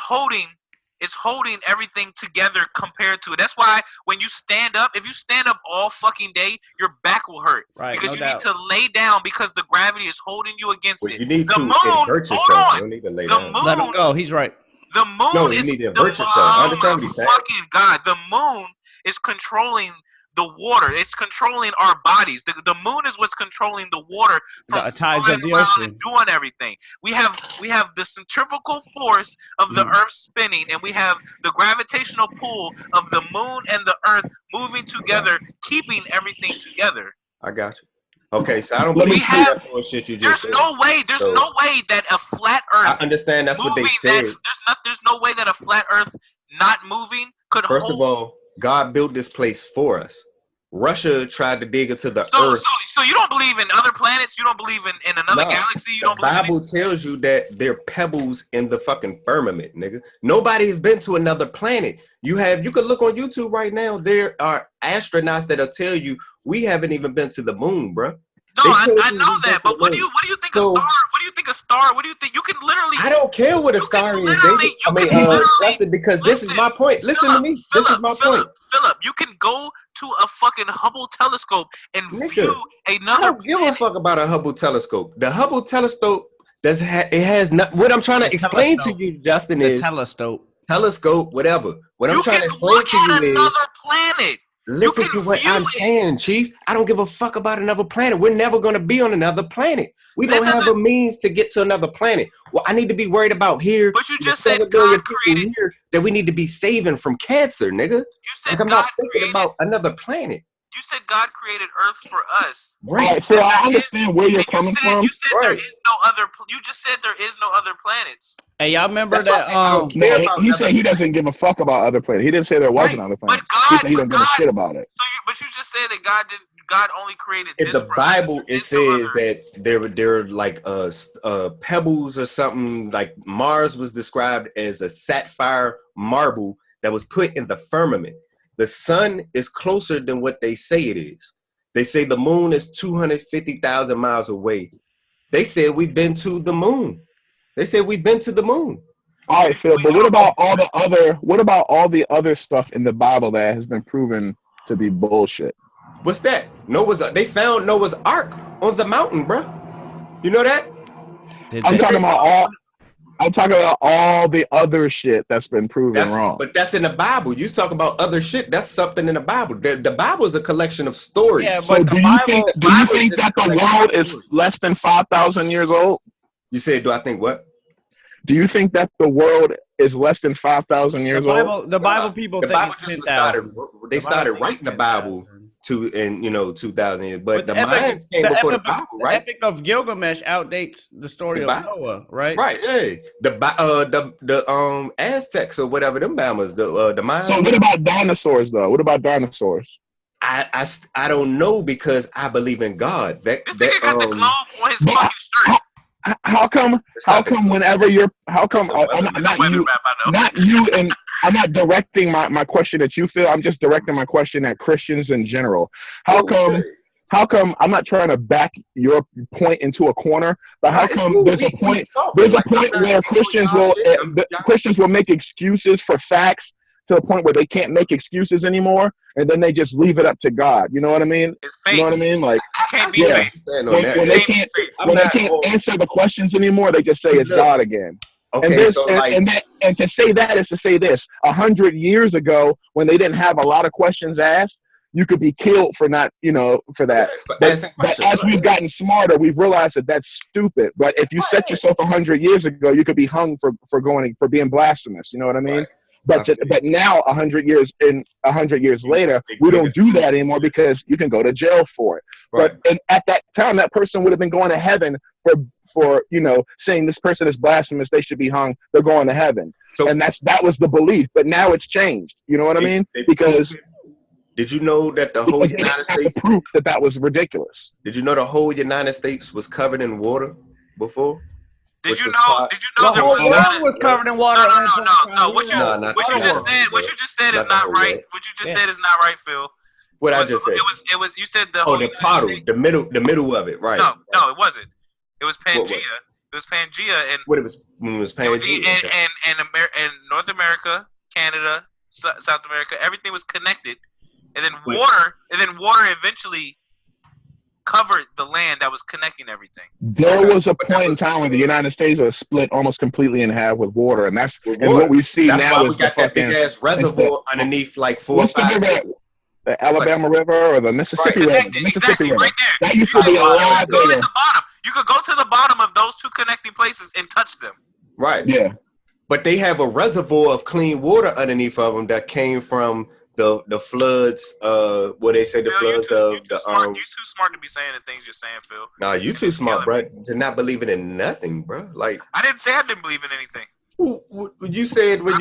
holding everything together compared to it. That's why when you stand up, if you stand up all fucking day, your back will hurt. Right, because no you doubt. need to lay down because the gravity is holding you against Well, it. you need the to moon, invert yourself. hold on. You don't need to lay The down. moon, Let him go. He's right. the moon No, you is need to the invert yourself. I understand what oh he's saying. my fucking God. The moon is controlling the water. It's controlling our bodies. The moon is what's controlling the water from The tides flowing of the around ocean. and doing everything. We have the centrifugal force of the Earth spinning, and we have the gravitational pull of the moon and the Earth moving together, keeping everything together. I got you. Okay, so I don't Let me believe have- that bullshit you just There's said. no way. There's So- no way that a flat Earth I understand that's what they moving said. there's no way that a flat Earth not moving could First hold. of all, God built this place for us. Russia tried to dig into the So earth. you don't believe in other planets? You don't believe in another No, galaxy? You the don't believe Bible in tells you that there are pebbles in the fucking firmament, nigga. Nobody's been to another planet. You could look on YouTube right now. There are astronauts that'll tell you we haven't even been to the moon, bro. No, They I told you know we've that, been to but the what do moon. you think So- a star? What do you think a star? What do you think? You can literally. I don't care what a star is, baby. Justin, because this is my point. Listen to me. This is my point. Philip, you can go to a fucking Hubble telescope and Nigga, view I another don't give a fuck about a Hubble telescope. The Hubble telescope it has not. What I'm trying to explain to you, Justin, The is telescope, whatever. What I'm You trying to can explain look to at you is another planet. listen can to what view I'm it. saying, Chief. I don't give a fuck about another planet. We're never going to be on another planet. We That don't have a means to get to another planet. Well, I need to be worried about here. But you the just said 7 billion God people created. here that we need to be saving from cancer, nigga. You said Like I'm God not thinking created. about another planet. You said God created Earth for us. All right, so I understand where you're And coming from. You said there Right. is no other. You just said there is no other planets. Hey, y'all remember That's why I that? said I don't care about He another said he planet. doesn't give a fuck about other planets. He didn't say there wasn't Right. other But planets. God, He said he don't give a shit about it. but you just said that God didn't. God only created In this the for Bible, us. it says that there are like pebbles or something. Like Mars was described as a sapphire marble that was put in the firmament. The sun is closer than what they say it is. They say the moon is 250,000 miles away. They said we've been to the moon. They said we've been to the moon. All right, Phil. But what about all the other stuff in the Bible that has been proven to be bullshit? What's that? They found Noah's Ark on the mountain, bro. You know that? I'm talking about all the other shit that's been proven wrong. But that's in the Bible. You talk about other shit. That's something in the Bible. The Bible is a collection of stories. Yeah, So do you think that the world is less than 5,000 years old? You said, do I think what? Do you think that the world is less than 5,000 years old? The Bible people The think Bible it's just 10,000. they started writing the Bible in 2,000 years, but the epic- Mayans came before the Bible, The right? Epic of Gilgamesh outdates the story The of Bible. Noah, right? Right. Hey, the Aztecs or whatever them Bamas, the Mayans. So what about dinosaurs, though? What about dinosaurs? I don't know because I believe in God. This nigga got the globe on his fucking shirt. How come whenever you're not you and I'm not directing my question at you, Phil. I'm just directing my question at Christians in general. How come I'm not trying to back your point into a corner, but how come there's a point where Christians will make excuses for facts to a point where they can't make excuses anymore, and then they just leave it up to God. You know what I mean? It's faith. You know what I mean? Like, You can't be yeah. faith. When they can't answer the questions anymore, they just say it's God again. Okay, and to say that is to say this: 100 years ago, when they didn't have a lot of questions asked, you could be killed for not, for that. But as we've gotten smarter, we've realized that that's stupid. But if you set yourself 100 years ago, you could be hung for being blasphemous. You know what I mean? Right. But now 100 years later, we don't do that anymore because you can go to jail for it. Right. But at that time, that person would have been going to heaven for saying this person is blasphemous, they should be hung. They're going to heaven. And that was the belief. But now it's changed. You know what I mean? Because did you know that the whole United States proof that was ridiculous? Did you know the whole United States was covered in water before? Did you know the whole world was covered in water? No. What you just said is not right. What you just said is not right, Phil. What I just said. It was. You said the whole. The puddle, the middle of it, right? No, it wasn't. It was Pangea. It was Pangea, and when it was Pangea, and North America, Canada, South America, everything was connected. And then water eventually covered the land that was connecting everything. There was a point in time when the United States was split almost completely in half with water, and what we see now is we got that big ass reservoir underneath, like 4 or 5 states. The Alabama River or the Mississippi River. Exactly, right there. That used to be a lot bigger. You could go to the bottom of those two connecting places and touch them. Right. Yeah. But they have a reservoir of clean water underneath of them that came from the floods, what they say the floods of the you're too smart to be saying the things you're saying, Phil. Nah, you too smart, bro. To not believing in nothing, bro. Like I didn't say I didn't believe in anything. You said when I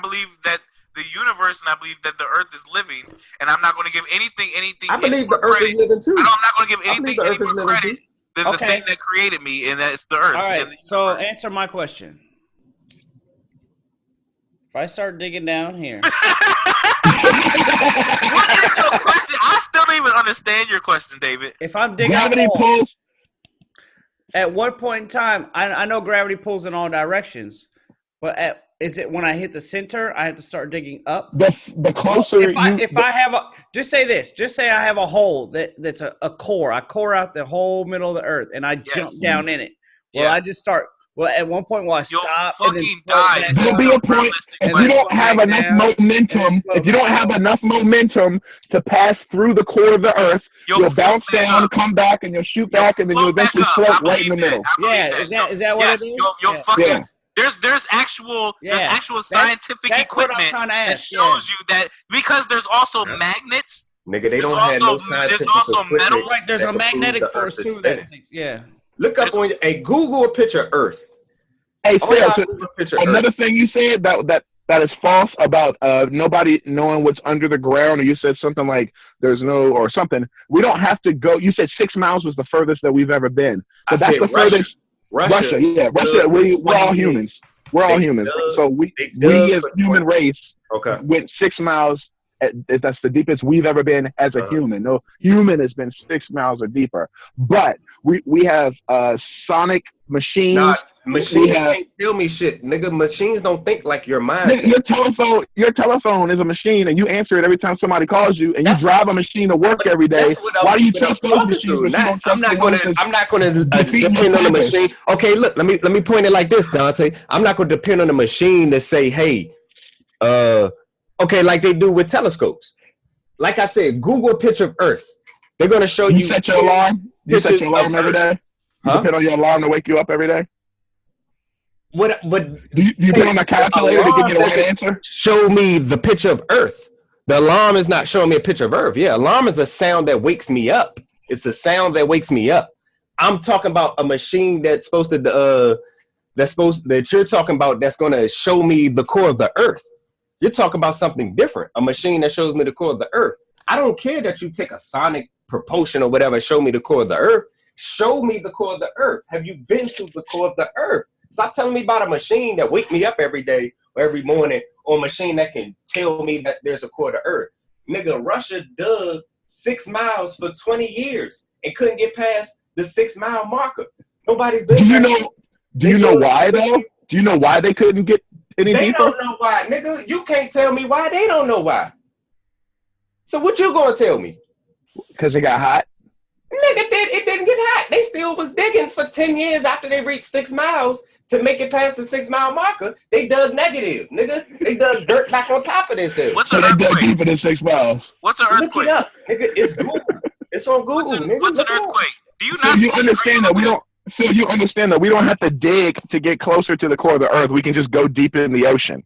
believe that the universe, and I believe that the earth is living, and I'm not going to give anything. I believe the earth is living too. I'm not going to give anything any more credit than the thing that created me, and that's the earth. All right. So answer my question. If I start digging down here. What is your question? I still don't even understand your question, David. If I'm digging gravity pulls. At what point in time, I know gravity pulls in all directions, but is it when I hit the center, I have to start digging up? The closer I have just say I have a hole that's a core. I core out the whole middle of the earth, and I jump down in it. Well, I just start. Well, at one point, will I stop? You'll fucking die. There'll be a point if you don't have enough momentum. If you don't have enough momentum to pass through the core of the earth, you'll bounce down, come back, and you'll shoot back, and then you'll eventually float right in the middle. Yeah, is that what it is? You'll fucking. There's actual scientific equipment that shows you that, because there's also magnets. Nigga, they don't have no scientific equipment. There's also metals. Right, there's a magnetic force too. Look up on Google a picture of Earth. Hey, Phil, another thing you said that is false about nobody knowing what's under the ground, or you said something like there's no or something. We don't have to go. You said 6 miles was the furthest that we've ever been. But that's the furthest. Russia. Russia. We're all humans. We're all humans. So we as human race went 6 miles. That's the deepest we've ever been as a human. No human has been 6 miles or deeper. But we have sonic machines. Nah, machines can't tell me shit, nigga. Machines don't think like your mind. Your telephone is a machine, and you answer it every time somebody calls you, and you drive a machine to work every day. Why do you trust those machines? I'm not going to depend on the machine. Okay, look, let me point it like this, Dante. I'm not going to depend on the machine to say, hey, okay, like they do with telescopes. Like I said, Google a picture of Earth. They're going to show you. You set your alarm? You set your alarm every day? You depend on your alarm to wake you up every day? But do you put on a calculator to give you the right answer? Show me the picture of Earth. The alarm is not showing me a picture of Earth. Yeah, alarm is a sound that wakes me up. It's a sound that wakes me up. I'm talking about a machine that's supposed to that you're talking about that's going to show me the core of the Earth. You're talking about something different. A machine that shows me the core of the Earth. I don't care that you take a sonic propulsion or whatever and show me the core of the Earth. Show me the core of the Earth. Have you been to the core of the Earth? Stop telling me about a machine that wake me up every day or every morning, or a machine that can tell me that there's a core of the Earth. Nigga, Russia dug 6 miles for 20 years and couldn't get past the 6 mile marker. Nobody's been. Do you know why though? Do you know why they couldn't get any They deeper? don't know why, nigga. You can't tell me why. They don't know why. So what you gonna tell me? Because it got hot. Nigga, it didn't get hot. They still was digging for 10 years after they reached 6 miles to make it past the 6-mile marker. They dug negative, nigga. They dug dirt back on top of themselves. What's So an they dug earthquake? deeper than 6 miles. What's an Look earthquake? it up, nigga. It's Google. It's on Google, nigga. What's an Look it up. earthquake? Do you So not you see understand that we don't. So you understand that we don't have to dig to get closer to the core of the earth. We can just go deep in the ocean.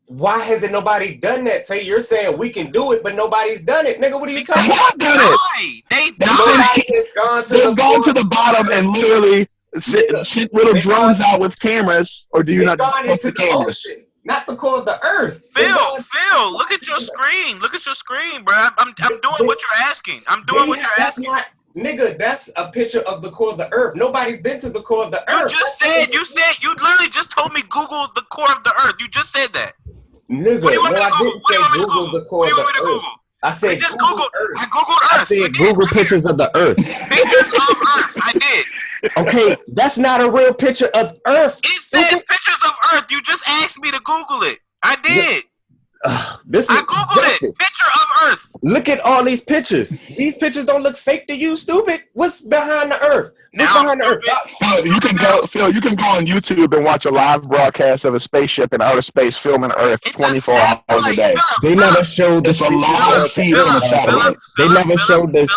Why hasn't nobody done that? Say you're saying we can do it, but nobody's done it, nigga. What are you Because talking They about? done it. They They died. Nobody has gone to They've gone to the the bottom and literally sent little They've drones gone- out with cameras, or do you They've not gone trust into the the cameras? ocean, not the core of the earth. They've gone- Phil, look at your screen. Look at your screen, bro. I'm doing what you're asking. I'm doing what you're That's asking. not, nigga. That's a picture of the core of the earth. Nobody's been to the core of the You earth. just said, you literally just told me Google the core of the earth. You just said that. Nigga, What do you want no, me to I Google? didn't What do say you want me to Google Google? the core What do of you want the me to earth. Google? I said I just Google Googled. Earth. I Googled I Earth. said did, Google right here. pictures of the earth. Pictures of Earth. I did. Okay, that's not a real picture of Earth. It says stupid. pictures of Earth. You just asked me to Google it. I did. This is I Googled Justin, it. Picture of Earth. Look at all these pictures. These pictures don't look fake to you, stupid. What's behind the earth? What's Now I'm behind the earth? stupid. You can go, Phil. You can go on YouTube and watch a live broadcast of a spaceship in outer space filming Earth It's 24 a hours a satellite. day. They never showed the It's a spaceship live going to feed Earth. on a satellite. They never showed the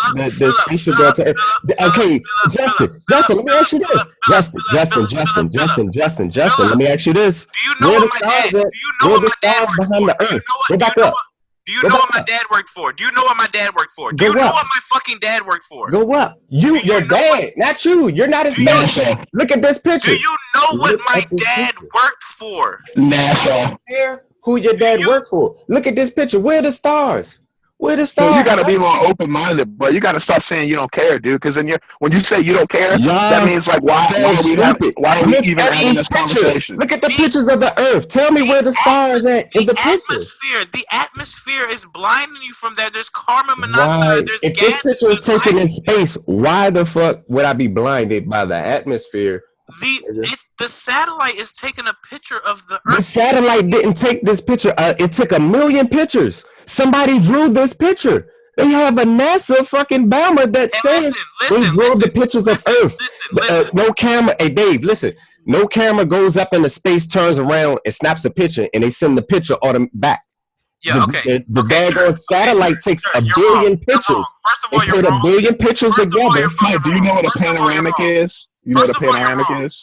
spaceship going to Earth. Okay, Justin, let me ask you this. Justin, let me ask you this. Do you know Where the what my dad? stars at? Do you know Where what the my dad stars worked behind for? the Do you earth? know Go what? back up. Do you Go know back what my up. dad worked for? Do you know what my dad worked for? Do Go you know up. what my fucking dad worked for? Go up. Your dad, not you. You're not in space. NASA. Look at this picture. Do you know what Look my at this dad picture. worked for? NASA. Care who your dad worked for. Look at this picture. Where are the stars? Where are the So stars? you got to be more open-minded, bro. You got to stop saying you don't care, dude. Because when you say you don't care, that means like why are we Look even at having these this pictures. conversation? Look at the pictures of the earth. Tell me where the stars at in the picture. The atmosphere is blinding you from that. There's carbon Why? monoxide. There's If gas. this picture was taken in space, why the fuck would I be blinded by the atmosphere? The satellite is taking a picture of the The Earth. satellite didn't take this picture. It took 1 million pictures. Somebody drew this picture. They have a NASA fucking bomber that says they drew the pictures of Earth. No camera. Hey, Dave, listen. No camera goes up into space, turns around, and snaps a picture, and they send the picture back. Yeah, okay. The daggone satellite takes 1 billion pictures. First of all, They you're put wrong. 1 billion pictures First of all, together. you're fucking Do you know what a First of all, you're panoramic wrong. is? You know what a First of all, you're panoramic wrong. is?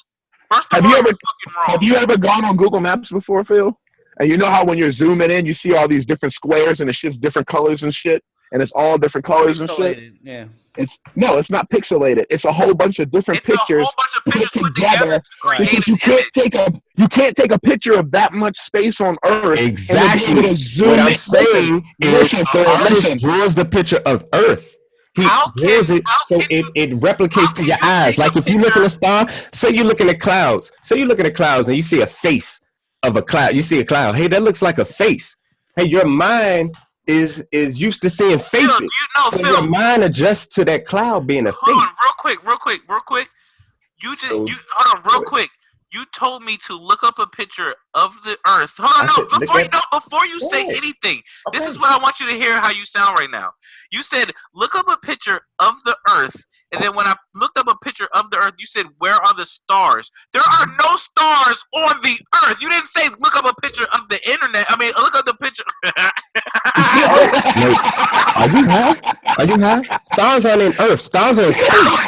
First of Have all, you you're ever fucking wrong. have you ever gone on Google Maps before, Phil? And you know how when you're zooming in, you see all these different squares and it's just different colors and shit, and it's all different colors and shit. Pixelated, yeah. It's not pixelated. It's a whole bunch of different It's a pictures whole bunch of pictures put together to create because an image. you can't take a picture of that much space on Earth. Exactly. And then be able to zoom What I'm in. saying is Listen, an Phil, artist listen. draws the picture of Earth. He draws it so it replicates to your eyes. Like if you look at a star, say you're looking at clouds. Say you're looking at clouds and you see a face of a cloud. You see a cloud. Hey, that looks like a face. Hey, your mind is used to seeing faces. So your mind adjusts to that cloud being a face. Hold on, real quick. Hold on, real quick. You told me to look up a picture of the Earth. Hold on, before you say anything. Okay. This is what I want you to hear how you sound right now. You said, look up a picture of the Earth. And then when I looked up a picture of the Earth, you said, where are the stars? There are no stars on the Earth. You didn't say, look up a picture of the internet. I mean, look up the picture. Are you high? Stars aren't in Earth. Stars are in space.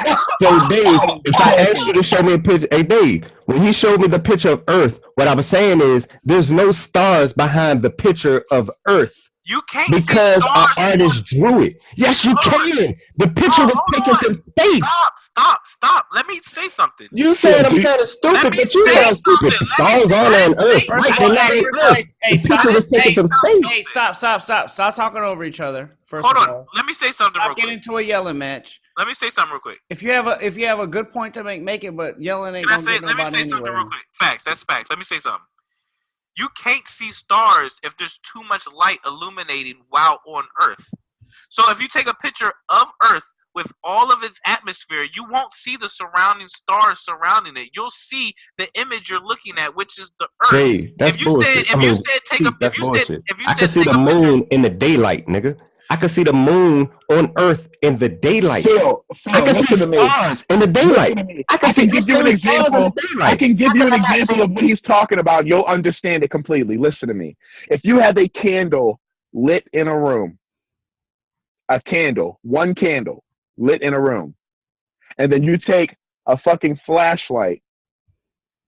So, Dave, if I asked you to show me a picture, hey, Dave, when he showed me the picture of Earth, what I was saying is there's no stars behind the picture of Earth. You can't because our artist drew it. Yes, you can. The picture was taken from space. Stop. Let me say something. You said I'm sounding stupid, but you sound stupid. The stars are on Earth. They're not on Earth. The picture was taken from space. Hey, stop talking over each other. Hold on. Let me say something real quick. Get into a yelling match. Let me say something real quick. If you have a good point to make it, but yelling ain't gonna get nobody Let me say something anywhere. real quick. Facts. That's facts. Let me say something. You can't see stars if there's too much light illuminating while on Earth. So if you take a picture of Earth with all of its atmosphere, you won't see the surrounding stars surrounding it. You'll see the image you're looking at, which is the Earth. Jay, that's bullshit. That's bullshit. I can see the moon in the daylight, nigga. I can see the moon on Earth in the daylight. I can see stars in the daylight. I can give you an example. I can give you an example of what he's talking about. You'll understand it completely. Listen to me. If you have a candle lit in a room, one candle lit in a room, and then you take a fucking flashlight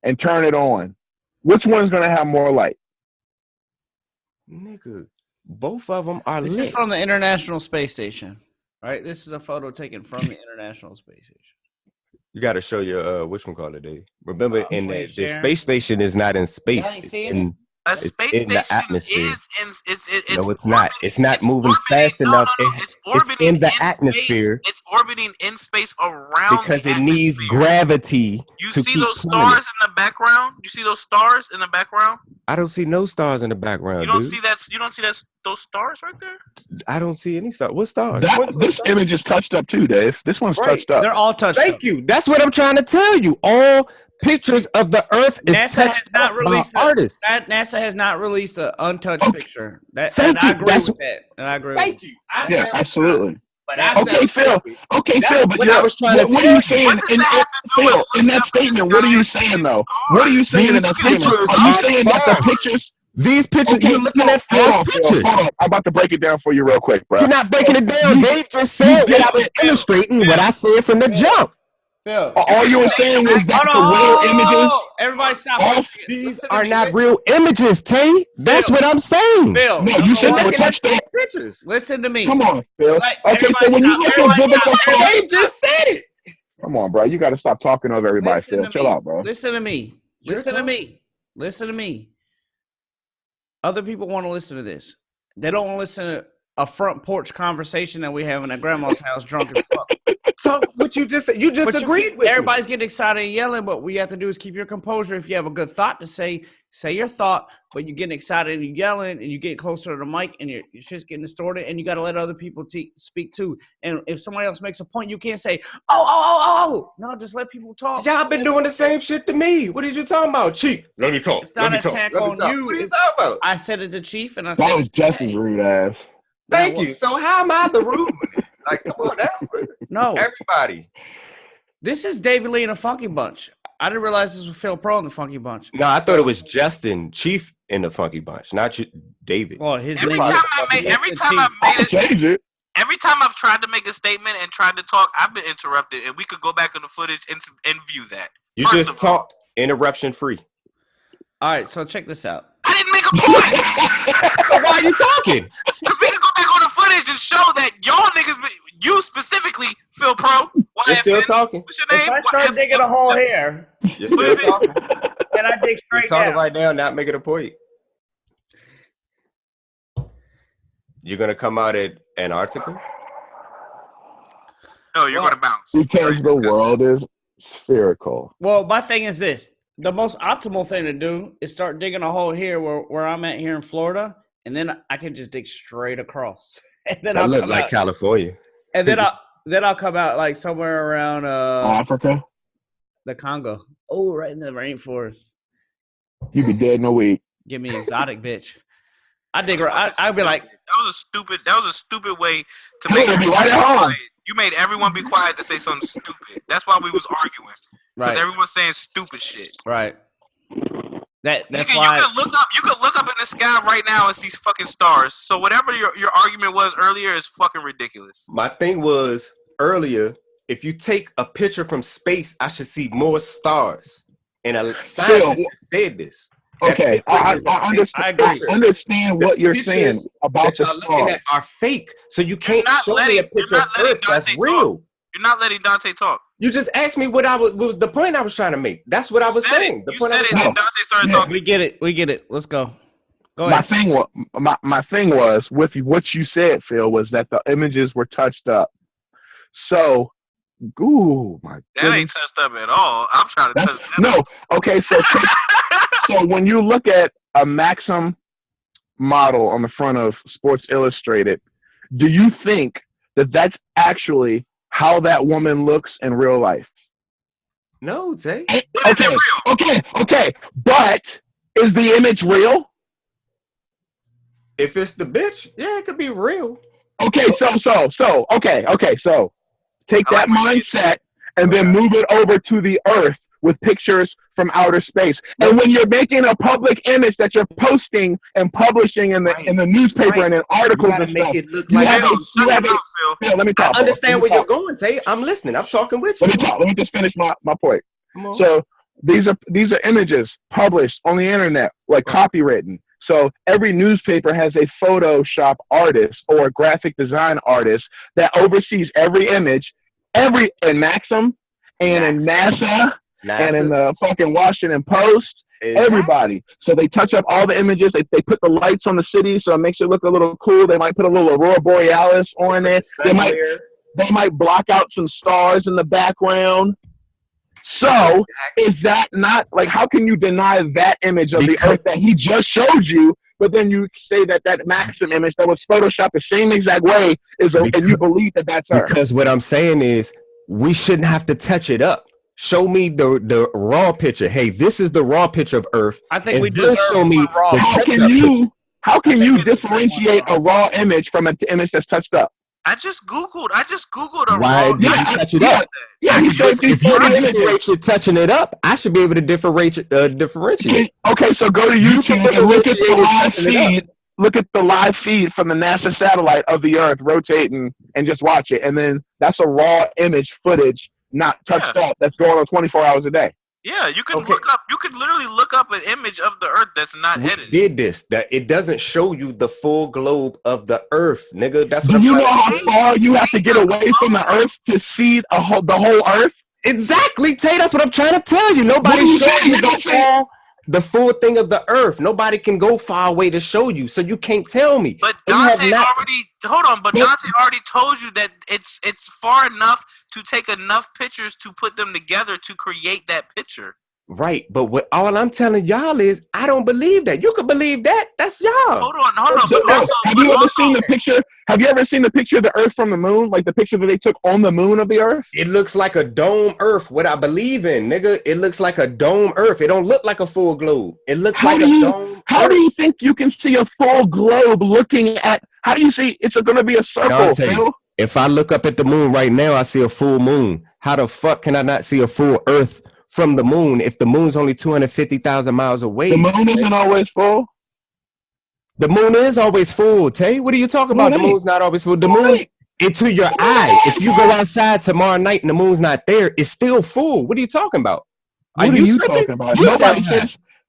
and turn it on, which one's gonna have more light? Nigga, both of them are lit. This is from the International Space Station, right? This is a photo taken from the International Space Station. You got to show your which one called it, Dave. Remember, the space station is not in space. A space in the station atmosphere. it's No, it's not. It's not moving fast enough. It's orbiting in the atmosphere. It's orbiting in space around because the it needs atmosphere. gravity. You see those stars in the background? You see those stars in the background? I don't see no stars in the background. You don't see that? You don't see that? Those stars right there? I don't see any stars. What stars? This image is touched up too, Dave. This one's touched up. They're all touched up. Thank you. That's what I'm trying to tell you. All pictures of the Earth is touched up by artists. NASA has not released an untouched picture. I agree with that. And I agree. Thank you. Yeah, absolutely. But okay, Phil. Okay, Phil. But what I was trying to what are you saying in that statement? What are you saying though? What are you saying in that statement? Are you saying that the pictures? These pictures, you're looking at false pictures. Hold on. I'm about to break it down for you real quick, bro. You're not breaking it down. Dave just said what I was illustrating, what I said from the jump. Phil, all you were saying was that the real images. Everybody stop. These are not real images, Tay. That's what I'm saying. Phil, no, you said they were touched up pictures. Listen to me. Come on, Phil. Okay, so when you look at biblical sources, Dave just said it. Come on, bro. You got to stop talking over everybody, Phil. Chill out, bro. Listen to me. Listen to me. Other people want to listen to this. They don't want to listen to a front porch conversation that we having at grandma's house drunk as fuck. So what you just said, you just agreed with everybody's getting excited and yelling, but what you have to do is keep your composure. If you have a good thought to say your thought, but you're getting excited and you're yelling and you get closer to the mic and your shit's getting distorted and you got to let other people speak too. And if somebody else makes a point, you can't say, oh. No, just let people talk. Y'all been doing the same shit to me. What are you talking about, Chief? Let me talk. It's not an attack on you. What are you talking about? I said it to Chief and I said that was Jesse's rude ass. Thank you. So how am I the rude one? Like, come on now. No. Everybody. This is Davie Lee and the Funky Bunch. I didn't realize this was Phil Pro and the Funky Bunch. No, I thought it was Justin Chief in the Funky Bunch, not David. Well, his every time I've tried to make a statement and tried to talk, I've been interrupted, and we could go back in the footage and view that. You just talked interruption free. All right, so check this out. I didn't make a point. So why are you talking? Because we can go back on the footage and show that y'all niggas, you specifically, Phil Pro. You're still talking. What's your name? If I start digging a hole here, you're still talking. And I dig straight You're talking down. right now, not making a point. You're gonna come out at Antarctica? No, you're gonna bounce. Because the world is spherical. Well, my thing is this. The most optimal thing to do is start digging a hole here where I'm at here in Florida, and then I can just dig straight across. And then I look like California. And then I'll come out like somewhere around Africa, the Congo. Oh, right in the rainforest. You be dead in a week. Give me exotic, bitch. I dig. I'd be like, that was a stupid way to make everyone be quiet. You made everyone be quiet to say something stupid. That's why we was arguing. Because everyone's saying stupid shit. Right. That's why you could look up in the sky right now and see fucking stars. So whatever your argument was earlier is fucking ridiculous. My thing was earlier, if you take a picture from space, I should see more stars. And a scientist said this. Okay, I understand what you're saying about the stars. Looking at are fake, so you can't show me a picture of Earth that's real. You're not letting Dante talk. You just asked me what was the point I was trying to make. That's what I was saying. You said it, and Dante started talking. We get it. Let's go. Go ahead. My thing was with what you said, Phil, was that the images were touched up. So, that ain't touched up at all. I'm trying to touch that. No. Okay, so so when you look at a Maxim model on the front of Sports Illustrated, do you think that that's actually how that woman looks in real life? No, Tay. Okay. But is the image real? If it's the bitch, yeah, it could be real. Okay, so take that mindset and then move it over to the earth with pictures from outer space. And when you're making a public image that you're posting and publishing in the newspaper and in articles and stuff, it look like Phil, let me talk. I understand where you're going, Tay. I'm listening. I'm talking with you. Let me just finish my point. So these are images published on the internet, like copywritten. So every newspaper has a Photoshop artist or a graphic design artist that oversees every image, in Maxim and in NASA and in the fucking Washington Post, everybody. So they touch up all the images. They put the lights on the city so it makes it look a little cool. They might put a little Aurora Borealis on it. They might block out some stars in the background. So is that not, like, how can you deny that image of the earth that he just showed you, but then you say that Maxim image that was photoshopped the same exact way and you believe that that's her? Because what I'm saying is we shouldn't have to touch it up. Show me the raw picture. Hey, this is the raw picture of Earth. I think we deserve show me raw. How can you differentiate a raw image from an image that's touched up? I just googled a Why raw. did you touch it up? If you can differentiate touching it up, I should be able to differentiate. Okay, so go to YouTube and look at the live feed. Look at the live feed from the NASA satellite of the Earth rotating, and just watch it. And then that's a raw image footage, not touched up. That's going on 24 hours a day. Yeah, you can look up. You can literally look up an image of the Earth that's not edited. Did this? That it doesn't show you the full globe of the Earth, nigga. That's what you know how far you have to get away from the Earth to see the whole Earth? Exactly, Tay. That's what I'm trying to tell you. Nobody showed you the full thing of the Earth. Nobody can go far away to show you, so you can't tell me. But Dante already told you that it's far enough to take enough pictures to put them together to create that picture. Right, but what all I'm telling y'all is I don't believe that. You can believe that. That's y'all. Hold on. Have you ever seen the picture? Have you ever seen the picture of the Earth from the moon? Like the picture that they took on the moon of the Earth? It looks like a dome Earth. What I believe in, nigga. It looks like a dome Earth. It don't look like a full globe. It looks like a dome. How do you think you can see a full globe looking at? How do you see it's going to be a circle? Phil? If I look up at the moon right now, I see a full moon. How the fuck can I not see a full Earth from the moon if the moon's only 250,000 miles away? The moon isn't always full. The moon is always full, Tay. What are you talking about? The moon's not always full. The moon, into your eye. If you go outside tomorrow night and the moon's not there, it's still full. What are you talking about? What are you talking about?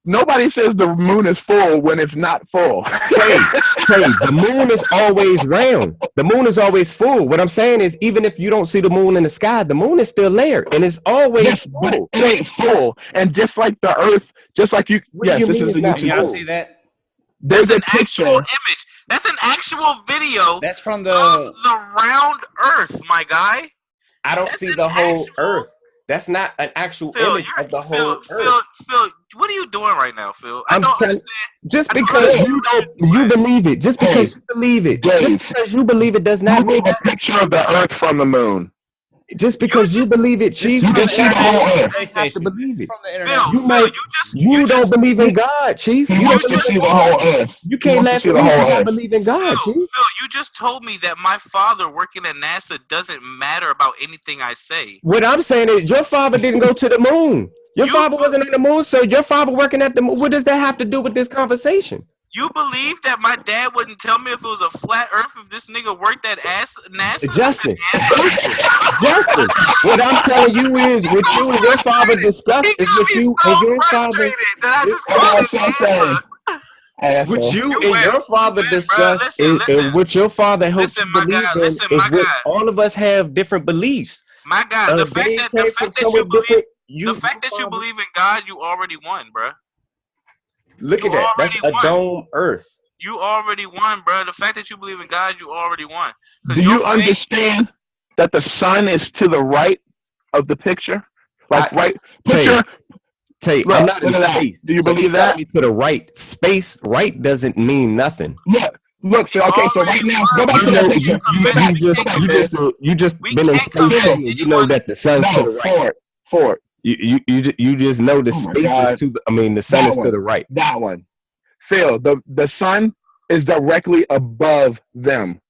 Nobody says the moon is full when it's not full. Tay, the moon is always round. The moon is always full. What I'm saying is, even if you don't see the moon in the sky, the moon is still there, and it's always full. It ain't full. And just like the Earth, just like you. What do you mean it's not full? Y'all see that? That's an actual image. That's an actual video. That's from of the round Earth, my guy. I don't see the whole Earth. That's not an actual image of the whole Earth. Phil, what are you doing right now, Phil? I'm telling just because you believe it, just because you believe it, just because you believe it does not mean a picture of the Earth from the moon. Just because you believe it, Chief, you don't have to believe it. You don't believe in God, Chief. You don't believe in the whole Earth. You can't laugh at me because I believe in God, Chief. Phil, you just told me that my father working at NASA doesn't matter about anything I say. What I'm saying is your father didn't go to the moon. Your father wasn't on the moon, so your father working at the moon. What does that have to do with this conversation? You believe that my dad wouldn't tell me if it was a flat Earth if this nigga worked at NASA? Justin, what I'm telling you is what you and your father discussed is what you and your father. What you and your father discussed and what your father hopes to believe in is what all of us have different beliefs. My God, the fact that you believe in God, you already won, bruh. Look at that. That's a dome Earth. You already won, bro. The fact that you believe in God, you already won. Do you understand that the sun is to the right of the picture? Like picture. I'm not in space. Do you believe that? To the right. Space right doesn't mean nothing. Yeah. Look, so okay, so right now, go back to that picture. You just been in space. You know that the sun's to the right. Ford. You just know the space is to the. I mean, the sun is to the right. That one. Phil, the sun is directly above them.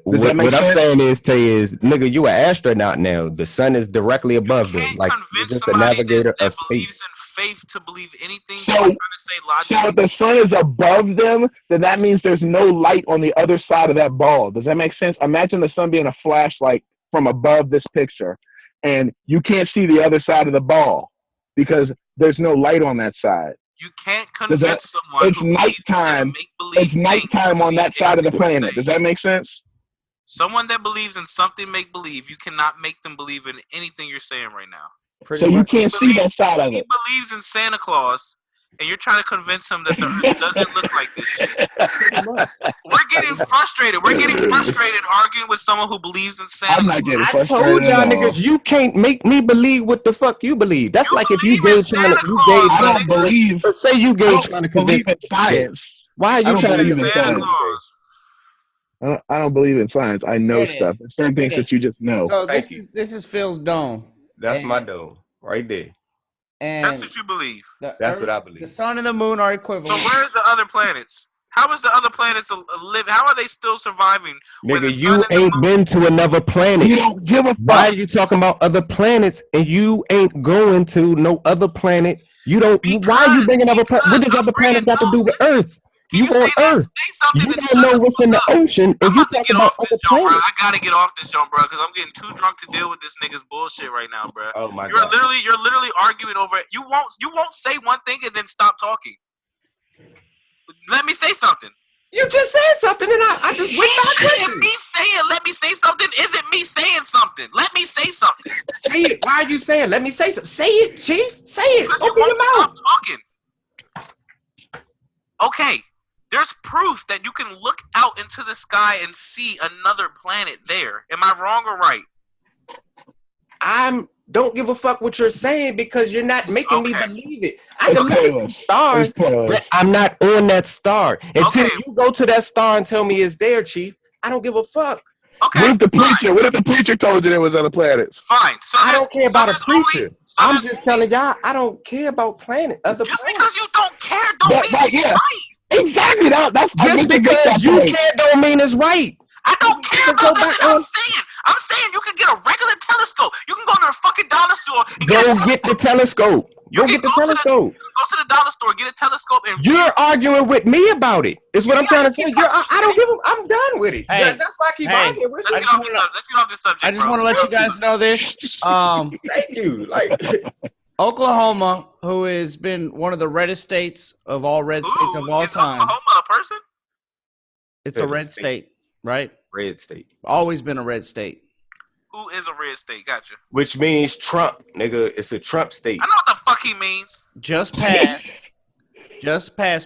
What I'm saying is, nigga, you an astronaut now. The sun is directly above them. Like you're just a navigator of space. Believes in faith to believe anything that we're trying to say logically. So if the sun is above them, then that means there's no light on the other side of that ball. Does that make sense? Imagine the sun being a flashlight from above this picture, and you can't see the other side of the ball because there's no light on that side. You can't convince someone. It's nighttime. It's nighttime on that side of the planet. Does that make sense? Someone that believes in something make believe, you cannot make them believe in anything you're saying right now. So you can't see that side of it. He believes in Santa Claus, and you're trying to convince him that the earth doesn't look like this shit. We're getting frustrated. We're getting frustrated arguing with someone who believes in Santa Claus. I told y'all niggas, you can't make me believe what the fuck you believe. That's like if you gay trying to say you gay trying to convince science. Why are you trying to convince Santa Claus? I don't believe in science. I know stuff. There's certain things that you just know. So this is Phil's dome. That's my dome right there. And that's what you believe. That's what I believe. The sun and the moon are equivalent. So where's the other planets? How is the other planets live? How are they still surviving? Nigga, you ain't been to another planet. You don't give a fuck. Why are you talking about other planets and you ain't going to no other planet? You don't. Why are you bringing other planets? What does other planets got to do with Earth? You on Earth. You don't know what's in the ocean, and you talk about other planets. I gotta get off this jump, bro, because I'm getting too drunk to deal with this nigga's bullshit right now, bro. Oh my God. You're literally arguing over it. You won't say one thing and then stop talking. Let me say something. You just said something, and I just went back. Me saying, let me say something isn't me saying something. Let me say something. Say it. Why are you saying? Let me say something. Say it, Chief. Say it. Because you won't stop talking. Okay. There's proof that you can look out into the sky and see another planet there. Am I wrong or right? Don't give a fuck what you're saying because you're not making me believe it. I can look at some stars, but I'm not on that star. Until you go to that star and tell me it's there, Chief, I don't give a fuck. Okay. What if the preacher told you there was other planets? Fine. So I don't care about a preacher. I'm just telling y'all I don't care about other planets. Because you don't care don't mean it's right. Exactly. That's just because you care don't mean it's right. I don't care about that. I'm saying you can get a regular telescope. You can go to the fucking dollar store. And get the telescope. Go get the telescope. Go to the dollar store, get a telescope, and you're arguing with me about it. Is what I'm trying to say. I don't give a. I'm done with it. Hey, that's why I keep arguing with you. Let's get off this subject. I just want to let you guys know this. Thank you. Oklahoma, who has been one of the reddest states of all red states of all time. Oklahoma a person? It's a red state, right? Red state. Always been a red state. Who is a red state? Gotcha. Which means Trump, nigga. It's a Trump state. I know what the fuck he means. Just passed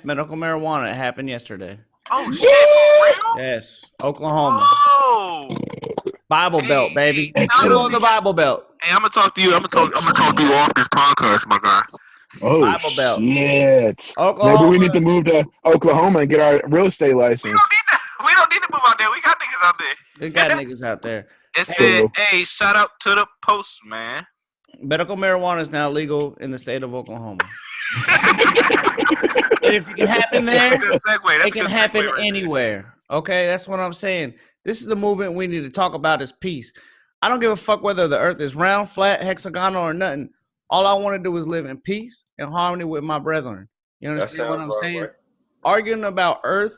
medical marijuana. It happened yesterday. Oh shit, for real? Yes, Oklahoma. Oh. Bible Belt, baby. Middle of the Bible Belt. Hey, I'm gonna talk to you. I'm gonna talk to you off this podcast, my guy. Oh, Bible Belt. Yeah. Oklahoma. Maybe we need to move to Oklahoma and get our real estate license. We don't need to move out there. We got niggas out there. We got niggas out there. It said, hey, shout out to the post, man. Medical marijuana is now legal in the state of Oklahoma. And if it can happen there, it can happen anywhere. Okay, that's what I'm saying. This is the movement we need to talk about is peace. I don't give a fuck whether the earth is round, flat, hexagonal, or nothing. All I want to do is live in peace and harmony with my brethren. You understand what I'm saying? Right. Arguing about earth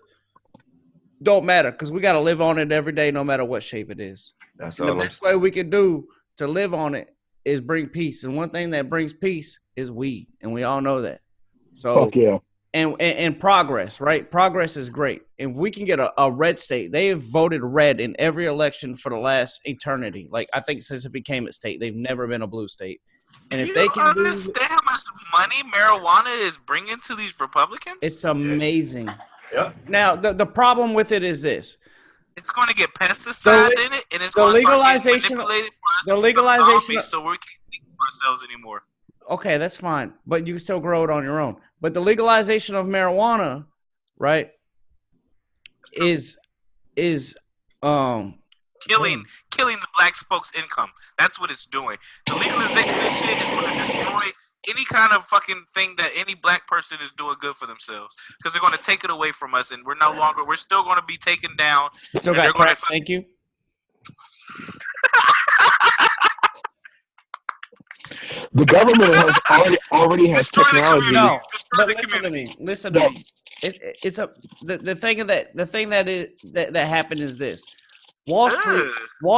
don't matter because we got to live on it every day no matter what shape it is. That's the best way we can do to live on it is bring peace. And one thing that brings peace is weed. And we all know that. So, fuck yeah. And progress, right? Progress is great. If we can get a red state, they have voted red in every election for the last eternity. Like, I think since it became a state, they've never been a blue state. And if they can understand how much money marijuana is bringing to these Republicans, it's amazing. Yep. Now, the problem with it is this. It's going to get pesticide in it, and it's going to start getting manipulated for us. The legalization. So we can't think for ourselves anymore. Okay, that's fine, but you can still grow it on your own. But the legalization of marijuana, right, is killing the black folks' income. That's what it's doing. The legalization of shit is going to destroy any kind of fucking thing that any black person is doing good for themselves, because they're going to take it away from us, and we're still going to be taken down. Still got crack. Thank you. The government has already has technology. No, but listen to me. It's the thing that happened is this. Wall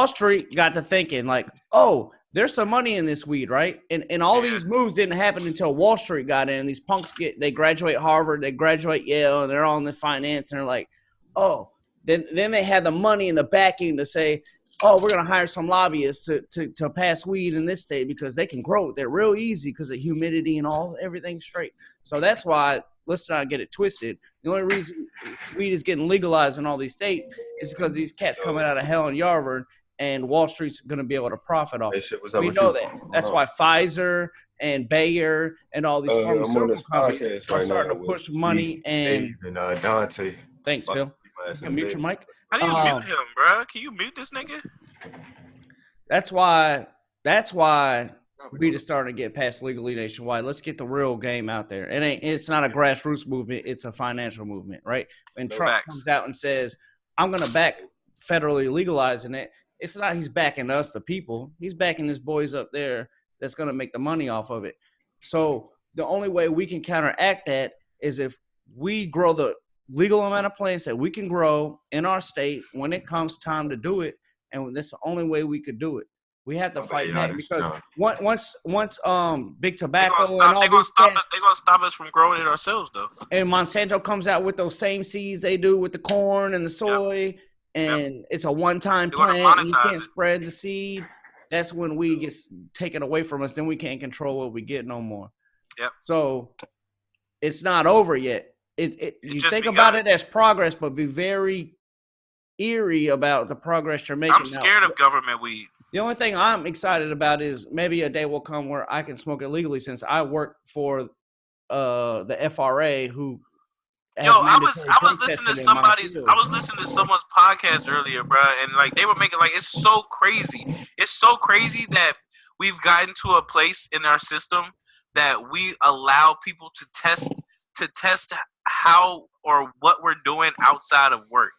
Street got to thinking like, oh, there's some money in this weed, right? And all these moves didn't happen until Wall Street got in. And these punks they graduate Harvard, they graduate Yale, and they're all in the finance, and they're like, oh, then they had the money and the backing to say, oh, we're gonna hire some lobbyists to pass weed in this state because they can grow it. They're real easy because of humidity and everything straight. So that's why, let's not get it twisted. The only reason weed is getting legalized in all these states is because these cats coming out of hell in Harvard, and Wall Street's gonna be able to profit off it. We know that. That's why Pfizer and Bayer and all these pharmaceutical companies are starting to push money and Dante. Thanks, Phil. You mute your mic. How do you mute him, bro? Can you mute this nigga? That's why we just starting to get past legally nationwide. Let's get the real game out there. It's not a grassroots movement. It's a financial movement, right? When Trump comes out and says, I'm going to back federally legalizing it, it's not he's backing us, the people. He's backing his boys up there that's going to make the money off of it. So the only way we can counteract that is if we grow the legal amount of plants that we can grow in our state when it comes time to do it, and that's the only way we could do it. We have to fight back because once big tobacco and all these cats, they're gonna stop us from growing it ourselves, though. And Monsanto comes out with those same seeds they do with the corn and the soy, and it's a one-time plant, and you can't spread the seed. That's when we get taken away from us. Then we can't control what we get no more. Yep. So it's not over yet. You think about it as progress, but be very eerie about the progress you're making. I'm scared of government weed. The only thing I'm excited about is maybe a day will come where I can smoke it legally, since I work for the FRA, who. I was listening to someone's podcast earlier, bro, and like they were making it's so crazy. It's so crazy that we've gotten to a place in our system that we allow people to test how or what we're doing outside of work.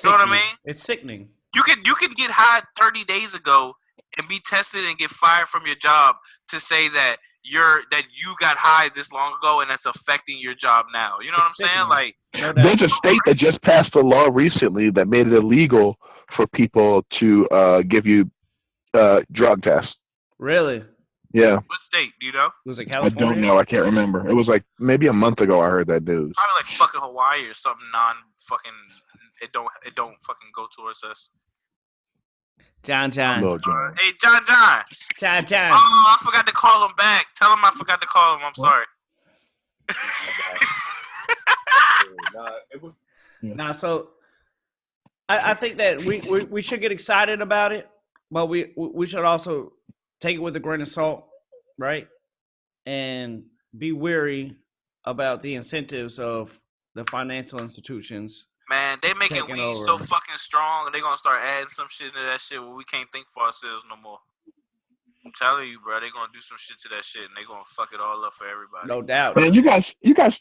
You know what I mean? It's sickening. You can get hired 30 days ago and be tested and get fired from your job to say that you got hired this long ago and that's affecting your job now. You know what I'm saying? There's a state that just passed a law recently that made it illegal for people to give you drug tests. Really? Yeah. What state? Do you know? Was it California? I don't know. I can't remember. It was like maybe a month ago I heard that news. Probably like fucking Hawaii or something non-fucking. It don't fucking go towards us. John. Hey, John. John. Oh, I forgot to call him back. Tell him I forgot to call him. I'm sorry. So I think that we should get excited about it, but we should also take it with a grain of salt, right? And be wary about the incentives of the financial institutions. Man, they making weed so fucking strong, they're gonna start adding some shit into that shit where we can't think for ourselves no more. I'm telling you, bro, they're gonna do some shit to that shit and they're gonna fuck it all up for everybody. No doubt. Man, you guys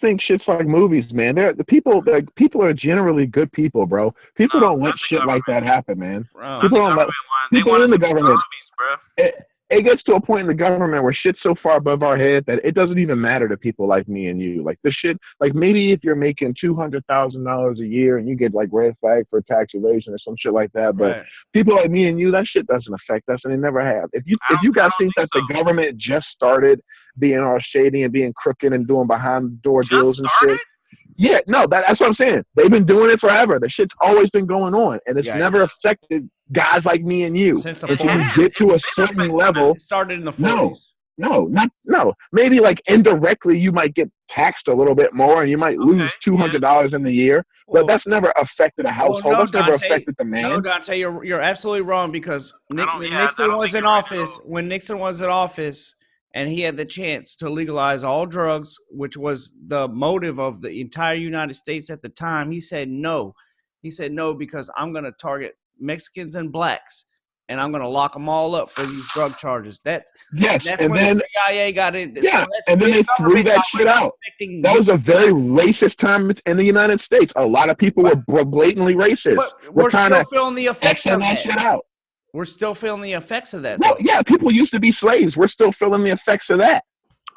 think shit's like movies, man. People are generally good people, bro. People don't let shit like that happen, man. Bro. People don't let people in the government. Zombies, bro. It gets to a point in the government where shit's so far above our head that it doesn't even matter to people like me and you. Like this shit, like maybe if you're making $200,000 a year and you get like red flag for tax evasion or some shit like that, but people like me and you, that shit doesn't affect us, and it never have. If you guys think that the government just started being all shady and being crooked and doing behind the door deals and shit. Yeah, no, that's what I'm saying. They've been doing it forever. The shit's always been going on, and it's never affected guys like me and you. Since the if you get to a certain level, it started in the 40s. No. Maybe like indirectly, you might get taxed a little bit more, and you might lose $200 in the year. But that's never affected a household. That's never affected the man. No, Dante, you're absolutely wrong because when Nixon was in office, and he had the chance to legalize all drugs, which was the motive of the entire United States at the time, he said no. He said no because I'm going to target Mexicans and blacks, and I'm going to lock them all up for these drug charges. That's and when then the CIA got in. yeah, and then they threw that shit out. That was a very racist time in the United States. A lot of people were blatantly racist. But we're still feeling the effects of that. Shit out. We're still feeling the effects of that. Well, yeah, people used to be slaves. We're still feeling the effects of that.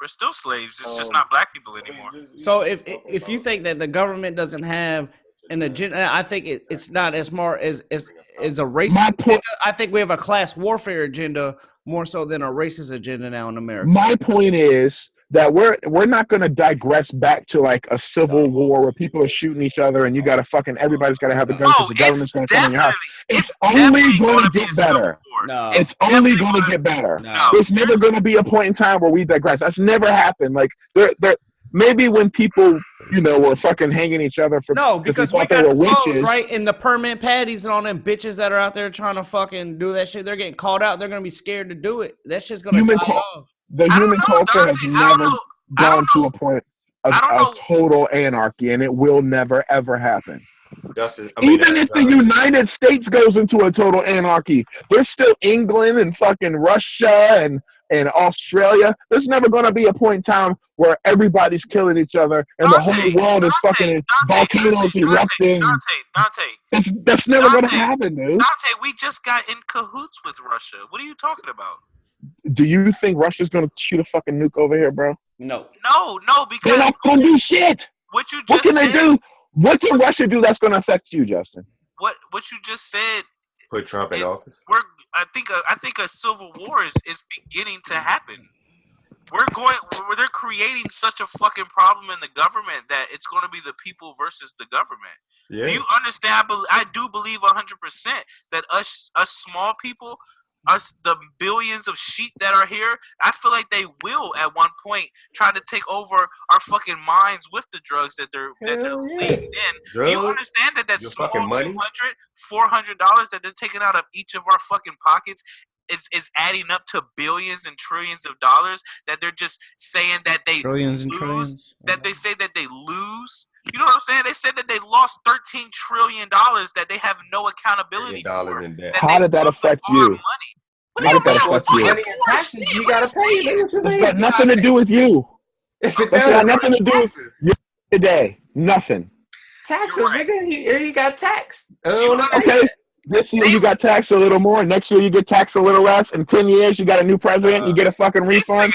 We're still slaves. It's just not black people anymore. So if you think that the government doesn't have an agenda, I think it's not as more as a racist agenda. I think we have a class warfare agenda more so than a racist agenda now in America. My point is that we're not going to digress back to like a civil war where people are shooting each other and you got to everybody's got to have a gun because the government's going to come in your house. It's only going to get better. No, it's only going to get better. No. There's never going to be a point in time where we digress. That's never happened. Like there maybe when people, were fucking hanging each other for because we got the phones, right? And the permit patties and all them bitches that are out there trying to fucking do that shit, they're getting called out. They're gonna be scared to do it. That shit's gonna die off. The human culture has never gone to a point of total anarchy, and it will never ever happen. Even if the United States goes into a total anarchy, there's still England and fucking Russia and Australia. There's never going to be a point in time where everybody's killing each other and the whole world is fucking volcanoes erupting. That's never going to happen, dude. Dante, we just got in cahoots with Russia. What are you talking about? Do you think Russia's going to shoot a fucking nuke over here, bro? No, because they're not going to do shit. What can they do? What can Russia do that's going to affect you, Justin? What you just said? Put Trump in office. I think a civil war is beginning to happen. They're creating such a fucking problem in the government that it's going to be the people versus the government. Yeah. Do you understand? I do believe 100% that us small people, the billions of sheep that are here, I feel like they will at one point try to take over our fucking minds with the drugs that they're leading in. Do you understand that small $200, $400 that they're taking out of each of our fucking pockets is adding up to billions and trillions of dollars that they're just saying that they trillions and trillions. That they say that they lose. You know what I'm saying? They said that they lost $13 trillion that they have no accountability for. How did that affect you? How did that affect you? Taxes you gotta pay. It's got nothing to do with you. It's got nothing to do with you today. Nothing. Taxes, nigga. He got taxed. Okay. This year you got taxed a little more. Next year you get taxed a little less. In 10 years you got a new president. You get a fucking refund.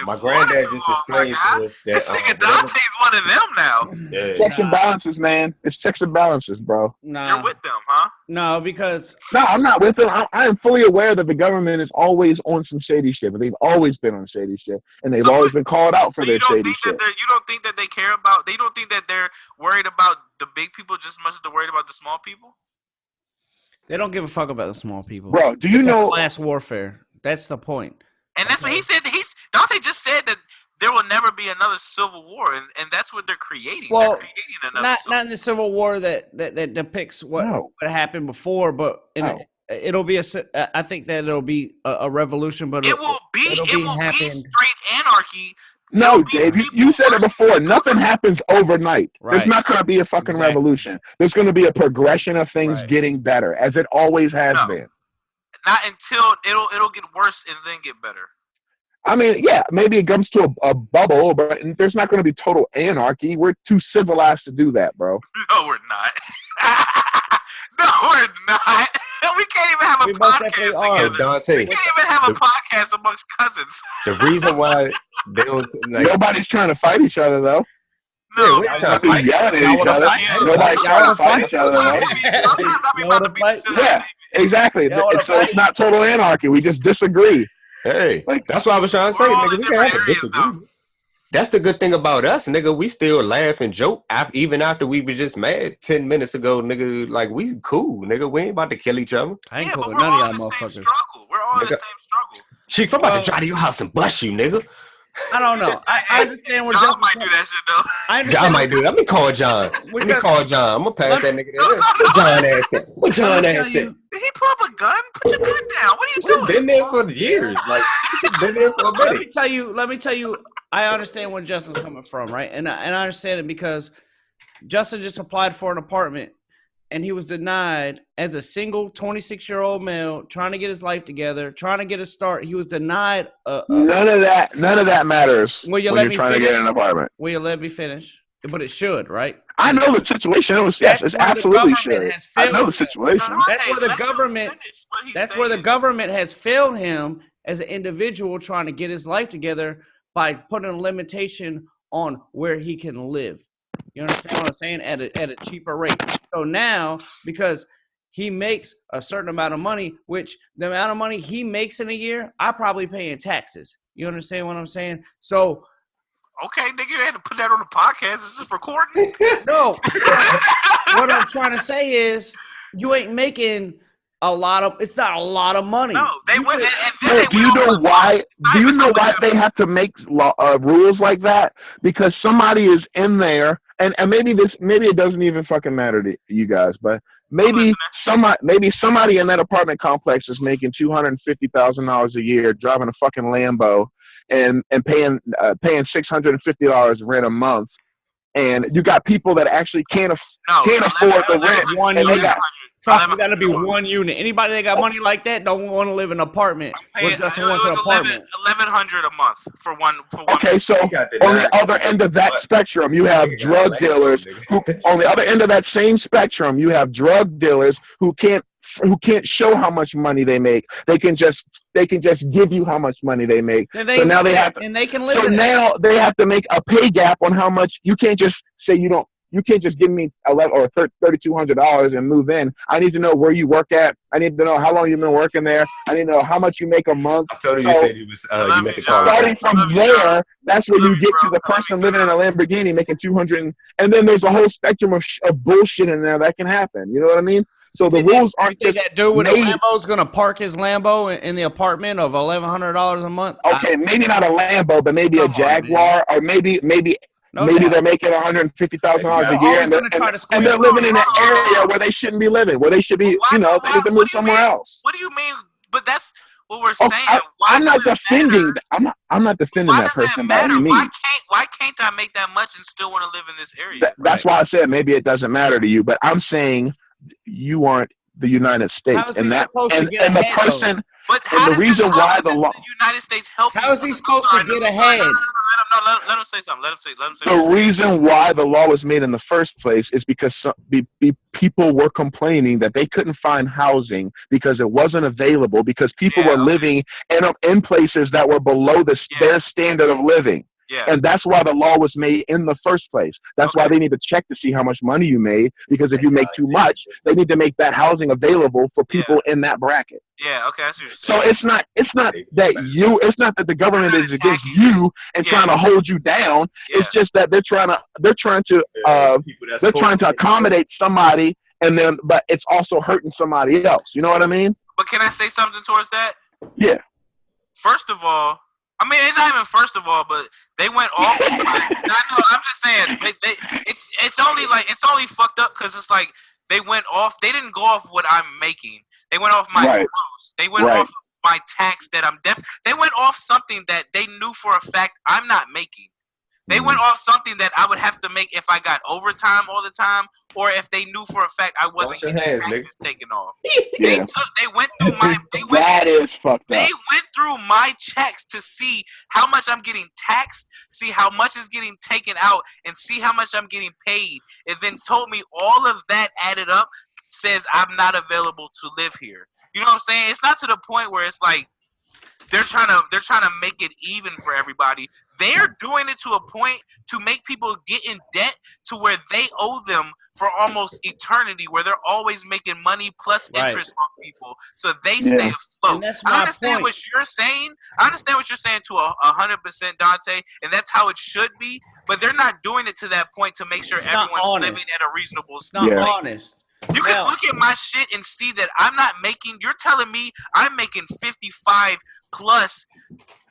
My granddad just explained to us that this nigga Dante's one of them now. Yeah. Checks and balances, man. It's checks and balances, bro. Nah. You're with them, huh? No, because I'm not with them. I am fully aware that the government is always on some shady shit, but they've always been on shady shit, and they've always been called out for their shady shit. You don't think that they care about? They don't think that they're worried about the big people just as much as they're worried about the small people? They don't give a fuck about the small people. Bro, do you know class warfare? That's the point. And that's what he said. Dante just said that there will never be another civil war, and that's what they're creating. Well, they're creating another not in the civil war that depicts what happened before, but it'll be I think that it'll be a revolution, but it will be straight anarchy. No, Dave, you said it before. Nothing happens overnight. Right. There's not going to be a fucking revolution. There's going to be a progression of things getting better, as it always has been. Not until it'll get worse and then get better. I mean, yeah, maybe it comes to a bubble, but there's not going to be total anarchy. We're too civilized to do that, bro. No, we're not. No, we're not. We can't even have a podcast together. Dante, we can't even have a podcast amongst cousins. The reason why they don't nobody's trying to fight each other though. No, we're trying to fight. Yelling at each other. Nobody's trying to fight each other though. Yeah, exactly. So it's not total anarchy. We just disagree. Hey, that's what I was trying to say, nigga. We can have a disagreement. That's the good thing about us, nigga. We still laugh and joke even after we was just mad 10 minutes ago, nigga. Like, we cool, nigga. We ain't about to kill each other. I ain't cool with none of y'all motherfuckers. We're all in the same struggle. Chief, I'm about to drive to your house and bust you, nigga. I don't know. I understand where John might do that shit, though. John might do that. Let me call John. I'm going to pass that nigga there. What John ass at? What John ass at? Did he pull up a gun? Put your gun down. What are you doing? We've been there for years. Like, been there for a minute. Let me tell you, I understand where Justin's coming from, right? And I understand it because Justin just applied for an apartment and he was denied as a single 26-year-old male trying to get his life together, trying to get a start. He was denied. None of that matters. Will you when let you're me trying finish? to get an apartment. Will you let me finish? But it should, right? I know the situation. Yes, it's absolutely should. I know the situation. That's where the government. That's where the government has failed him as an individual trying to get his life together by putting a limitation on where he can live. You understand what I'm saying? At a cheaper rate. So now, because he makes a certain amount of money, which the amount of money he makes in a year, I probably pay in taxes. You understand what I'm saying? So. Okay, nigga, you had to put that on the podcast. Is this recording? No. What I'm trying to say is you ain't making a lot of. It's not a lot of money. No, they went. Do you know why? Do you know why they have to make rules like that? Because somebody is in there, and maybe it doesn't even fucking matter to you guys, but maybe somebody in that apartment complex is making $250,000 a year, driving a fucking Lambo, and paying $650 rent a month. And you got people that actually can't afford the rent. One unit. Trust me, got to be one unit. Anybody that got money like that don't want to live in an apartment. It was $1,100 a month for one. Okay, so on the other end of that spectrum, you have drug dealers. On the other end of that same spectrum, you have drug dealers who can't show how much money they make. They can just give you how much money they make. So now they have to, and they can live. So now they have to make a pay gap on how much. You can't just say you can't just give me $3,200 and move in. I need to know where you work at. I need to know how long you've been working there. I need to know how much you make a month. I told you said you make a call. Starting from there, that's where you get to the person living in a Lamborghini making $200, and then there's a whole spectrum of bullshit in there that can happen. You know what I mean? So the rules aren't just that dude with a Lambo's gonna park his Lambo in the apartment of $1,100 a month. Okay, maybe not a Lambo, but maybe a Jaguar, or maybe they're making $150,000 a year, and they're living in an area where they shouldn't be living, where they should be. They need to move somewhere else. What do you mean? But that's what we're saying. I'm not defending. I'm not defending that person by any means. Why can't I make that much and still want to live in this area? That's why I said maybe it doesn't matter to you, but I'm saying you aren't the United States, and the person. But how the reason why the United States help? How is he supposed to get ahead? Let him say something. Let him say. The reason why the law was made in the first place is because people were complaining that they couldn't find housing because it wasn't available, because people were living in places that were below their standard of living. Yeah. And that's why the law was made in the first place. That's why they need to check to see how much money you made, because if you make too much, they need to make that housing available for people in that bracket. Yeah, okay, that's what you're saying. So it's not that the government is against you and trying to hold you down. Yeah. It's just that they're trying to accommodate somebody, but it's also hurting somebody else. You know what I mean? But can I say something towards that? Yeah. First of all, I mean, it's not even first of all, but they went off. I know. I'm just saying. It's only fucked up because it's like they went off. They didn't go off what I'm making. They went off my gross. They went off my tax that I'm They went off something that they knew for a fact I'm not making. They went off something that I would have to make if I got overtime all the time, or if they knew for a fact I wasn't getting taxes taken off. Yeah. They went through my. That is fucked up. They went through my checks to see how much I'm getting taxed, see how much is getting taken out, and see how much I'm getting paid. And then told me all of that added up says I'm not available to live here. You know what I'm saying? It's not to the point where it's like they're trying to make it even for everybody. They're doing it to a point to make people get in debt to where they owe them for almost eternity, where they're always making money plus interest on people, so they stay afloat. I understand what you're saying. I understand what you're saying to 100%, Dante, and that's how it should be. But they're not doing it to that point to make sure everyone's living at a reasonable standard. It's not honest. You can look at my shit and see that I'm not making. You're telling me I'm making 55 plus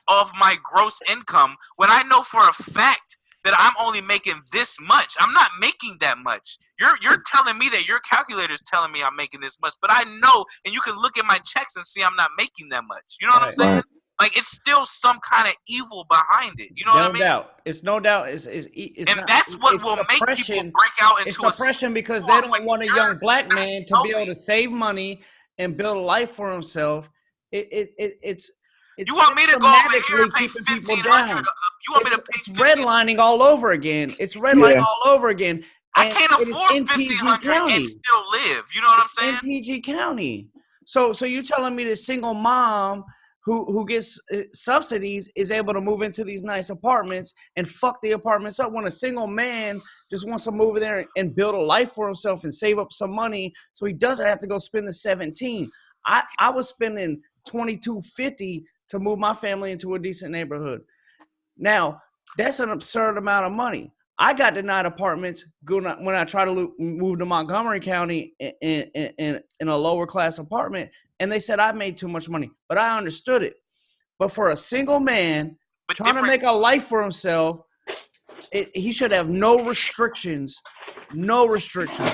of my gross income when I know for a fact that I'm only making this much. I'm not making that much. You're telling me that your calculator's telling me I'm making this much, but I know, and you can look at my checks and see I'm not making that much. You know what I'm saying? like it's still some kind of evil behind it. You know what I mean? No doubt. It's no doubt. It's And not, that's what it's will make people suppression. break out into It's suppression because they don't want a young black man to be able to save money and build a life for himself. It's you want me to go over here and pay keeping people $1,500? down. You want me to pay It's redlining all over again. It's redlining all over again. I can't afford in PG $1,500 County and still live. You know what I'm saying? in PG County. So you telling me this single mom who gets subsidies is able to move into these nice apartments and fuck the apartments up when a single man just wants to move in there and build a life for himself and save up some money so he doesn't have to go spend the 17. I was spending $22.50 to move my family into a decent neighborhood. Now, that's an absurd amount of money. I got denied apartments when I tried to move to Montgomery County in a lower class apartment, and they said I made too much money. But I understood it. But for a single man trying to make a life for himself, he should have no restrictions. No restrictions.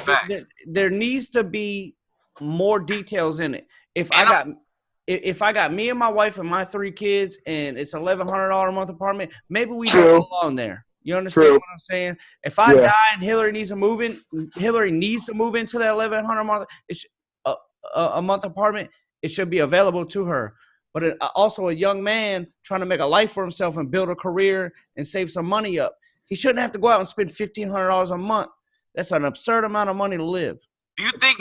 There needs to be more details in it. If I got me and my wife and my 3 kids and it's $1,100 a month apartment, maybe we don't belong there. You understand what I'm saying? If I die and Hillary needs to move into that $1,100 a month apartment, it should be available to her. But also a young man trying to make a life for himself and build a career and save some money up, he shouldn't have to go out and spend $1,500 a month. That's an absurd amount of money to live. Do you think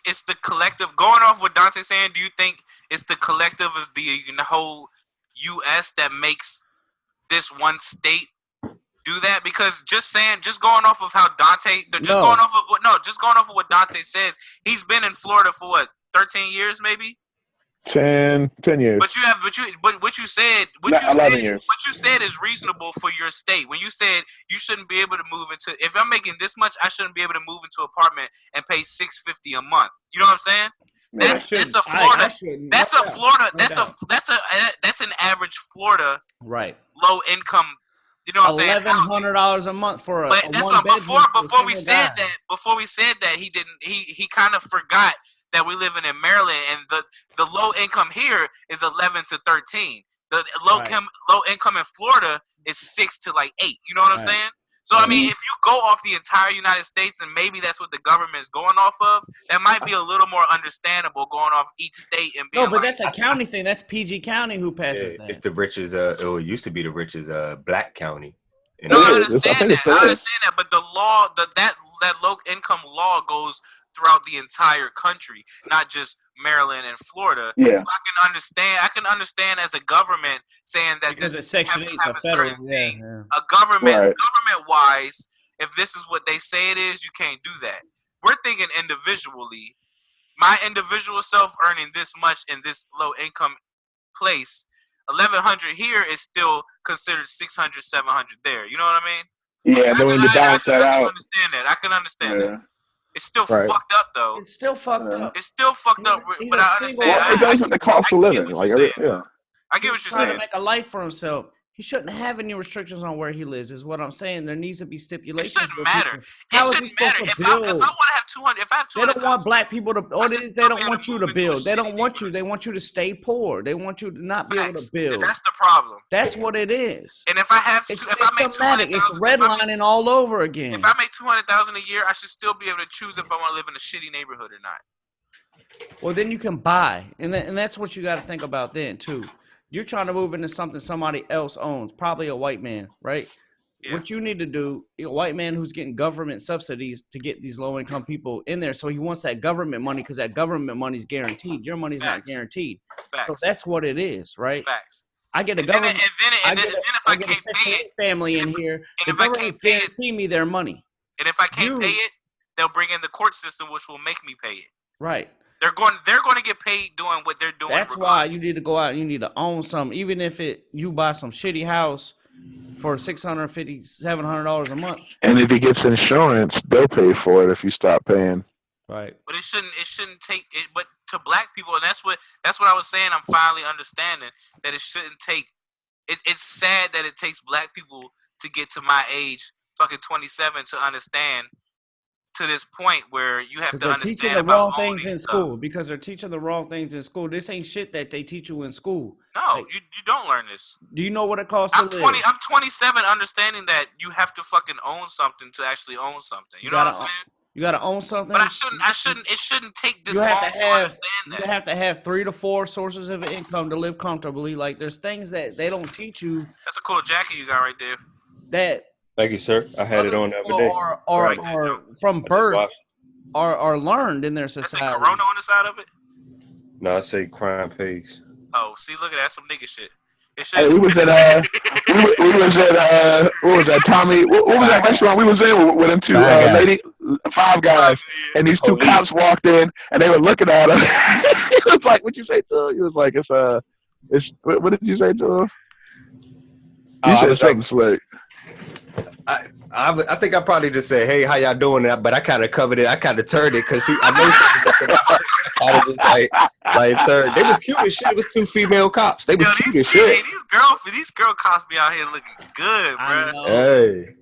it's the collective, going off what Dante's saying, do you think it's the collective of the whole US that makes this one state do that? Because just going off of how going off of what Dante says, he's been in Florida for what, 13 years maybe? 10 years. But what you said 11 years. What you said is reasonable for your state. When you said you shouldn't be able to move into, if I'm making this much, I shouldn't be able to move into an apartment and pay $650 a month. You know what I'm saying? That's a Florida. That's an average Florida low income. You know what I'm saying? $1,100 a month for a before we said that he kind of forgot that we live in Maryland, and the low income here is 11 to 13. The low income in Florida is 6 to 8. You know what I'm saying? So I mean, if you go off the entire United States, and maybe that's what the government is going off of, that might be a little more understandable going off each state and being. No, but that's a county thing. That's PG County who passes that. It's the richest. It used to be the richest black county. No, I understand that. But the law, that low income law goes throughout the entire country, not just Maryland and Florida. Yeah. So I can understand as a government saying that because this it's Section 8 have a federal certain thing. A government wise, if this is what they say it is, you can't do that. We're thinking individually. My individual self earning this much in this low income place, 1,100 here is still considered 600, 700 there. You know what I mean? Yeah, then when you balance that out. I can understand that. It's still fucked up, though. It's still fucked up. It's still fucked up, but I understand. Well, it goes with the cost of living. I get what you're saying. Trying to make a life for himself. He shouldn't have any restrictions on where he lives, is what I'm saying. There needs to be stipulations. It shouldn't matter. How is he supposed to build? If I want to have 200, if I have 200, they don't want black people to. They don't want you to build. They don't want you. They want you to stay poor. They want you to not be able to build. And that's the problem. That's what it is. And if I have, it's systematic. It's redlining all over again. If I make $200,000 a year, I should still be able to choose if I want to live in a shitty neighborhood or not. Well, then you can buy, and that's what you got to think about then too. You're trying to move into something somebody else owns, probably a white man, right? Yeah. What you need to do, a white man who's getting government subsidies to get these low-income people in there, so he wants that government money because that government money is guaranteed. Your money's not guaranteed. Facts. So that's what it is, right? Facts. I get a government. I get a Section 8 family in here. The government's guaranteeing me their money. And if I can't pay it, they'll bring in the court system, which will make me pay it. Right. They're going to get paid doing what they're doing. That's why you need to go out and you need to own something. Even if you buy some shitty house for $650, $700 a month. And if he gets insurance, they'll pay for it if you stop paying. Right. But it shouldn't take it. But to black people, and that's what I was saying. I'm finally understanding that it shouldn't take. It's sad that it takes black people to get to my age, fucking 27, to understand to this point where you have to they're understand teaching the about wrong all things these in stuff. school. Because they're teaching the wrong things in school. This ain't shit that they teach you in school. No, Like, you don't learn this. do you know what it costs I'm to 20. live? I'm 27, understanding that you have to fucking own something to actually own something. You know what I'm saying? You gotta own something. But it shouldn't take this You long have to to have. understand You that. have to have 3 to 4 sources of income to live comfortably. Like there's things that they don't teach you That's a cool jacket you got right there. that Thank you, sir. I had it on the other day. or from birth are learned in their That's a society. Corona on the side of it. No, I say crime pays. Oh, see, look at that, some nigga shit. Hey, we was at what was that, Tommy? What was that restaurant we was in with them two ladies, Five Guys, and these two cops walked in and they were looking at us. It was like, what you say to her? He was like, it's what did you say to her? You said something slick. I think I probably just said, "Hey, how y'all doing?" But I kind of covered it. I kind of turned it because I know she was I was just sir, they was cute as shit. It was 2 female cops. They was cute as shit. These girl cops be out here looking good, bro. Hey,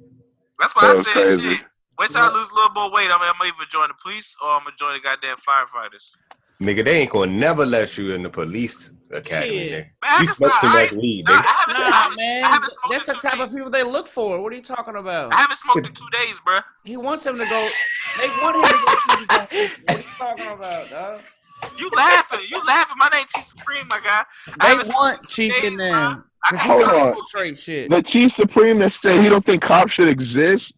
that's why I said shit. Wait till I lose a little more weight. I'm gonna either join the police or I'm gonna join the goddamn firefighters. Nigga, they ain't gonna never let you in the police academy. Shit. Nigga. You smoke too much weed, nigga. Man, that's the type of people they look for. What are you talking about? I haven't smoked in 2 days, bro. He wants him to go. They want him to go. What are you talking about, dog? You laughing? My name Chief Supreme, my guy. They want Chief in there. Hold on. Shit. The Chief Supreme that said he don't think cops should exist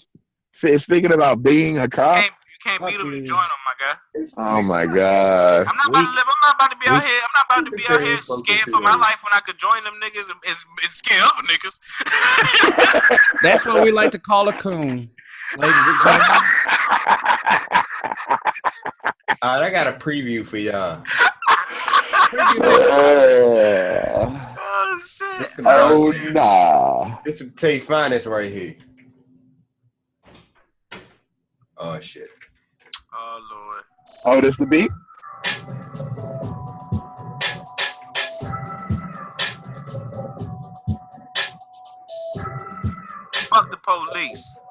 is thinking about being a cop. You can't beat them, you join them, my guy. Oh my god. I'm not about to be out here scared for my life when I could join them niggas and scare other niggas. That's what we like to call a coon. Ladies and gentlemen. All right, I got a preview for y'all. Oh shit! Oh nah. This is Tay Finest right here. Oh shit. Oh Lord. Oh, this the beat? Fuck the police.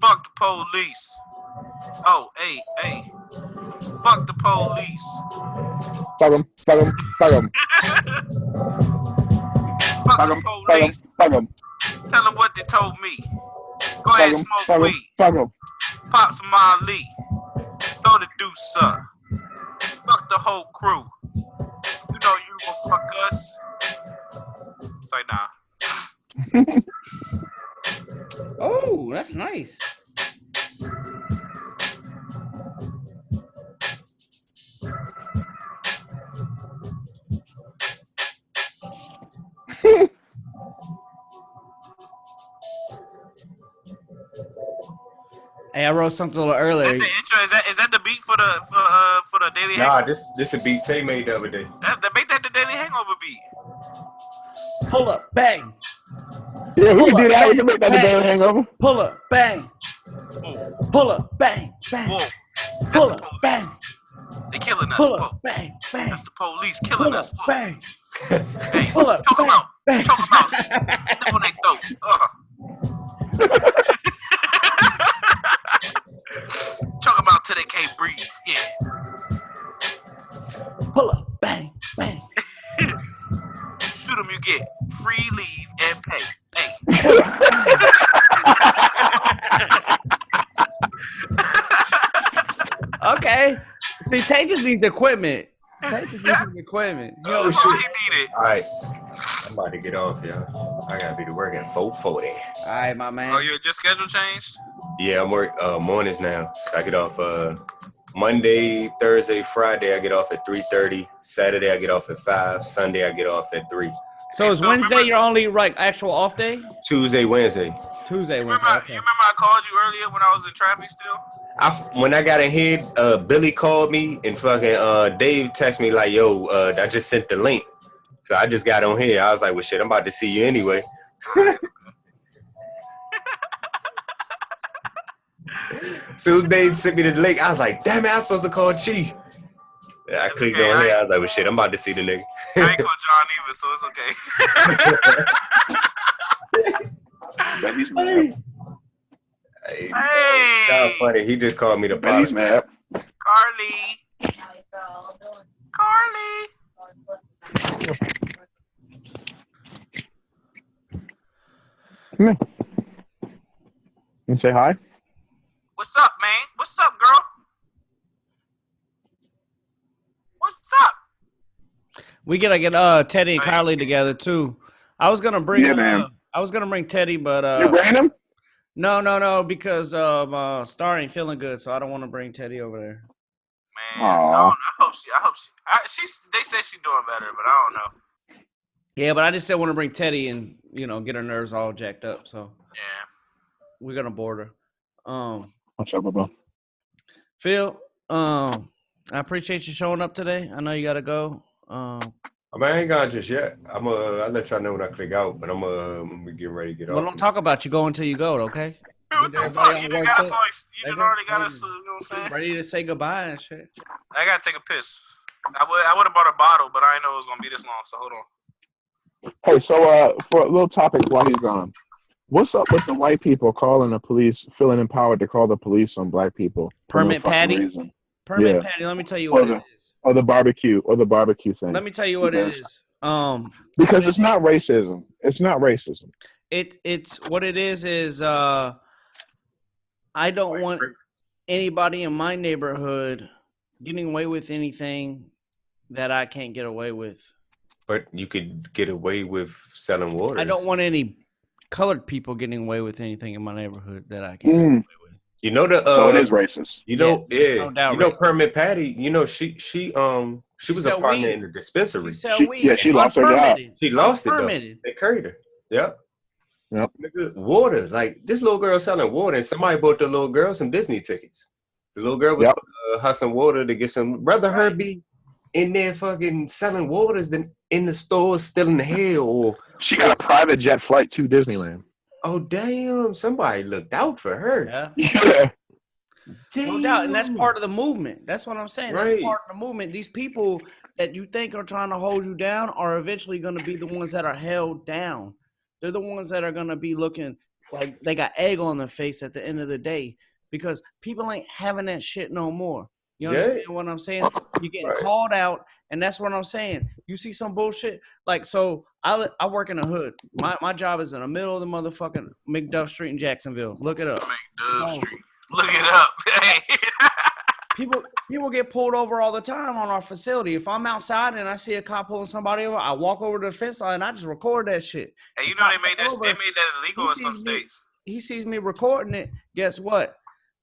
Fuck the police. Oh, hey. Fuck the police. Fuck 'em. Fuck the police. Fuck 'em. Tell them what they told me. Go ahead and smoke weed. Fuck 'em. Pop some Ali. Throw the deuce up. Fuck the whole crew. You know you gonna fuck us. It's like, nah. Oh, that's nice. Hey, I wrote something a little earlier. The intro, is that the beat for the Daily Hangover? Nah, this a beat Tay made the other day. Make that the Daily Hangover beat. Pull up, bang. Yeah, we can do that. We can make that the Daily Hangover. Pull up, bang. Pull up, bang, bang. Whoa. Pull up, bang. They killing us. Pull Whoa. up, bang, bang. That's the police killing us. Whoa. Bang. Hey, Pull up, choke them out. bang. Choke them out. Get them on their throat. Choke them out till they can't breathe. Yeah. Pull up, bang, bang. Shoot them, you get free leave and pay. Hey. Okay. See, Tay just needs equipment. Tay just needs some equipment. Oh, shit. He needed. All right. I'm about to get off, y'all. I gotta be to work at 4:40. All right, my man. Oh, your schedule changed? Yeah, I'm work mornings now. I get off Monday, Thursday, Friday. I get off at 3:30. Saturday I get off at 5. Sunday I get off at 3. So is Wednesday your only actual off day? Tuesday, Wednesday. Tuesday, You Wednesday. remember I called you earlier when I was in traffic still? When I got in here, Billy called me and fucking Dave texted me like, "Yo, I just sent the link." So I just got on here. I was like, "Well, shit, I'm about to see you anyway." Soon as Dave sent me the link, I was like, "Damn it, I'm supposed to call Chief." Yeah, I clicked on here. I was like, "Well, shit, I'm about to see the nigga." I ain't called John either, so it's okay. Hey, Hey. that's funny. He just called me the Man, he's pilot. mad. Carly. Come here. You say hi? What's up, man? What's up, girl? What's up? We gotta get Teddy and Kylie together too. I was gonna bring Teddy, but You bringing him? No, because Star ain't feeling good, so I don't want to bring Teddy over there. Man, I hope she. They say she's doing better, but I don't know. Yeah, but I just still want to bring Teddy and get her nerves all jacked up. So yeah, we're gonna board her. What's up, bro? Phil, I appreciate you showing up today. I know you gotta go. I ain't gone just yet. I'll let y'all know when I click out, but I'm getting ready to get off. Well, don't talk about you go until you go, okay? Dude, what the fuck? You done already got us. You know what I'm saying? Ready to say goodbye and shit. I gotta take a piss. I would have bought a bottle, but I didn't know it was gonna be this long. So hold on. Hey, so for a little topic while he's gone, what's up with the white people calling the police, feeling empowered to call the police on black people? Permit Patty? Permit Patty, let me tell you what it is. Or the barbecue thing. Let me tell you what it is. Because it's not racism. It's not racism. It's what it is I don't want anybody in my neighborhood getting away with anything that I can't get away with. But you could get away with selling water. I don't want any colored people getting away with anything in my neighborhood that I can't get away with. You know so it is racist. No racist. Permit Patty. She was a partner in the dispensary. She lost her job. She lost it though. They carried her. Yep. Water, like this little girl selling water, and somebody bought the little girl some Disney tickets. The little girl was hustling water to get some. Rather her be in there fucking selling waters than in the stores stealing the hell. Or she got a private jet flight to Disneyland. Oh damn! Somebody looked out for her. Yeah. Damn. No doubt, and that's part of the movement. That's what I'm saying. Right. That's part of the movement. These people that you think are trying to hold you down are eventually going to be the ones that are held down. They're the ones that are going to be looking like they got egg on their face at the end of the day because people ain't having that shit no more. You understand what I'm saying? You're getting called out, and that's what I'm saying. You see some bullshit? Like, so I work in the hood. My job is in the middle of the motherfucking McDuff Street in Jacksonville. Look it up. McDuff Street. Look it up. People get pulled over all the time on our facility. If I'm outside and I see a cop pulling somebody over, I walk over to the fence line and I just record that shit. Hey, you know they made that illegal in some states. He sees me recording it. Guess what?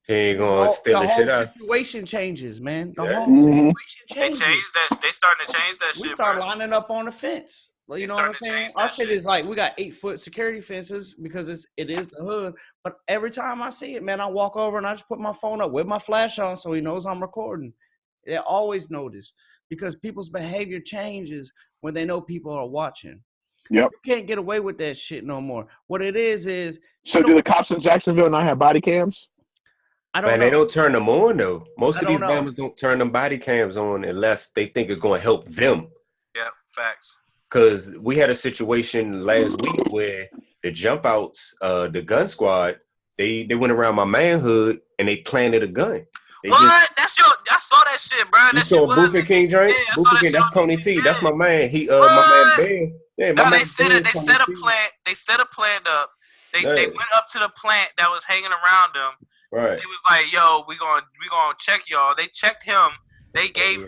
He ain't gonna steal the shit out. The whole situation changes, man. The whole situation changes. They starting to change that shit. We start lining up on the fence. Well, you know what I'm saying? Our shit is like we got 8-foot security fences because it is the hood. But every time I see it, man, I walk over and I just put my phone up with my flash on so he knows I'm recording. They always notice because people's behavior changes when they know people are watching. Yep. You can't get away with that shit no more. What it is so do the cops in Jacksonville not have body cams? I don't know. They don't turn them on though. Most of these bammers don't turn them body cams on unless they think it's going to help them. Yeah, facts. Because we had a situation last week where the jump outs, the gun squad, they went around my manhood and they planted a gun. I saw that shit, bro. You saw Booth and King drink? Booth and King, that's Tony T. That's my man. My man Ben. Yeah, they set a plant up. They went up to the plant that was hanging around them. Right. It was like, yo, we gonna check y'all. They checked him. He gave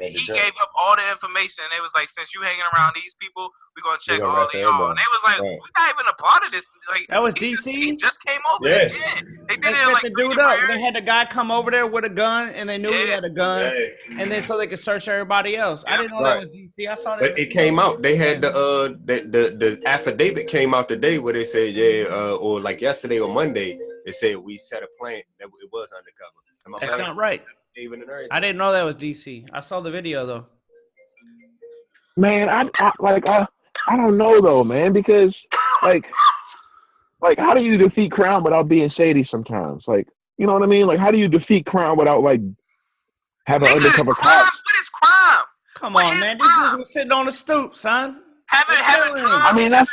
up all the information. And they was like, since you hanging around these people, we're gonna check all of y'all. And they was like, we're not even a part of this. Like that was DC. He just came over there. Yeah. They did it like the dude up. They had the guy come over there with a gun, and they knew he had a gun, and then so they could search everybody else. I didn't know that was DC. I saw that. But it came out. They had the affidavit came out today where they said or like yesterday or Monday they said we set a plant that it was undercover. That's not right. I didn't know that was DC. I saw the video though. Man, I don't know though, man, because like how do you defeat crime without being shady sometimes? Like, you know what I mean? Like, how do you defeat crime without like having undercover cops? What is crime? Come on, man. These dudes were sitting on the stoop, son. Having drugs. I mean, that's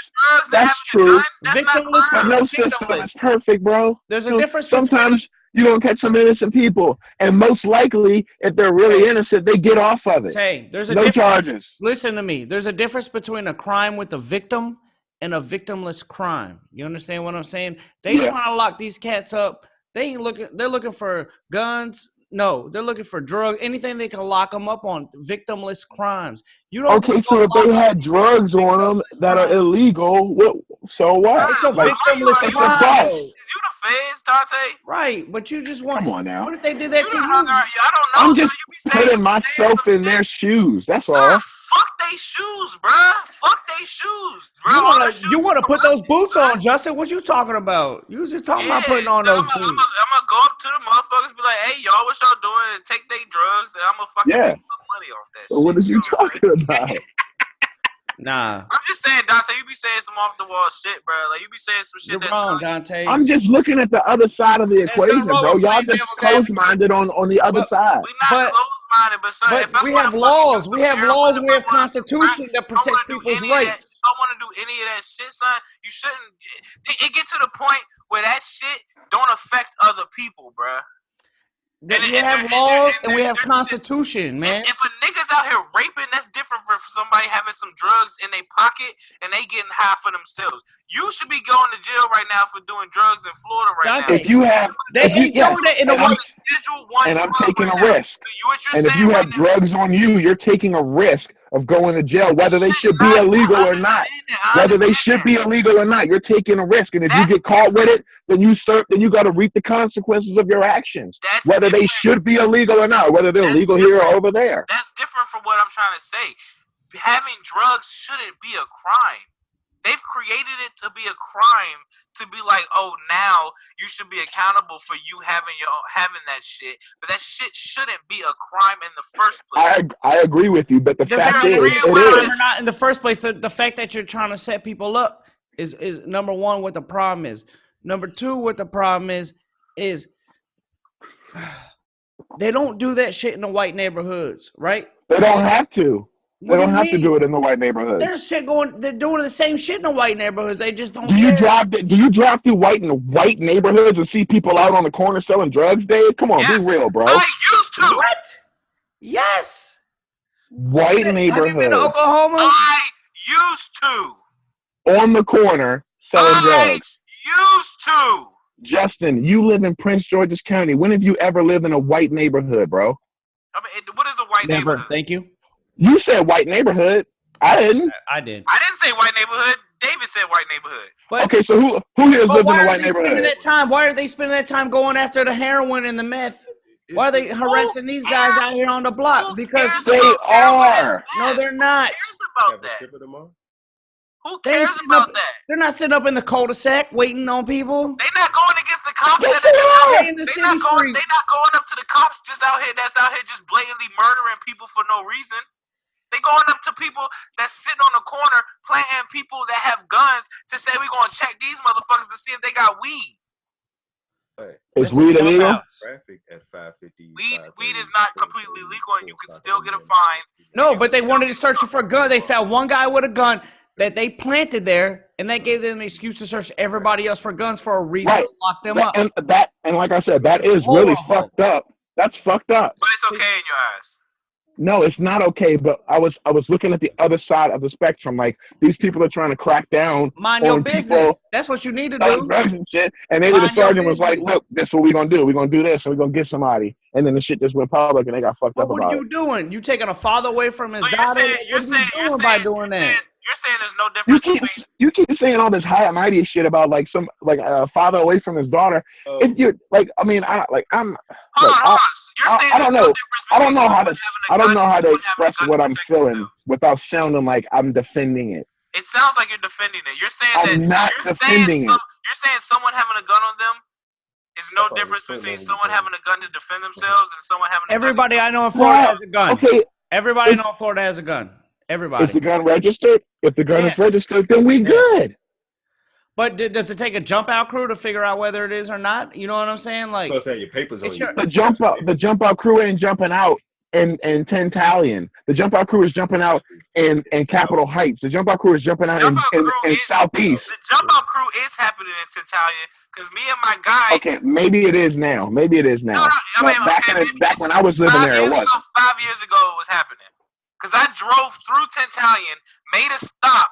true. gun, that's not Victimless But crime. no system victimless. is perfect, bro. There's a So difference between sometimes you're gonna catch some innocent people, and most likely, if they're really innocent, they get off of it. Tay, there's a No difference. charges. Listen to me. There's a difference between a crime with a victim and a victimless crime. You understand what I'm saying? They Yeah. trying to lock these cats up. They ain't looking. They're looking for guns. No, they're looking for drugs. Anything they can lock them up on. Victimless crimes. You don't. Okay, so if they had drugs on them that are illegal, so what? It's a Like, victimless it's a crime. bust. though. Is you the feds, Dante? Right, but you just want. Come on now. What if they did that to You you? I don't know. I'm so just you be saying putting myself in their shoes. That's Son, all. fuck they shoes, bruh. Fuck they shoes, bro. You want to put those boots on, Justin? What you talking about? You was just talking about putting on those boots. I'm gonna go up to the motherfuckers, be like, "Hey, y'all, what y'all doing?" And take their drugs, and I'm gonna fucking make some money off that So shit. what are you talking about? Nah. I'm just saying, Dante, you be saying some off the wall shit, bro. Like you be saying some shit You're that's wrong, Dante. I'm just looking at the other side of the equation, bro. Y'all just close-minded on the other side. we not closed-minded, but son, if But we have laws. We have laws and we have constitution that protects people's rights. I don't want to do any of that shit, son. You shouldn't. It gets to the point where that shit don't affect other people, bro. We have laws and we have constitution, man. If a nigga's out here raping, that's different from somebody having some drugs in their pocket and they getting high for themselves. You should be going to jail right now for doing drugs in Florida right now. If you have, they ain't doing that in the white. And I'm taking a risk. And if you have drugs on you, you're taking a risk of going to jail, whether they should be illegal or not. Whether they should be illegal or not, you're taking a risk. And if you get caught with it, then you got to reap the consequences of your actions. Whether they should be illegal or not, whether they're legal here or over there. That's different from what I'm trying to say. Having drugs shouldn't be a crime. They've created it to be a crime, to be like, oh, now you should be accountable for you having that shit. But that shit shouldn't be a crime in the first place. I agree with you, but the fact is, it is. Or not in the first place. The fact that you're trying to set people up is number one. What the problem is. Number two, what the problem is they don't do that shit in the white neighborhoods, right? They don't have to. They don't have to do it in the white neighborhoods. They're doing the same shit in the white neighborhoods. They just don't Do you drive through white neighborhoods and see people out on the corner selling drugs, Dave? Come on, be real, bro. I used to. What? Yes. White neighborhoods. Have you been to Oklahoma? I used to. On the corner selling drugs. Used to. Justin, you live in Prince George's County. When have you ever lived in a white neighborhood, bro? I mean, what is a white neighborhood? Thank you. You said white neighborhood. I didn't. I did. I didn't say white neighborhood. David said white neighborhood. But, okay, so who here lives in a white neighborhood? Why are they spending that time going after the heroin and the meth? Why are they harassing these guys out here on the block? Because they are. No, they're not. Who cares about that? Who cares about that? They're not sitting up in the cul-de-sac waiting on people. They're not going against the cops that are just out here. They're not going up to the cops that's out here just blatantly murdering people for no reason. They going up to people that's sitting on the corner planting people that have guns to say we're going to check these motherfuckers to see if they got weed. Is weed illegal? Traffic at 550. Weed is not completely legal and you can still get a fine. No, but they wanted to search for a gun. They found one guy with a gun that they planted there, and that gave them an excuse to search everybody else for guns for a reason to lock them up. And like I said, that is really fucked up. That's fucked up. But it's okay in your eyes. No, it's not okay. But I was looking at the other side of the spectrum. Like, these people are trying to crack down. Mind your business. That's what you need to do. And shit. And maybe the sergeant was like, "Look, this is what we're gonna do. We're gonna do this, and we're gonna get somebody." And then the shit just went public, and they got fucked up about it. What are you doing? You taking a father away from his daughter? You're saying there's no difference between. You keep saying all this high and mighty shit about like some a father away from his daughter. If you like, I mean, I don't know. I don't know how to express what I'm feeling without sounding like I'm defending it. It sounds like you're defending it. You're saying you're saying someone having a gun on them is no difference between someone having a gun to defend themselves and someone having a Everybody gun I know in Florida has a gun. Okay. Everybody I know in Florida has a gun. Everybody. Is the gun registered? If the gun is registered, then we good. But does it take a jump out crew to figure out whether it is or not? You know what I'm saying? Like, so saying your papers on you. The jump out crew ain't jumping out in Tentalion. The jump out crew is jumping out in Capitol Heights. The jump out crew is jumping out in Southeast. The jump out crew is happening in Tentalion because me and my guy. Okay, maybe it is now. No, back when I was living there, it was. 5 years ago, it was happening. Because I drove through Tentalion, made a stop,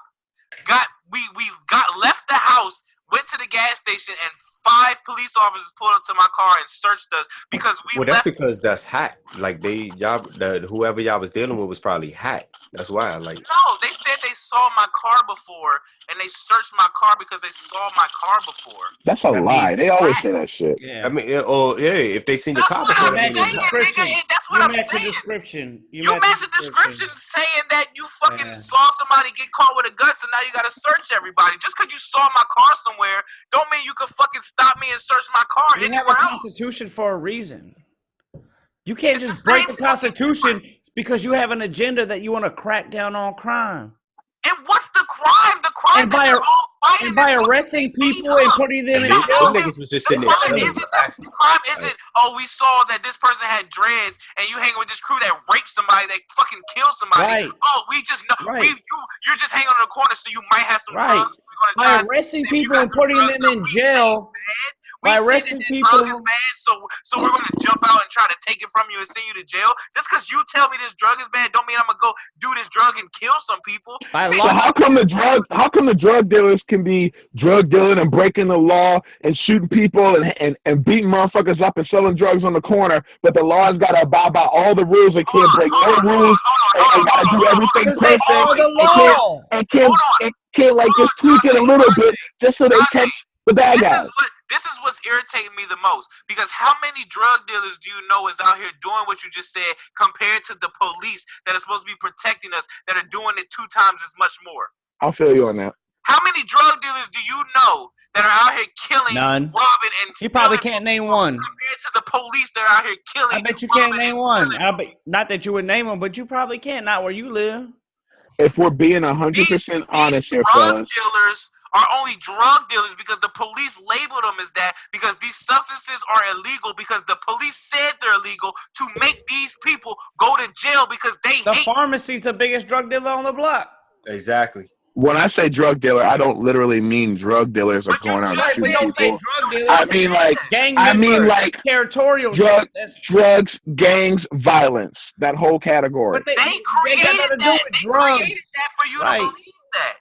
left the house, went to the gas station, and 5 police officers pulled up to my car and searched us because we left. That's because that's hot. Like whoever y'all was dealing with was probably hot. That's why. Like, no, they said they saw my car before and they searched my car because they saw my car before. That's a lie. They always say that shit. Yeah. I mean, if they seen your car before, that's what I'm saying. Description. You match the description saying that you fucking saw somebody get caught with a gun, so now you got to search everybody. Just because you saw my car somewhere, don't mean you can fucking stop me and search my car. You have a constitution for a reason. You can't just break the Constitution because you have an agenda that you want to crack down on crime. And what's the crime? The crime and by arresting people and putting them in jail. Niggas was just sitting there. The crime isn't, we saw that this person had dreads and you hanging with this crew that raped somebody, that fucking killed somebody. Right. Oh, we just know. Right. You're just hanging on the corner, so you might have some drugs. By arresting people and putting them in jail. By arresting people, drug is bad, so we're gonna jump out and try to take it from you and send you to jail. Just because you tell me this drug is bad, don't mean I'm gonna go do this drug and kill some people. So how come the drug dealers can be drug dealing and breaking the law and shooting people and beating motherfuckers up and selling drugs on the corner, but the law's gotta abide by all the rules and can't break no rules and gotta do everything perfect and can't like just tweak it a little bit just so they catch the bad guys. This is what's irritating me the most, because how many drug dealers do you know is out here doing what you just said compared to the police that are supposed to be protecting us that are doing it 2 times as much more? I'll feel you on that. How many drug dealers do you know that are out here killing, robbing, and stealing? You probably can't name one. Compared to the police that are out here killing. I bet you can't name one. Not that you would name them, but you probably can't. Not where you live. If we're being 100% honest here, fellas. Drug dealers are only drug dealers because the police labeled them as that, because these substances are illegal, because the police said they're illegal to make these people go to jail because they hate. The pharmacy's the biggest drug dealer on the block. Exactly. When I say drug dealer, I don't literally mean drug dealers are going out and shooting people. I mean like gang members, territorial drugs, shit. Gangs, violence. That whole category. But they created that. They created that for you to believe that.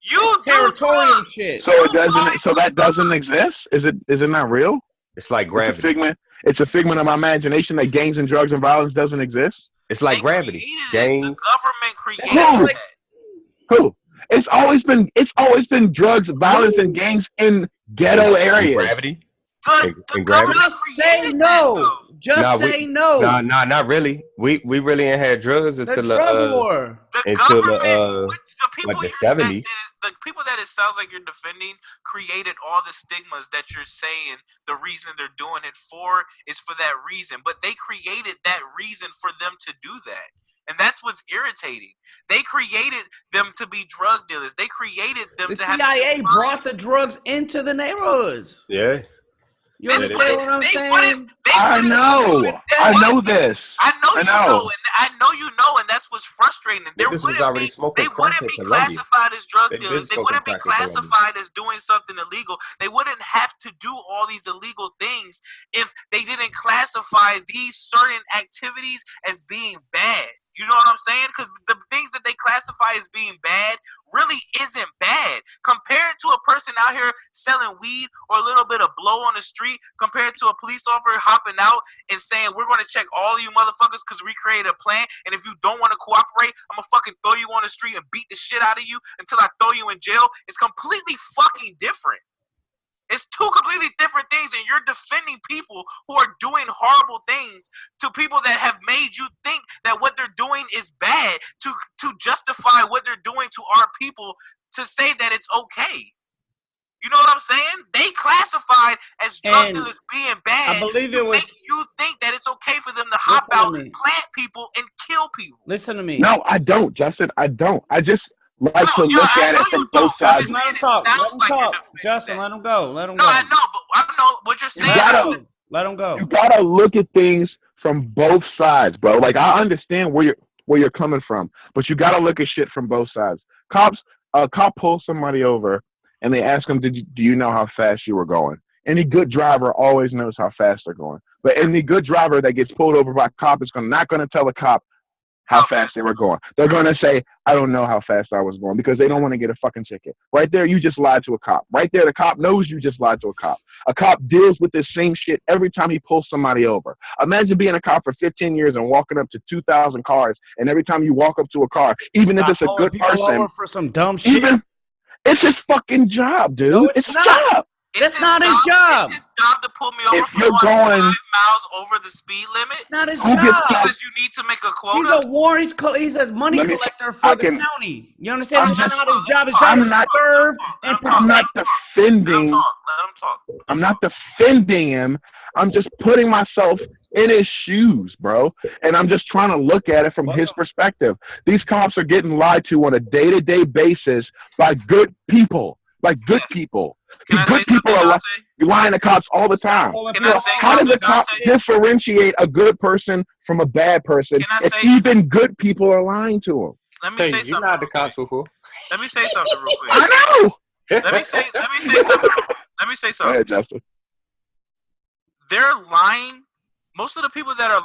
You territorial shit. So it doesn't. So that doesn't exist. Is it not real? It's like gravity. It's a figment of my imagination that gangs and drugs and violence doesn't exist. It's like gravity. Gangs. The government created it. Who? It's always been drugs, violence, and gangs in ghetto areas. Gravity. The government just say no. Just say no. No, not really. We really ain't had drugs until the drug war. Like the 70s. The people that it sounds like you're defending created all the stigmas that you're saying the reason they're doing it for is for that reason. But they created that reason for them to do that. And that's what's irritating. They created them to be drug dealers. They created them to have... The CIA brought the drugs into the neighborhoods. Yeah. You understand what I'm saying? I know this. I know you know, and that's what's frustrating. They wouldn't be classified as drug dealers. They wouldn't be classified as doing something illegal. They wouldn't have to do all these illegal things if they didn't classify these certain activities as being bad. You know what I'm saying? Because the things that they classify as being bad really isn't bad. Compared to a person out here selling weed or a little bit of blow on the street, compared to a police officer hopping out and saying, we're going to check all of you motherfuckers because we created a plan, and if you don't want to cooperate, I'm going to fucking throw you on the street and beat the shit out of you until I throw you in jail. It's completely fucking different. It's 2 completely different things, and you're defending people who are doing horrible things to people that have made you think that what they're doing is bad, to justify what they're doing to our people, to say that it's okay. You know what I'm saying? They classified as drug dealers being bad. I believe it was. Make you think that it's okay for them to hop out and plant people and kill people. Listen to me. No, I don't, Justin. I don't. I just like to look at it from both sides. Let him talk. Justin, let him go. Let him go. No, I know, but I know what you're saying. Let him go. You gotta look at things from both sides, bro. Like, I understand where you're coming from, but you got to look at shit from both sides. A cop pulls somebody over, and they ask him, do you know how fast you were going? Any good driver always knows how fast they're going. But any good driver that gets pulled over by a cop is not going to tell a cop how fast they were going. They're going to say, I don't know how fast I was going, because they don't want to get a fucking ticket. Right there, you just lied to a cop. Right there, the cop knows you just lied to a cop. A cop deals with this same shit every time he pulls somebody over. Imagine being a cop for 15 years and walking up to 2,000 cars, and every time you walk up to a car, even if it's a good person, over for some dumb shit. It's his fucking job, dude. No, it's not. His job. That's not his job. It's his job to pull me over If for you're going 5 going- miles over the speed limit. It's not his Who gets job. Because you need to make a quota. He's a money Let me- collector for I the can- county. You understand? That's I'm not his job. His job is to serve and I'm not protect. defending. Let him talk. I'm not defending him. I'm just putting myself in his shoes, bro. And I'm just trying to look at it from his perspective. These cops are getting lied to on a day-to-day basis by good people. Like good people. Can I Good say people something, are Dante? lying to cops all the time. Can I say How does something, a cop Dante? differentiate a good person from a bad person Can I if say- even good people are lying to him? Let me Hey, say you something. lied to cops before. Let me say something real quick. I know. Let me say something. Let me say Go something. ahead, Justin. They're lying. Most of the people that are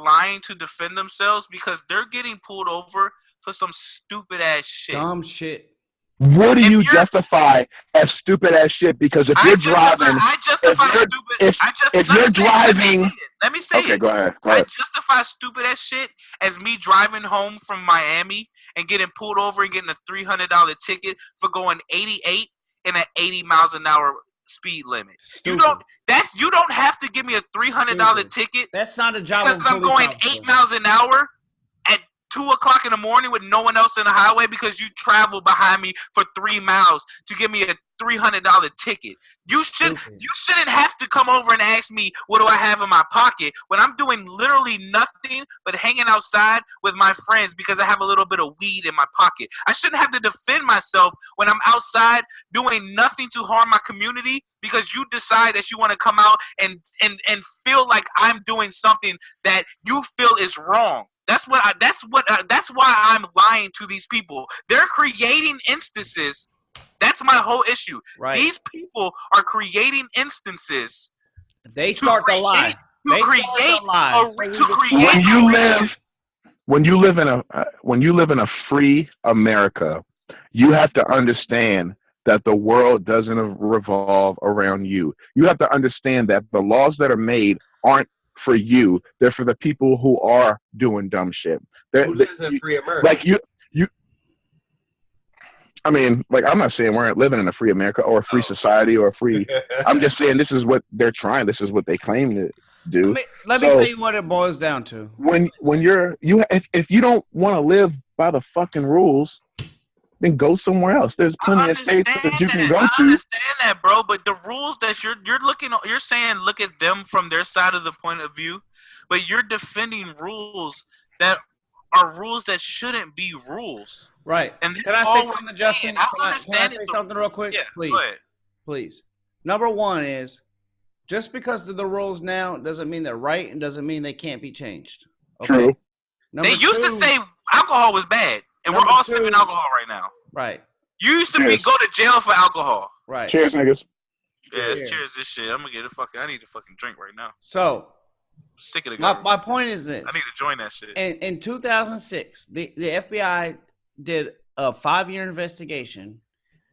lying to defend themselves because they're getting pulled over for some stupid ass shit. Dumb shit. What do If you you're- justify as stupid ass shit? Because if you're driving, I justify if you're- stupid. if you're driving, let me say okay, it. go ahead. I justify stupid ass shit as me driving home from Miami and getting pulled over and getting a $300 ticket for going 88 and at 80 miles an hour speed limit. Stupid. You don't have to give me a $300 ticket That's not a job of because I'm police going officer. 8 miles an hour at 2:00 in the morning with no one else in the highway because you travel behind me for 3 miles to give me a $300 ticket. You shouldn't have to come over and ask me what do I have in my pocket when I'm doing literally nothing but hanging outside with my friends because I have a little bit of weed in my pocket. I shouldn't have to defend myself when I'm outside doing nothing to harm my community because you decide that you want to come out and feel like I'm doing something that you feel is wrong. That's why I'm lying to these people. They're creating instances. That's my whole issue. Right. These people are creating instances. They start the lie. To create When you live in a free America, you have to understand that the world doesn't revolve around you. You have to understand that the laws that are made aren't for you. They're for the people who are doing dumb shit. Who lives in free America? Like I mean, like, I'm not saying we're living in a free America or a free society or a free. I'm just saying this is what they're trying. This is what they claim to do. Let me tell you what it boils down to. When if you don't want to live by the fucking rules, then go somewhere else. There's plenty of states that you can go to. I understand that, bro. But the rules that you're saying, look at them from their side of the point of view, but you're defending rules that are rules that shouldn't be rules. Right. And can I say something, Justin? Can I say something real quick? Yeah, please. go ahead. Please. Number one is just because they're the rules now doesn't mean they're right and doesn't mean they can't be changed. Okay? True. They used to say alcohol was bad, and we're all sipping alcohol right now. Right. You used to go to jail for alcohol. Right. Cheers, niggas. Yeah, cheers this shit. I'm gonna get I need a fucking drink right now. So sick of the my point is this. I need to join that shit. In 2006, the FBI did a 5-year investigation,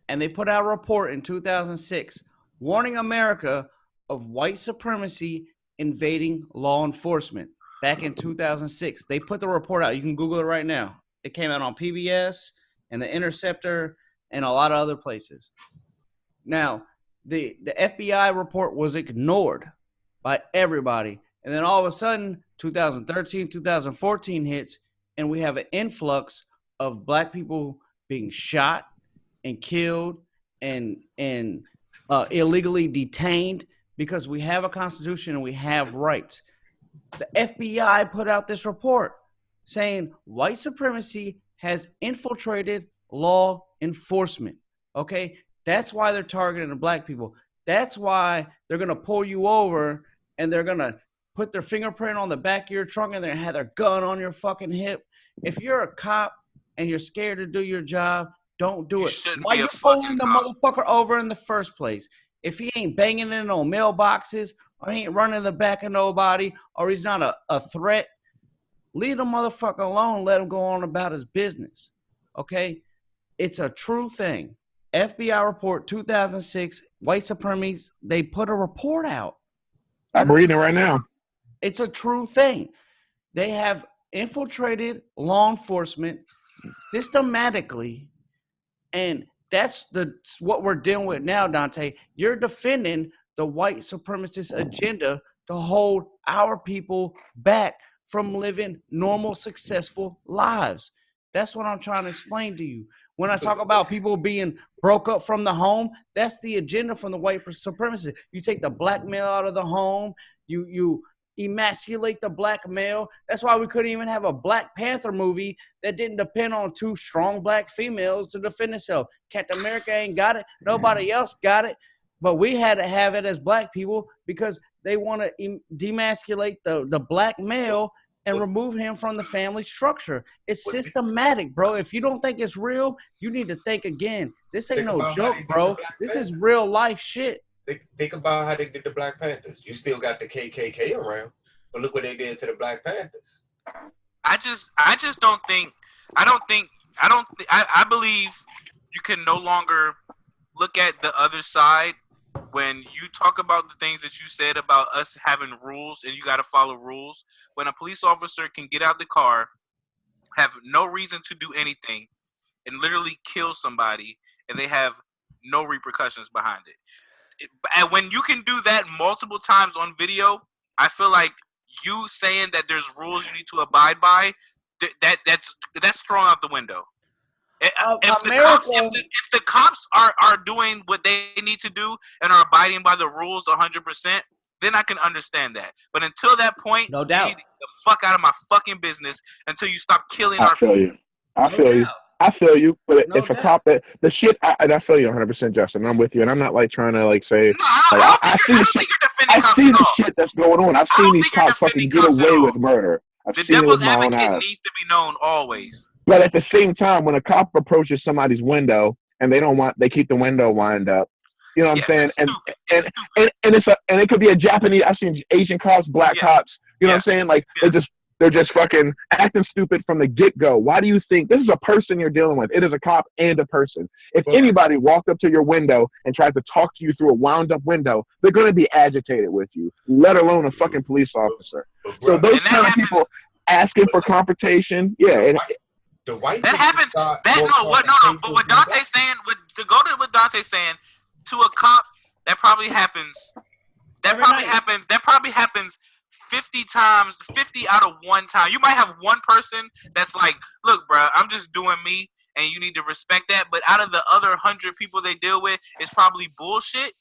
and they put out a report in 2006 warning America of white supremacy invading law enforcement. Back in 2006, they put the report out. You can Google it right now. It came out on PBS and The Interceptor and a lot of other places. Now, the FBI report was ignored by everybody. And then all of a sudden, 2013, 2014 hits, and we have an influx of black people being shot and killed and illegally detained because we have a constitution and we have rights. The FBI put out this report saying white supremacy has infiltrated law enforcement. Okay? That's why they're targeting the black people. That's why they're going to pull you over and they're going to put their fingerprint on the back of your trunk and they had their gun on your fucking hip. If you're a cop and you're scared to do your job, don't do it. Why you pulling the motherfucker over in the first place? If he ain't banging in no mailboxes or he ain't running the back of nobody or he's not a threat, leave the motherfucker alone. Let him go on about his business. Okay? It's a true thing. FBI report 2006, white supremacists, they put a report out. I'm reading it right now. It's a true thing. They have infiltrated law enforcement systematically, and that's what we're dealing with now, Dante. You're defending the white supremacist agenda to hold our people back from living normal, successful lives. That's what I'm trying to explain to you. When I talk about people being broke up from the home, that's the agenda from the white supremacists. You take the black male out of the home. You emasculate the black male. That's why we couldn't even have a Black Panther movie that didn't depend on two strong black females to defend itself. Captain America ain't got it. Nobody else got it. But we had to have it as black people because they want to demasculate the black male and remove him from the family structure. It's systematic, bro. If you don't think it's real, you need to think again. This ain't no joke, bro. This is real life shit. Think about how they did the Black Panthers. You still got the KKK around, but look what they did to the Black Panthers. I believe you can no longer look at the other side when you talk about the things that you said about us having rules and you got to follow rules. When a police officer can get out the car, have no reason to do anything, and literally kill somebody, and they have no repercussions behind it. And when you can do that multiple times on video, I feel like you saying that there's rules you need to abide by, that's thrown out the window. If the cops are doing what they need to do and are abiding by the rules 100%, then I can understand that. But until that point, no doubt, you need to get the fuck out of my fucking business until you stop killing our people. I feel you, but if a cop that the shit, I feel you 100%, Justin. I'm with you, and I'm not like trying to like say. I see the shit that's going on. I've seen these cops fucking get away with murder. The devil's advocate needs to be known always. But at the same time, when a cop approaches somebody's window and they keep the window wind up. You know what I'm saying? And it could be a Japanese. I've seen Asian cops, black cops. You know what I'm saying? Like they're just fucking acting stupid from the get-go. Why do you think this is a person you're dealing with? It is a cop and a person. If anybody walked up to your window and tried to talk to you through a wound-up window, they're going to be agitated with you, let alone a fucking police officer. So those kind of people asking for confrontation, the white that happens. But what Dante's saying, to go to what Dante's saying, to a cop, that probably happens. That probably happens 50 times, 50 out of one time. You might have one person that's like, look, bro, I'm just doing me, and you need to respect that. But out of the other 100 people they deal with, it's probably bullshit.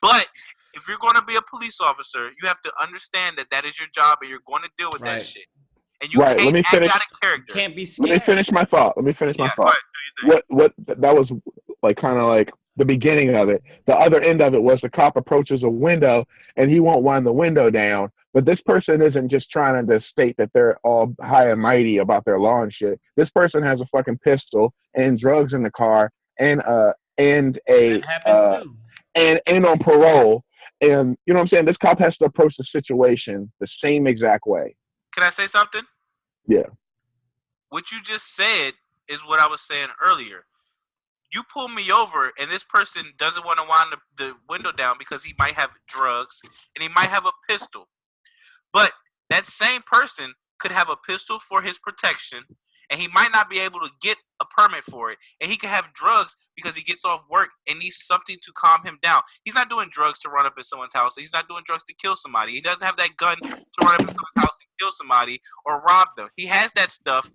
But if you're going to be a police officer, you have to understand that is your job, and you're going to deal with that shit. And you can't act out of character. Can't be scared. Let me finish my thought. What that was like, kind of like the beginning of it. The other end of it was the cop approaches a window, and he won't wind the window down. But this person isn't just trying to state that they're all high and mighty about their law and shit. This person has a fucking pistol and drugs in the car and on parole. And you know what I'm saying? This cop has to approach the situation the same exact way. Can I say something? Yeah. What you just said is what I was saying earlier. You pull me over, and this person doesn't want to wind the window down because he might have drugs and he might have a pistol. But that same person could have a pistol for his protection, and he might not be able to get a permit for it. And he could have drugs because he gets off work and needs something to calm him down. He's not doing drugs to run up at someone's house. He's not doing drugs to kill somebody. He doesn't have that gun to run up at someone's house and kill somebody or rob them. He has that stuff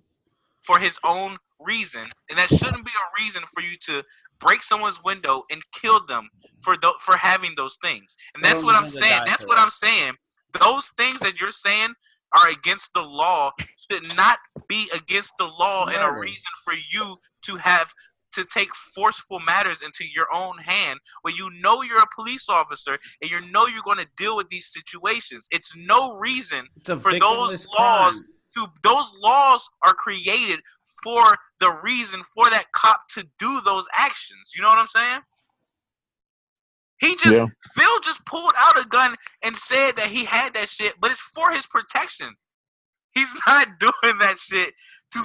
for his own reason, and that shouldn't be a reason for you to break someone's window and kill them for having those things. And that's what I'm saying. That's what I'm saying. Those things that you're saying are against the law should not be against the law and a reason for you to to take forceful matters into your own hand when you know you're a police officer and you know you're going to deal with these situations. It's no reason for those laws to. Those laws are created for the reason for that cop to do those actions. You know what I'm saying? Phil just pulled out a gun and said that he had that shit, but it's for his protection. He's not doing that shit to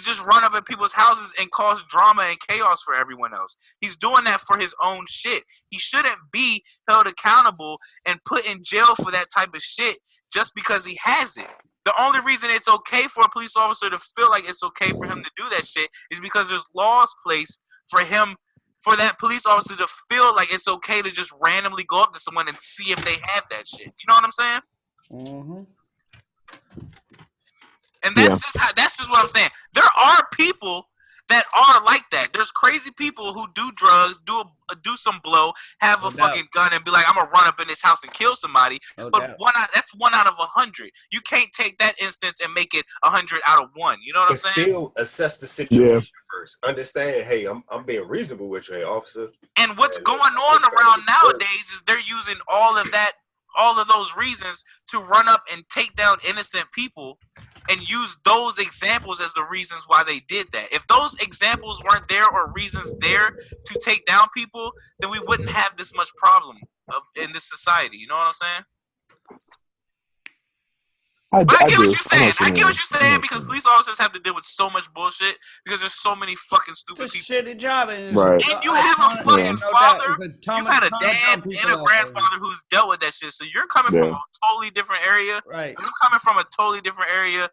just run up at people's houses and cause drama and chaos for everyone else. He's doing that for his own shit. He shouldn't be held accountable and put in jail for that type of shit just because he has it. The only reason it's okay for a police officer to feel like it's okay for him to do that shit is because there's laws placed for him, for that police officer to feel like it's okay to just randomly go up to someone and see if they have that shit. You know what I'm saying? Mm-hmm. And that's just what I'm saying. There are people that are like that. There's crazy people who do drugs, do some blow, have a fucking gun, and be like, I'm gonna run up in this house and kill somebody. But that's 1 out of 100. You can't take that instance and make it 100 out of 1. You know what I'm saying? Still assess the situation first. Understand, hey, I'm being reasonable with you, hey, officer. And what's going on around nowadays is they're using all of those reasons to run up and take down innocent people and use those examples as the reasons why they did that. If those examples weren't there or reasons there to take down people, then we wouldn't have this much problem in this society. You know what I'm saying? I get what you're saying. I get what you're saying because police officers have to deal with so much bullshit because there's so many fucking stupid people. It's a shitty job. And you have a fucking father. You've had a dad and a grandfather who's dealt with that shit. So you're coming from a totally different area. Right. I'm coming from a totally different area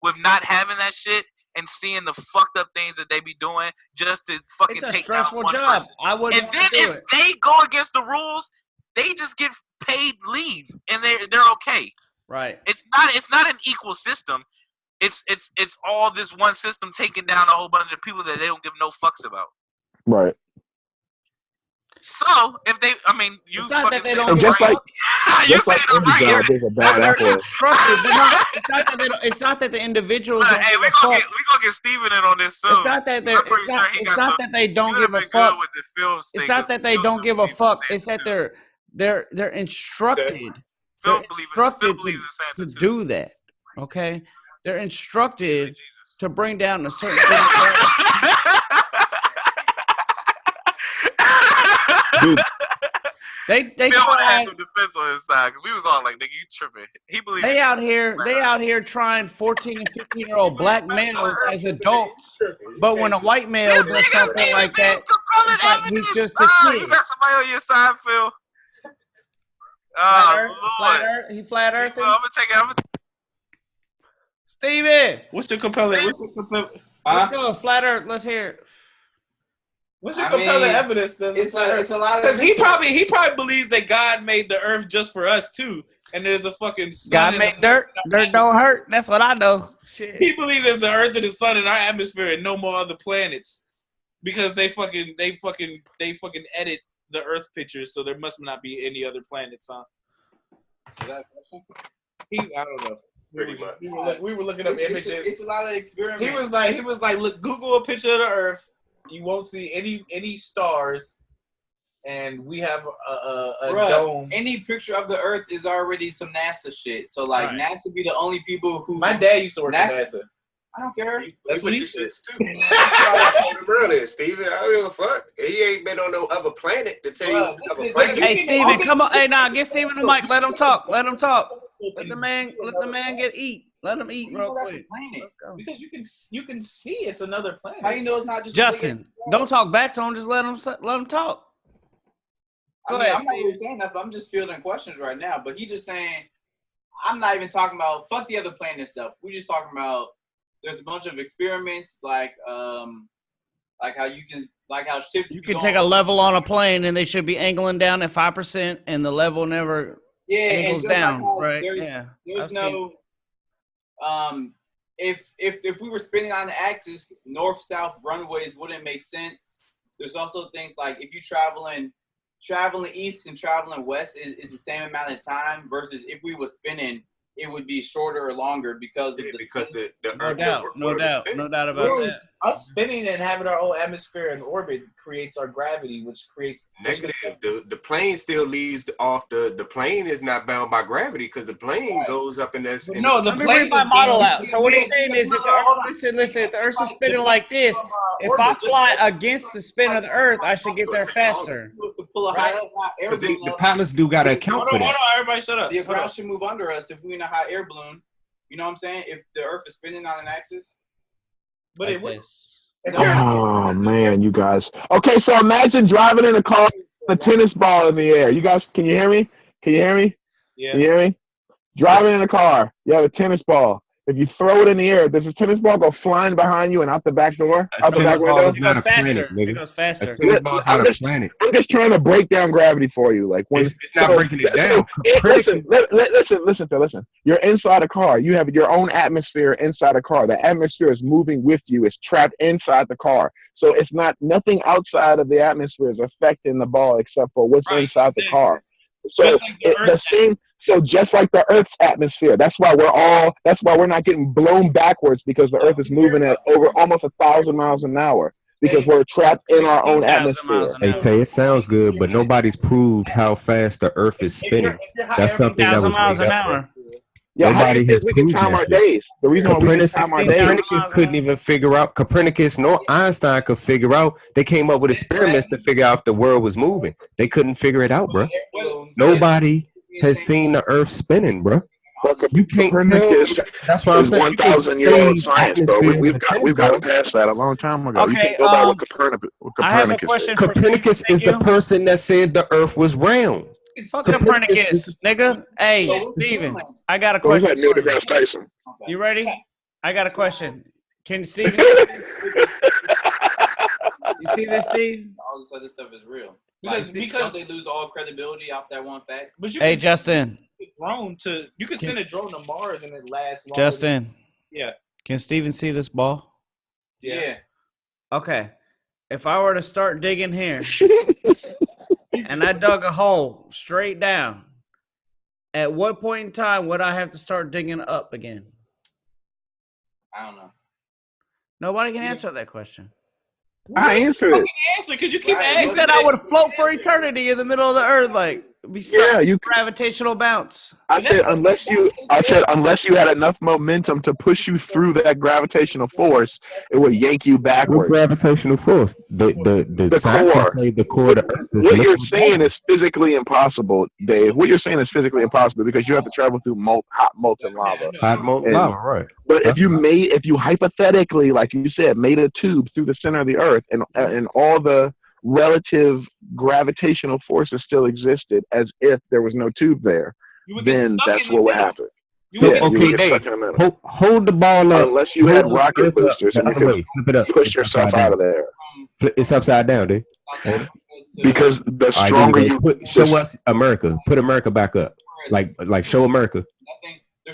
with not having that shit and seeing the fucked up things that they be doing just to fucking take down one person. I wouldn't. And then if they go against the rules, they just get paid leave and they're okay. Right. It's not an equal system. It's all this one system taking down a whole bunch of people that they don't give no fucks about. Right. So if they, I mean, you it's not fucking that they don't just right. You say it right. There's a bad apple. It's not that the individuals. Hey, we gonna get Steven in on this soon. It's not that they don't give a fuck. It's not that they don't give a fuck. It's that they're instructed. They're instructed to do that. Okay, they're instructed to bring down a certain. Dude. They tried some defense on his side because we was all like, "Nigga, you tripping?" He believes they out here trying 14 and 15-year-old black males as adults, but when a white male does something like that, it's like he's just a kid. You got somebody on your side, Phil. He flat earthing. I'm gonna take it. Steven, what's your compelling? Let's go flat earth. Let's hear it. What's your compelling evidence? It's a lot of because he probably believes that God made the earth just for us too, and there's a fucking sun God made dirt. Dirt don't hurt. That's what I know. Shit. He believes there's the earth and the sun in our atmosphere and no more other planets because they fucking edit the Earth pictures, so there must not be any other planets, huh? Is that a question? I don't know. Pretty much. We were looking up images. It's a lot of experiments. He was like, look, Google a picture of the Earth. You won't see any stars, and we have a dome. Any picture of the Earth is already some NASA shit. So like NASA be the only people who. My dad used to work at NASA. I don't care. That's what he said. I told him earlier, Steven. I don't give a fuck. He ain't been on no other planet to tell you what's other planet. Hey, Steven, come on. Hey, get Steven the mic. Let him talk. Let the man get eat. Let him eat real quick. Let's go. Because you can see it's another planet. How you know it's not just Justin? Don't talk back to him. Just let him talk. Go ahead. I'm not even saying that. I'm just fielding questions right now. But he just saying, I'm not even talking about fuck the other planet stuff. We're just talking about. There's a bunch of experiments like how shifts. You can take a level on a plane and they should be angling down at 5%, and the level never angles down. Right? There's no. If we were spinning on the axis, north-south runways wouldn't make sense. There's also things like if you traveling east and traveling west is the same amount of time versus if we were spinning, it would be shorter or longer because of the No Earth, doubt, no doubt, no doubt about that. Us spinning and having our own atmosphere and orbit creates our gravity, which creates negative. The plane still leaves off the plane is not bound by gravity because the plane goes up in this. No, the Let me plane read my is model bound. out. So what he's saying is, if the Earth, listen, if the Earth is spinning like this, if I fly against the spin of the Earth, I should get there faster. The pilots do got to account for Hold that. on, everybody shut up. The ground should move under us if we're in a hot air balloon. You know what I'm saying? If the Earth is spinning on an axis. But Like it would. this. Oh man, you guys. Okay, so imagine driving in a car with a tennis ball in the air. You guys, can you hear me? Can you hear me? Yeah. Can you hear me? Driving in a car, you have a tennis ball. If you throw it in the air, does the tennis ball go flying behind you and out the back door? Out the back window? Is not a planet, It nigga. goes A faster. tennis ball is not a planet. I'm just trying to break down gravity for you. Like when It's not breaking it down. Listen. You're inside a car. You have your own atmosphere inside a car. The atmosphere is moving with you. It's trapped inside the car. So it's not nothing outside of the atmosphere is affecting the ball except for what's inside the car. So Just like the Earth so just like the Earth's atmosphere, that's why we're not getting blown backwards because the Earth is moving at over almost 1,000 miles an hour because we're trapped in our own 16,000 miles atmosphere. an Hey, Tay, it sounds good, but nobody's proved how fast the Earth is spinning. That's something that 16,000 was miles made an up, bro. hour. Yeah, Nobody has we can proved time that our shit. days. The reason why we can time our days. Copernicus couldn't even figure out. Copernicus nor Einstein could figure out. They came up with experiments to figure out if the world was moving. They couldn't figure it out, bro. Nobody has seen the Earth spinning, bro. You can't tell. That's what I'm saying. 1,000-year-old science, bro. We've gotten past that a long time ago. Okay, you can go by what Copernicus I have a question for Copernicus is the person that said the Earth was round. Fuck Copernicus, nigga. Hey, Steven, I got a Go ahead, question. Neil for you. deGrasse Tyson. You ready? I got a question. Can Steven see this? You see this, Steve? All this other stuff is real. Because Don't they lose all credibility off that one fact? But you Hey, can Justin. you can send a drone to Mars and it lasts longer. Justin. Yeah. Can Steven see this ball? Yeah. Okay. If I were to start digging here and I dug a hole straight down, at what point in time would I have to start digging up again? I don't know. Nobody can answer that question. I answered it. Answer because you keep asking. You said I would float for eternity in the middle of the earth, like be stuck Yeah, in gravitational bounce. I said unless you had enough momentum to push you through that gravitational force, it would yank you What backwards. gravitational force? The scientists core. say the core of the Earth is What you're liquid saying is physically impossible, Dave. What you're saying is physically impossible because you have to travel through hot molten lava. hot molten lava, right? But if you hypothetically, like you said, made a tube through the center of the Earth and all the relative gravitational forces still existed as if there was no tube there, then that's what would happen. So Yeah, you okay, would get Dave, stuck in the middle. hold the ball up. Unless you had Hold the rocket Earth up boosters the and you other could way. Flip it up. push It's yourself upside out down. of there. It's upside down, Dave. Because the All right, stronger there you you go. Show us America. Put America back up. Like show America.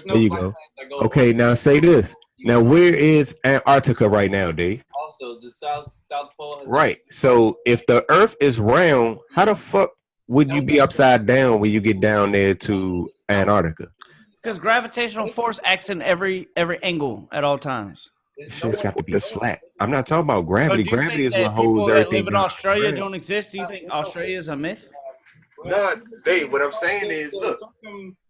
There you go. Okay, now say this. Now where is Antarctica right now, Dave? Also, the South Pole. Right. So if the Earth is round, how the fuck would you be upside down when you get down there to Antarctica? Because gravitational force acts in every angle at all times. Shit's got to be flat. I'm not talking about gravity. So do you Gravity think is that what holds people that everything live in down. Australia don't exist? Do you think Australia is a myth? No, Dave, what I'm saying is, look,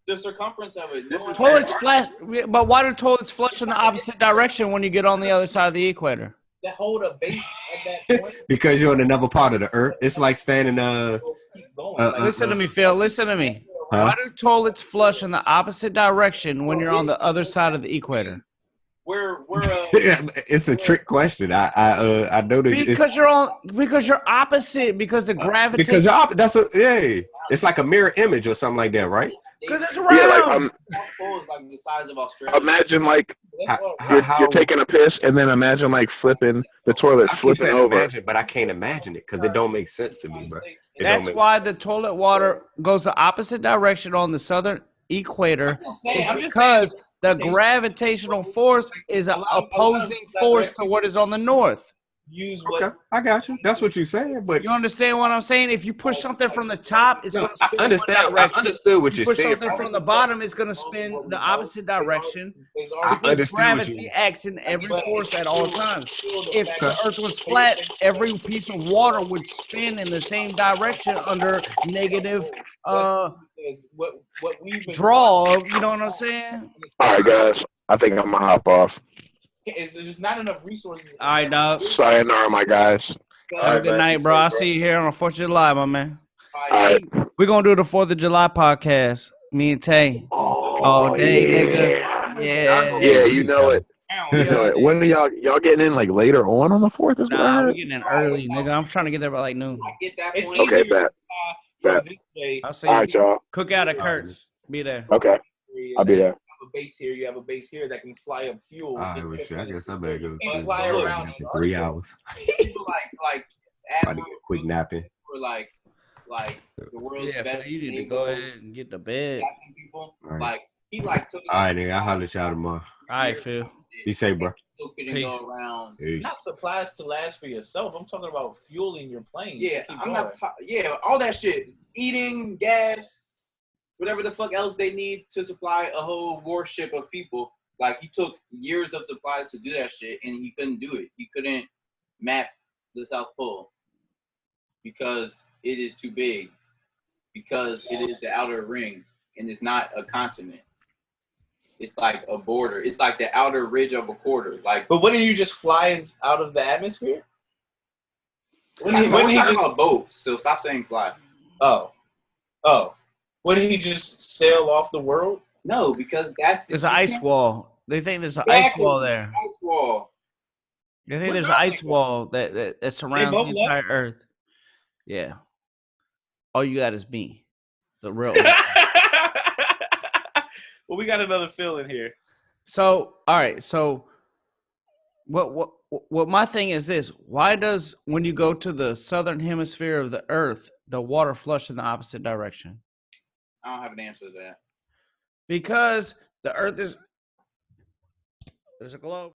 The circumference of it. This is Toilets flash, but why do toilets flush in the opposite direction when you get on the other side of the equator? That hold a base at that point. Because you're in another part of the Earth. It's like standing Listen to me, Phil. Listen to me. Why do toilets flush in the opposite direction when you're on the other side of the equator? It's a trick question. I know that because you're opposite because the gravity. because that's what it's like a mirror image or something like that, right? Because it's round. Yeah, like the size of Australia. imagine like How, you're taking a piss, and then imagine like flipping the toilet, I keep flipping saying over. imagine, but I can't imagine it because it don't make sense to me, bro. That's why the toilet water goes the opposite direction on the southern equator. Is because the gravitational force is an opposing force to what is on the north. use what. Okay, I got you. That's what you're saying, but You understand what I'm saying? If you push something from the top, it's going to spin I understand. one direction. I understood what You you're push saying. something from the bottom, it's going to spin the opposite direction. I Because understood what gravity you. acts in every force at all times. If the Earth was flat, every piece of water would spin in the same direction under negative draw. You know what I'm saying? All right, guys. I think I'm gonna hop off. There's not enough resources. All right, dog. Sayonara, my guys. Have a good night, bro. I'll see you here on the 4th of July, my man. All right. We're going to do the 4th of July podcast. Me and Tay. All day, nigga. Yeah. Yeah, you know it. You know it. When are y'all getting in like later on the 4th? Is what I Nah, we're heard? getting in early, nigga. I'm trying to get there by like noon. Get that It's point. easier Okay, bet. Bet. this way. I'll see All you. right, y'all. Cook out at Kurt's. Be there. Okay, I'll be there. You have a base here. You have a base here that can fly up fuel. All right, well, shit, I guess I better go And to fly around for 3 hours. People like About to get quick napping. or like the world's Yeah, best. fam, you need to naval go ahead and get to bed. captain people. All right. Like he like took. All right, nigga. I'll holler at y'all tomorrow. All right, Phil. Be safe, bro. Still couldn't Peace. go around. Peace. Not supplies to last for yourself. I'm talking about fueling your plane. Yeah, Keep I'm going. not. Yeah, all that shit. Eating, gas, whatever the fuck else they need to supply a whole warship of people. Like he took years of supplies to do that shit, and he couldn't do it. He couldn't map the South Pole because it is too big. Because it is the outer ring, and it's not a continent. It's like a border. It's like the outer ridge of a quarter. Like, But wouldn't you just fly out of the atmosphere? when he Wouldn't he talking just- about boats, so stop saying fly. Oh. Wouldn't he just sail off the world? No, because that's There's an you ice can't- wall. They think there's an ice Exactly, wall there. Ice wall. They think there's an ice wall that surrounds the both left? entire Earth. Yeah. All you got is me. The real. Well, we got another fill in here. So, all right. So, what my thing is this: why does when you go to the southern hemisphere of the Earth, the water flush in the opposite direction? I don't have an answer to that. Because the Earth is there's a globe.